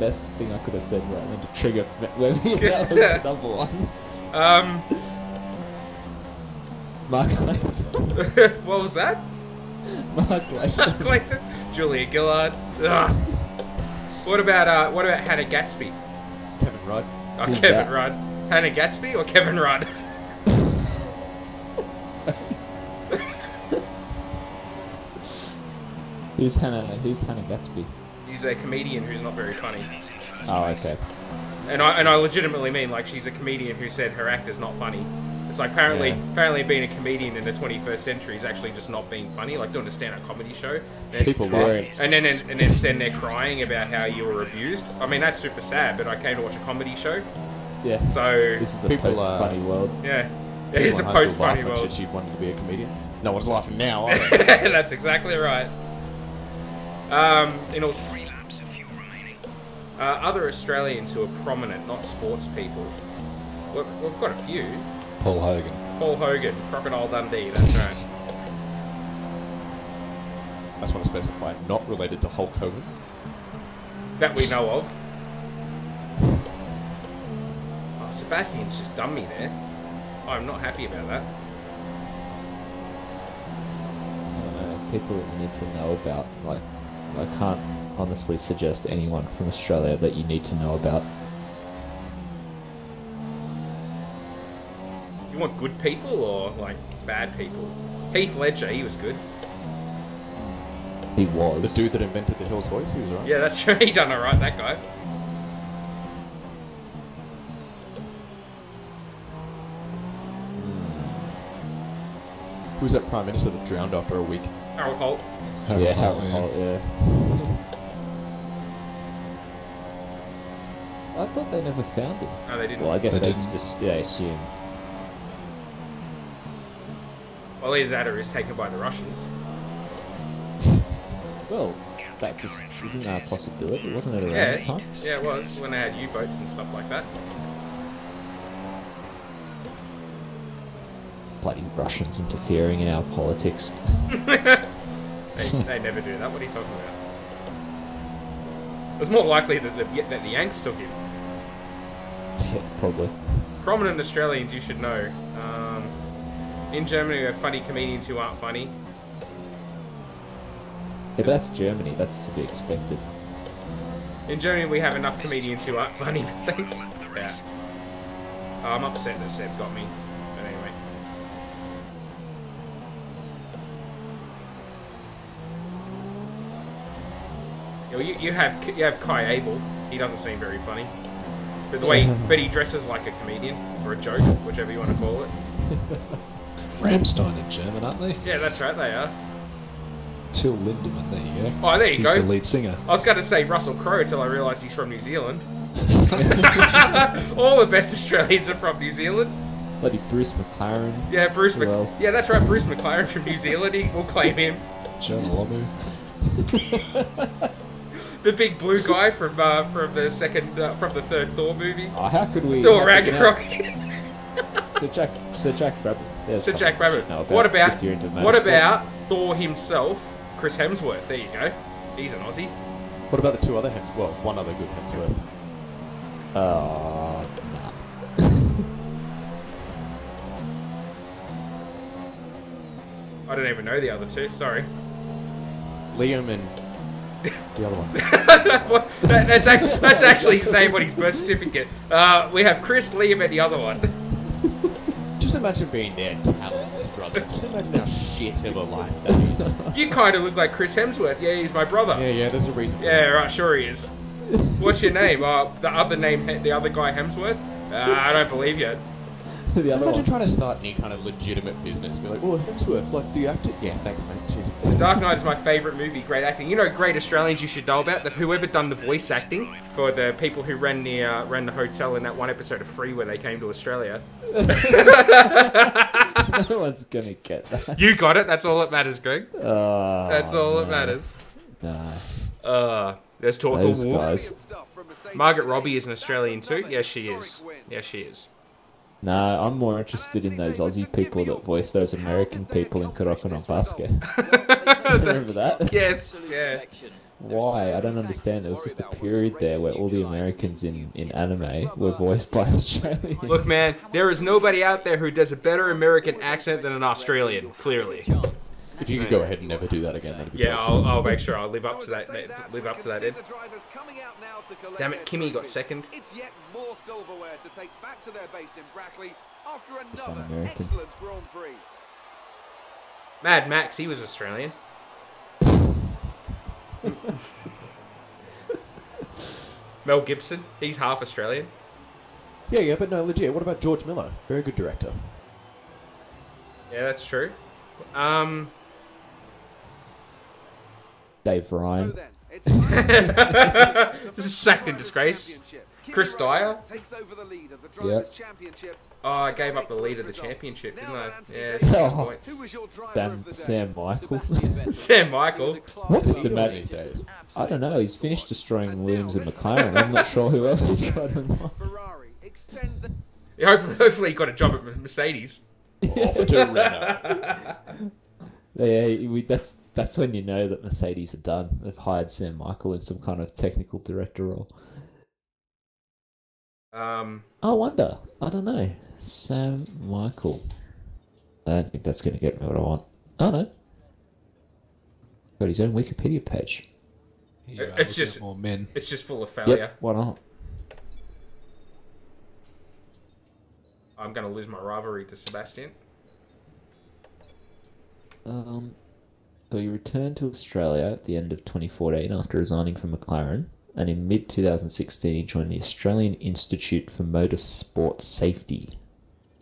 Speaker 7: best thing I could have said right then to trigger Webby? That was the number one. Mark Layton.
Speaker 1: What was that?
Speaker 7: Mark Layton.
Speaker 1: Clayton? Julia Gillard. Ugh. What about Hannah Gatsby?
Speaker 9: Kevin Rudd.
Speaker 1: Oh,
Speaker 7: Who's
Speaker 1: Kevin
Speaker 7: that?
Speaker 1: Rudd. Hannah Gatsby or Kevin Rudd?
Speaker 7: Who's Hannah Gatsby?
Speaker 1: He's a comedian who's not very funny.
Speaker 7: Oh, okay.
Speaker 1: And I legitimately mean, like, she's a comedian who said her act is not funny. It's like apparently being a comedian in the 21st century is actually just not being funny, like doing a stand-up comedy show.
Speaker 9: People love it.
Speaker 1: And then stand there crying about how you were abused. I mean, that's super sad, but I came to watch a comedy show.
Speaker 7: Yeah.
Speaker 1: So
Speaker 7: This is a
Speaker 9: People,
Speaker 7: post-funny world.
Speaker 1: yeah, it is a post-funny world.
Speaker 9: She wanted to be a comedian. No one's laughing now, are they?
Speaker 1: That's exactly right. In all,
Speaker 4: 3 laps of fuel remaining.
Speaker 1: other Australians who are prominent, not sports people. We've got a few.
Speaker 6: Paul Hogan.
Speaker 1: Paul Hogan, Crocodile Dundee, that's right.
Speaker 9: I just want to specify, not related to Hulk Hogan.
Speaker 1: That we know of. Oh, Sebastian's just done me there. I'm not happy about that.
Speaker 7: I don't know, people that you need to know about. Like, I can't honestly suggest anyone from Australia that you need to know about.
Speaker 1: You want good people or, like, bad people? Heath Ledger, he was good.
Speaker 7: He was.
Speaker 9: The dude that invented the Hills voice, he was right.
Speaker 1: Yeah, that's right. He done alright, that guy.
Speaker 9: Who's that Prime Minister that drowned after a week?
Speaker 1: Harold Holt.
Speaker 7: Yeah, Harold Holt, yeah. I thought they never found him.
Speaker 1: No, they didn't.
Speaker 7: Well, I guess
Speaker 6: They
Speaker 7: they
Speaker 6: didn't.
Speaker 7: just assume.
Speaker 1: Well, either that or he's taken by the Russians.
Speaker 7: Well, that just isn't that a possibility, wasn't it around
Speaker 1: Yeah,
Speaker 7: the time?
Speaker 1: yeah, it was when they had U-boats and stuff like that.
Speaker 7: Bloody Russians interfering in our politics.
Speaker 1: They never do that. What are you talking about? It's more likely that the Yanks took him.
Speaker 7: Yeah, probably.
Speaker 1: Prominent Australians you should know. In Germany, we have funny comedians who aren't funny.
Speaker 7: Yeah, but that's Germany. That's to be expected.
Speaker 1: In Germany, we have enough comedians who aren't funny. Thanks. Yeah. I'm upset that Seb got me. But anyway. You have Kai Abel. He doesn't seem very funny. But the way he dresses like a comedian or a joke, whichever you want to call it.
Speaker 6: Rammstein in German, aren't they?
Speaker 1: Yeah, that's right. They are.
Speaker 6: Till Lindemann, there you go.
Speaker 1: Oh, there you
Speaker 6: He's
Speaker 1: go.
Speaker 6: the lead singer.
Speaker 1: I was going to say Russell Crowe till I realised he's from New Zealand. All the best Australians are from New Zealand.
Speaker 7: Bloody Bruce McLaren.
Speaker 1: Yeah,
Speaker 7: Who else?
Speaker 1: Yeah, that's right. Bruce McLaren from New Zealand. We'll claim him.
Speaker 6: Jonah Lomu.
Speaker 1: The big blue guy from the third Thor movie.
Speaker 7: Oh, how could we?
Speaker 1: Thor Ragnarok.
Speaker 7: Sir Jack Rabbit. There's
Speaker 1: Sir Jack
Speaker 7: something
Speaker 1: Rabbit.
Speaker 7: to know
Speaker 1: What about
Speaker 7: if you're into
Speaker 1: what
Speaker 7: motorsport.
Speaker 1: about Thor himself, Chris Hemsworth? There you go. He's an Aussie.
Speaker 9: What about the two other Hemsworth? Well, one other good Hemsworth.
Speaker 1: I don't even know the other two. Sorry.
Speaker 9: Liam and the other one.
Speaker 1: That's actually his name on his birth certificate. We have Chris, Liam, and the other one.
Speaker 9: Just imagine being their talentless brother. Just imagine how shit of a life that is.
Speaker 1: You kind of look like Chris Hemsworth. Yeah, he's my brother.
Speaker 9: Yeah, there's a reason.
Speaker 1: Yeah, right, sure he is. What's your name? The other guy Hemsworth? I don't believe you.
Speaker 9: Imagine trying to start any kind of legitimate business. Be like, oh, Hemsworth, like, do you act it? Yeah, thanks, mate. Cheers.
Speaker 1: The Dark Knight is my favourite movie, great acting. You know, great Australians you should know about, that whoever done the voice acting for the people who ran the hotel in that one episode of Free where they came to Australia.
Speaker 7: No one's gonna get that.
Speaker 1: You got it, that's all that matters, Greg.
Speaker 7: Oh,
Speaker 1: that's all that matters.
Speaker 7: No.
Speaker 1: There's Torkel
Speaker 7: Those
Speaker 1: Wolf.
Speaker 7: guys.
Speaker 1: Margaret Robbie is an Australian too. Yes, she is. Yes, she is.
Speaker 7: No, I'm more interested in those Aussie people that voice those American people in Kuroko no Basket. Remember that?
Speaker 1: Yes, yeah.
Speaker 7: Why? I don't understand. There was just a period there where all the Americans in anime were voiced by Australians.
Speaker 1: Look, man, there is nobody out there who does a better American accent than an Australian, clearly.
Speaker 9: If you could go ahead and never do that again, that'd be
Speaker 1: yeah, I'll make sure I'll live up to that. Live up to that, Ed. Damn it, Kimmy got second.
Speaker 3: It's yet more silverware to take back to their base in Brackley after another excellent Grand Prix.
Speaker 1: Mad Max, he was Australian. Mel Gibson, he's half Australian.
Speaker 9: Yeah, but no, legit. What about George Miller? Very good director.
Speaker 1: Yeah, that's true.
Speaker 7: Dave Ryan.
Speaker 1: This is sacked in disgrace. Chris Dyer.
Speaker 7: Yep.
Speaker 1: Oh, I gave up the lead of the championship, didn't I? Yeah, 6 points.
Speaker 7: Damn Sam Michael.
Speaker 1: Sam Michael.
Speaker 7: What is the matter these days? I don't know. He's finished destroying Williams and McLaren. I'm not sure who else he's got him on.
Speaker 1: Hopefully he got a job at Mercedes.
Speaker 7: Yeah, that's when you know that Mercedes are done. They've hired Sam Michael in some kind of technical director role. I wonder. I don't know. Sam Michael. I don't think that's going to get me what I want. Oh no. Got his own Wikipedia page.
Speaker 1: It's just
Speaker 6: more men.
Speaker 1: It's just full of failure.
Speaker 7: Yep, why not?
Speaker 1: I'm going to lose my rivalry to Sebastian.
Speaker 7: So he returned to Australia at the end of 2014 after resigning from McLaren, and in mid-2016 he joined the Australian Institute for Motorsport Safety.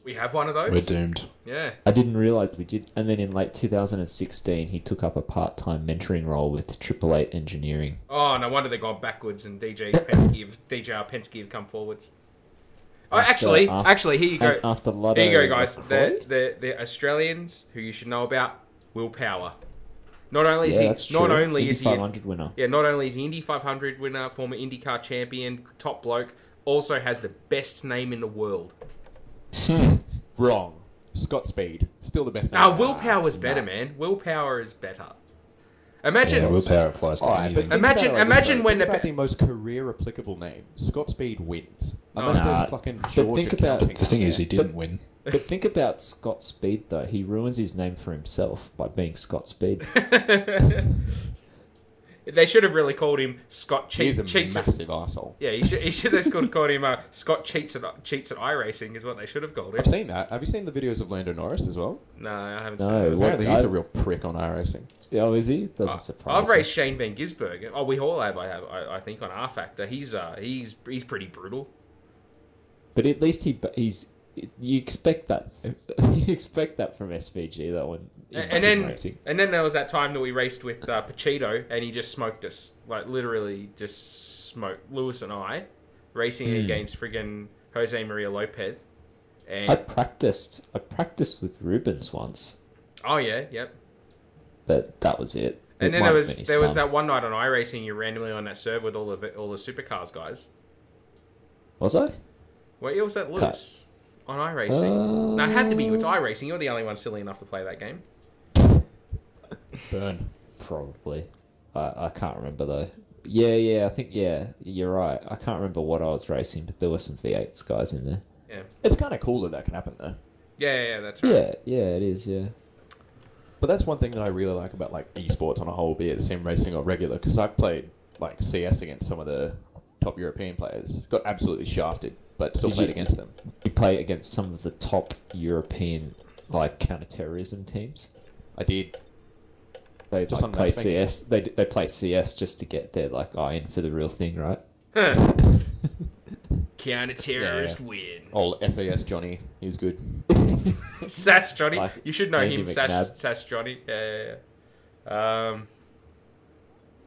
Speaker 1: We have one of those?
Speaker 6: We're doomed.
Speaker 1: Yeah.
Speaker 7: I didn't realise we did. And then in late 2016 he took up a part-time mentoring role with 888 Engineering.
Speaker 1: Oh, no wonder they've gone backwards and DJ Penske have come forwards. Oh, actually, here you go.
Speaker 7: After
Speaker 1: here you go, guys. The Australians who you should know about, Willpower. Not only is he
Speaker 7: winner.
Speaker 1: Yeah, not only is he Indy 500 winner, former IndyCar champion, top bloke, also has the best name in the world.
Speaker 9: Wrong. Scott Speed, still the best name.
Speaker 1: No, Willpower's better, man. Willpower is better. Imagine
Speaker 6: Willpower applies to anything.
Speaker 1: Imagine when
Speaker 9: the most career applicable name. Scott Speed wins.
Speaker 6: The thing is, he didn't win.
Speaker 7: But think about Scott Speed, though. He ruins his name for himself by being Scott Speed.
Speaker 1: They should have really called him Scott Cheats.
Speaker 9: He's a massive arsehole.
Speaker 1: Yeah, he should have called him Scott Cheats at iRacing is what they should have called him.
Speaker 9: I've seen that. Have you seen the videos of Lando Norris as well?
Speaker 1: No, I haven't seen it.
Speaker 9: Apparently he's a real prick on iRacing.
Speaker 7: Oh, is he? Doesn't surprise
Speaker 1: I've raced Shane Van Gisbergen. Oh, we all have. I think on R Factor. He's pretty brutal.
Speaker 7: But at least he's. You expect that. You expect that from SVG, that one.
Speaker 1: And then there was that time that we raced with Pachito, and he just smoked us. Like, literally just smoked Lewis and I, racing against friggin' Jose Maria Lopez. And
Speaker 7: I practiced with Rubens once.
Speaker 1: Oh, yeah, yep.
Speaker 7: But that was it.
Speaker 1: And then there was that one night on iRacing, you randomly on that server with all the supercars guys.
Speaker 7: Was I?
Speaker 1: Well, it was that Lewis. On iRacing. No, it had to be you. It's iRacing. You're the only one silly enough to play that game.
Speaker 7: Burn. Probably. I can't remember, though. Yeah, I think, you're right. I can't remember what I was racing, but there were some V8s guys in there.
Speaker 1: Yeah.
Speaker 9: It's kind of cool that can happen, though.
Speaker 1: Yeah, that's right.
Speaker 7: Yeah, it is, yeah.
Speaker 9: But that's one thing that I really like about like esports on a whole, be it sim racing or regular, because I've played like CS against some of the top European players. Got absolutely shafted, but still played against them.
Speaker 7: You play against some of the top European like counter-terrorism teams.
Speaker 9: I did.
Speaker 7: They
Speaker 9: Just
Speaker 7: like,
Speaker 9: on
Speaker 7: play
Speaker 9: matchmaking.
Speaker 7: CS. They play CS just to get their like eye in for the real thing, right?
Speaker 1: Counter-terrorist win.
Speaker 9: Old SAS Johnny, he was good.
Speaker 1: Sass Johnny.
Speaker 7: Like
Speaker 1: You should know
Speaker 7: Andy
Speaker 1: him,
Speaker 7: McNabb.
Speaker 1: Sass Johnny. Yeah.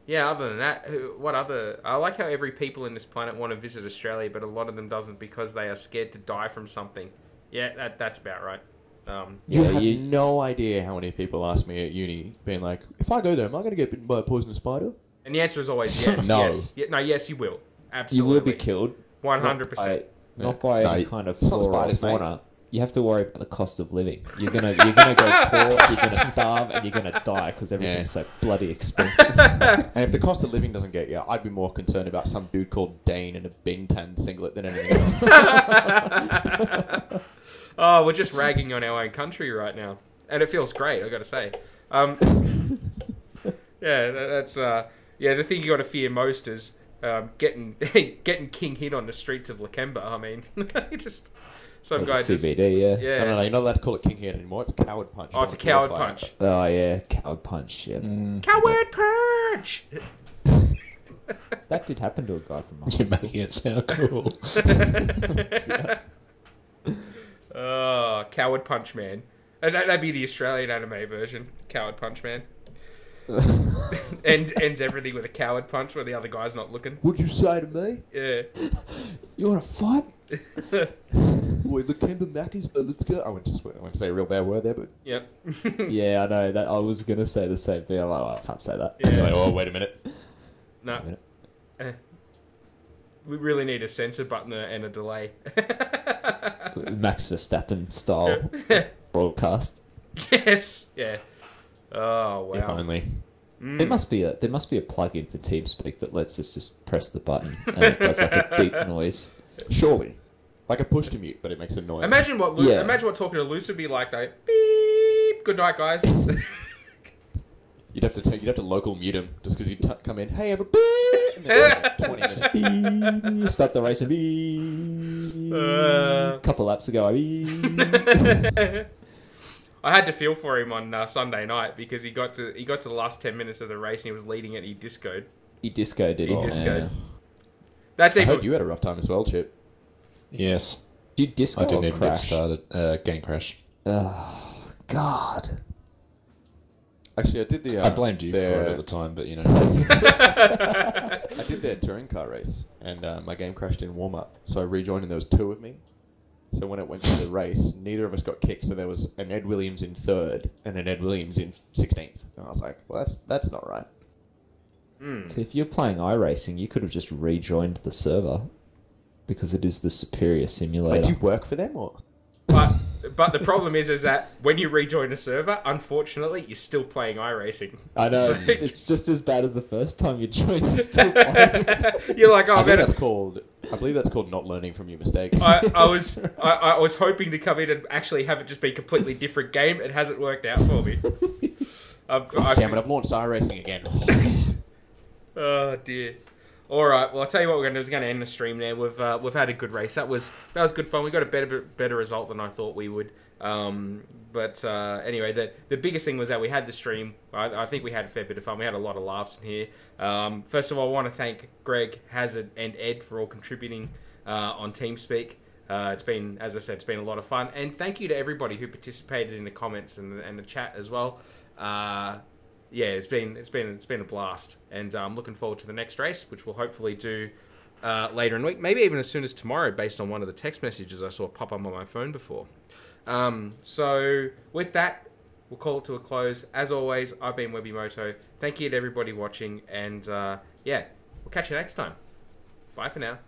Speaker 1: Yeah, other than that, what other... I like how every people in this planet want to visit Australia, but a lot of them doesn't because they are scared to die from something. Yeah, that's about right.
Speaker 9: You
Speaker 7: Yeah,
Speaker 9: have
Speaker 7: you-
Speaker 9: no idea how many people ask me at uni, being like, if I go there, am I going to get bitten by a poisonous spider?
Speaker 1: And the answer is always yeah.
Speaker 9: No.
Speaker 1: Yes. Yeah, no, yes, you will.
Speaker 7: You
Speaker 1: Absolutely.
Speaker 7: will be killed.
Speaker 1: 100%.
Speaker 7: Not by
Speaker 9: No,
Speaker 7: any kind of
Speaker 9: it's not
Speaker 7: flora or
Speaker 9: spiders, mate.
Speaker 7: fauna. You have to worry about the cost of living. You're gonna go poor, you're gonna starve, and you're gonna die because everything's so bloody expensive.
Speaker 9: And if the cost of living doesn't get you, I'd be more concerned about some dude called Dane in a Bingtan singlet than anything else.
Speaker 1: Oh, we're just ragging on our own country right now, and it feels great. I got to say. Yeah, that's yeah. The thing you got to fear most is getting king hit on the streets of Lakemba. I mean, you just some guy just
Speaker 7: CBD, yeah.
Speaker 1: yeah.
Speaker 9: No, you're not allowed to call it king hand anymore. It's coward punch.
Speaker 1: Oh, it's a coward punch.
Speaker 7: Oh yeah, coward punch. Yeah,
Speaker 1: Coward punch.
Speaker 7: that did happen to a guy from my
Speaker 6: You're
Speaker 7: high school.
Speaker 6: making it sound cool.
Speaker 1: Oh, Coward Punch Man. And that'd be the Australian anime version. Coward Punch Man. Ends everything with a coward punch where the other guy's not looking.
Speaker 9: What'd you say to me?
Speaker 1: Yeah.
Speaker 7: You want to fight?
Speaker 9: Boy, the Kemba Mackies, let's go. I went to say a real bad word there, but...
Speaker 1: Yep.
Speaker 7: Yeah, I know that. I was gonna say the same thing. I'm like, well, I can't say that.
Speaker 1: Yeah.
Speaker 9: Like, oh, wait a minute.
Speaker 1: No. We really need a censor button and a delay.
Speaker 7: Max Verstappen style broadcast.
Speaker 1: Yes. Yeah. Oh
Speaker 9: If
Speaker 1: wow.
Speaker 9: only.
Speaker 7: There must be a plug-in for TeamSpeak that lets us just press the button and it does like a beep noise.
Speaker 9: Surely. Like a push to mute, but it makes a noise.
Speaker 1: Imagine what
Speaker 7: Yeah.
Speaker 1: imagine what talking to Luce would be like though. Beep. Good night, guys.
Speaker 9: You'd have to local mute him, just because you'd come in, hey, everybody! And then like 20 minutes.
Speaker 7: Beep. Start the race and beep. Couple laps ago,
Speaker 1: I had to feel for him on Sunday night because he got to the last 10 minutes of the race and he was leading it. He discoed.
Speaker 7: He discoed it.
Speaker 1: He
Speaker 7: Oh,
Speaker 1: discoed.
Speaker 7: yeah.
Speaker 1: That's
Speaker 9: I
Speaker 1: even.
Speaker 9: heard you had a rough time as well, Chip.
Speaker 6: Yes.
Speaker 7: You disco
Speaker 6: I didn't
Speaker 7: or
Speaker 6: even get
Speaker 7: crash?
Speaker 6: started. Game crash.
Speaker 7: Oh, God.
Speaker 9: Actually, I did the...
Speaker 6: I blamed you for
Speaker 9: their-
Speaker 6: it at the time, but you know.
Speaker 9: I did their touring car race, and my game crashed in warm-up, so I rejoined and there was two of me. So when it went to the race, neither of us got kicked, so there was an Ed Williams in 3rd and an Ed Williams in 16th. And I was like, well, that's not right.
Speaker 7: So if you're playing iRacing, you could have just rejoined the server because it is the superior simulator.
Speaker 9: Wait, do you work for them, or...?
Speaker 1: But the problem is that when you rejoin a server, unfortunately, you're still playing iRacing.
Speaker 7: I know,
Speaker 1: So-
Speaker 7: it's just as bad as the first time you joined. You're still playing.
Speaker 1: You're like, oh,
Speaker 9: I
Speaker 1: man,
Speaker 9: believe that's called not learning from your mistakes.
Speaker 1: I was hoping to come in and actually have it just be a completely different game. It hasn't worked out for me.
Speaker 9: Damn it, I've launched iRacing again.
Speaker 1: Oh dear. All right. Well, I'll tell you what we're going to do is going to end the stream there. We've had a good race. That was good fun. We got a better result than I thought we would. But anyway, the biggest thing was that we had the stream. I think we had a fair bit of fun. We had a lot of laughs in here. First of all, I want to thank Greg, Hazard, and Ed for all contributing on TeamSpeak. It's been, as I said, it's been a lot of fun. And thank you to everybody who participated in the comments and the chat as well. Yeah, it's been a blast, and I'm looking forward to the next race, which we'll hopefully do later in the week, maybe even as soon as tomorrow, based on one of the text messages I saw pop up on my phone before. So with that, we'll call it to a close. As always, I've been Webimoto. Thank you to everybody watching, and yeah, we'll catch you next time. Bye for now.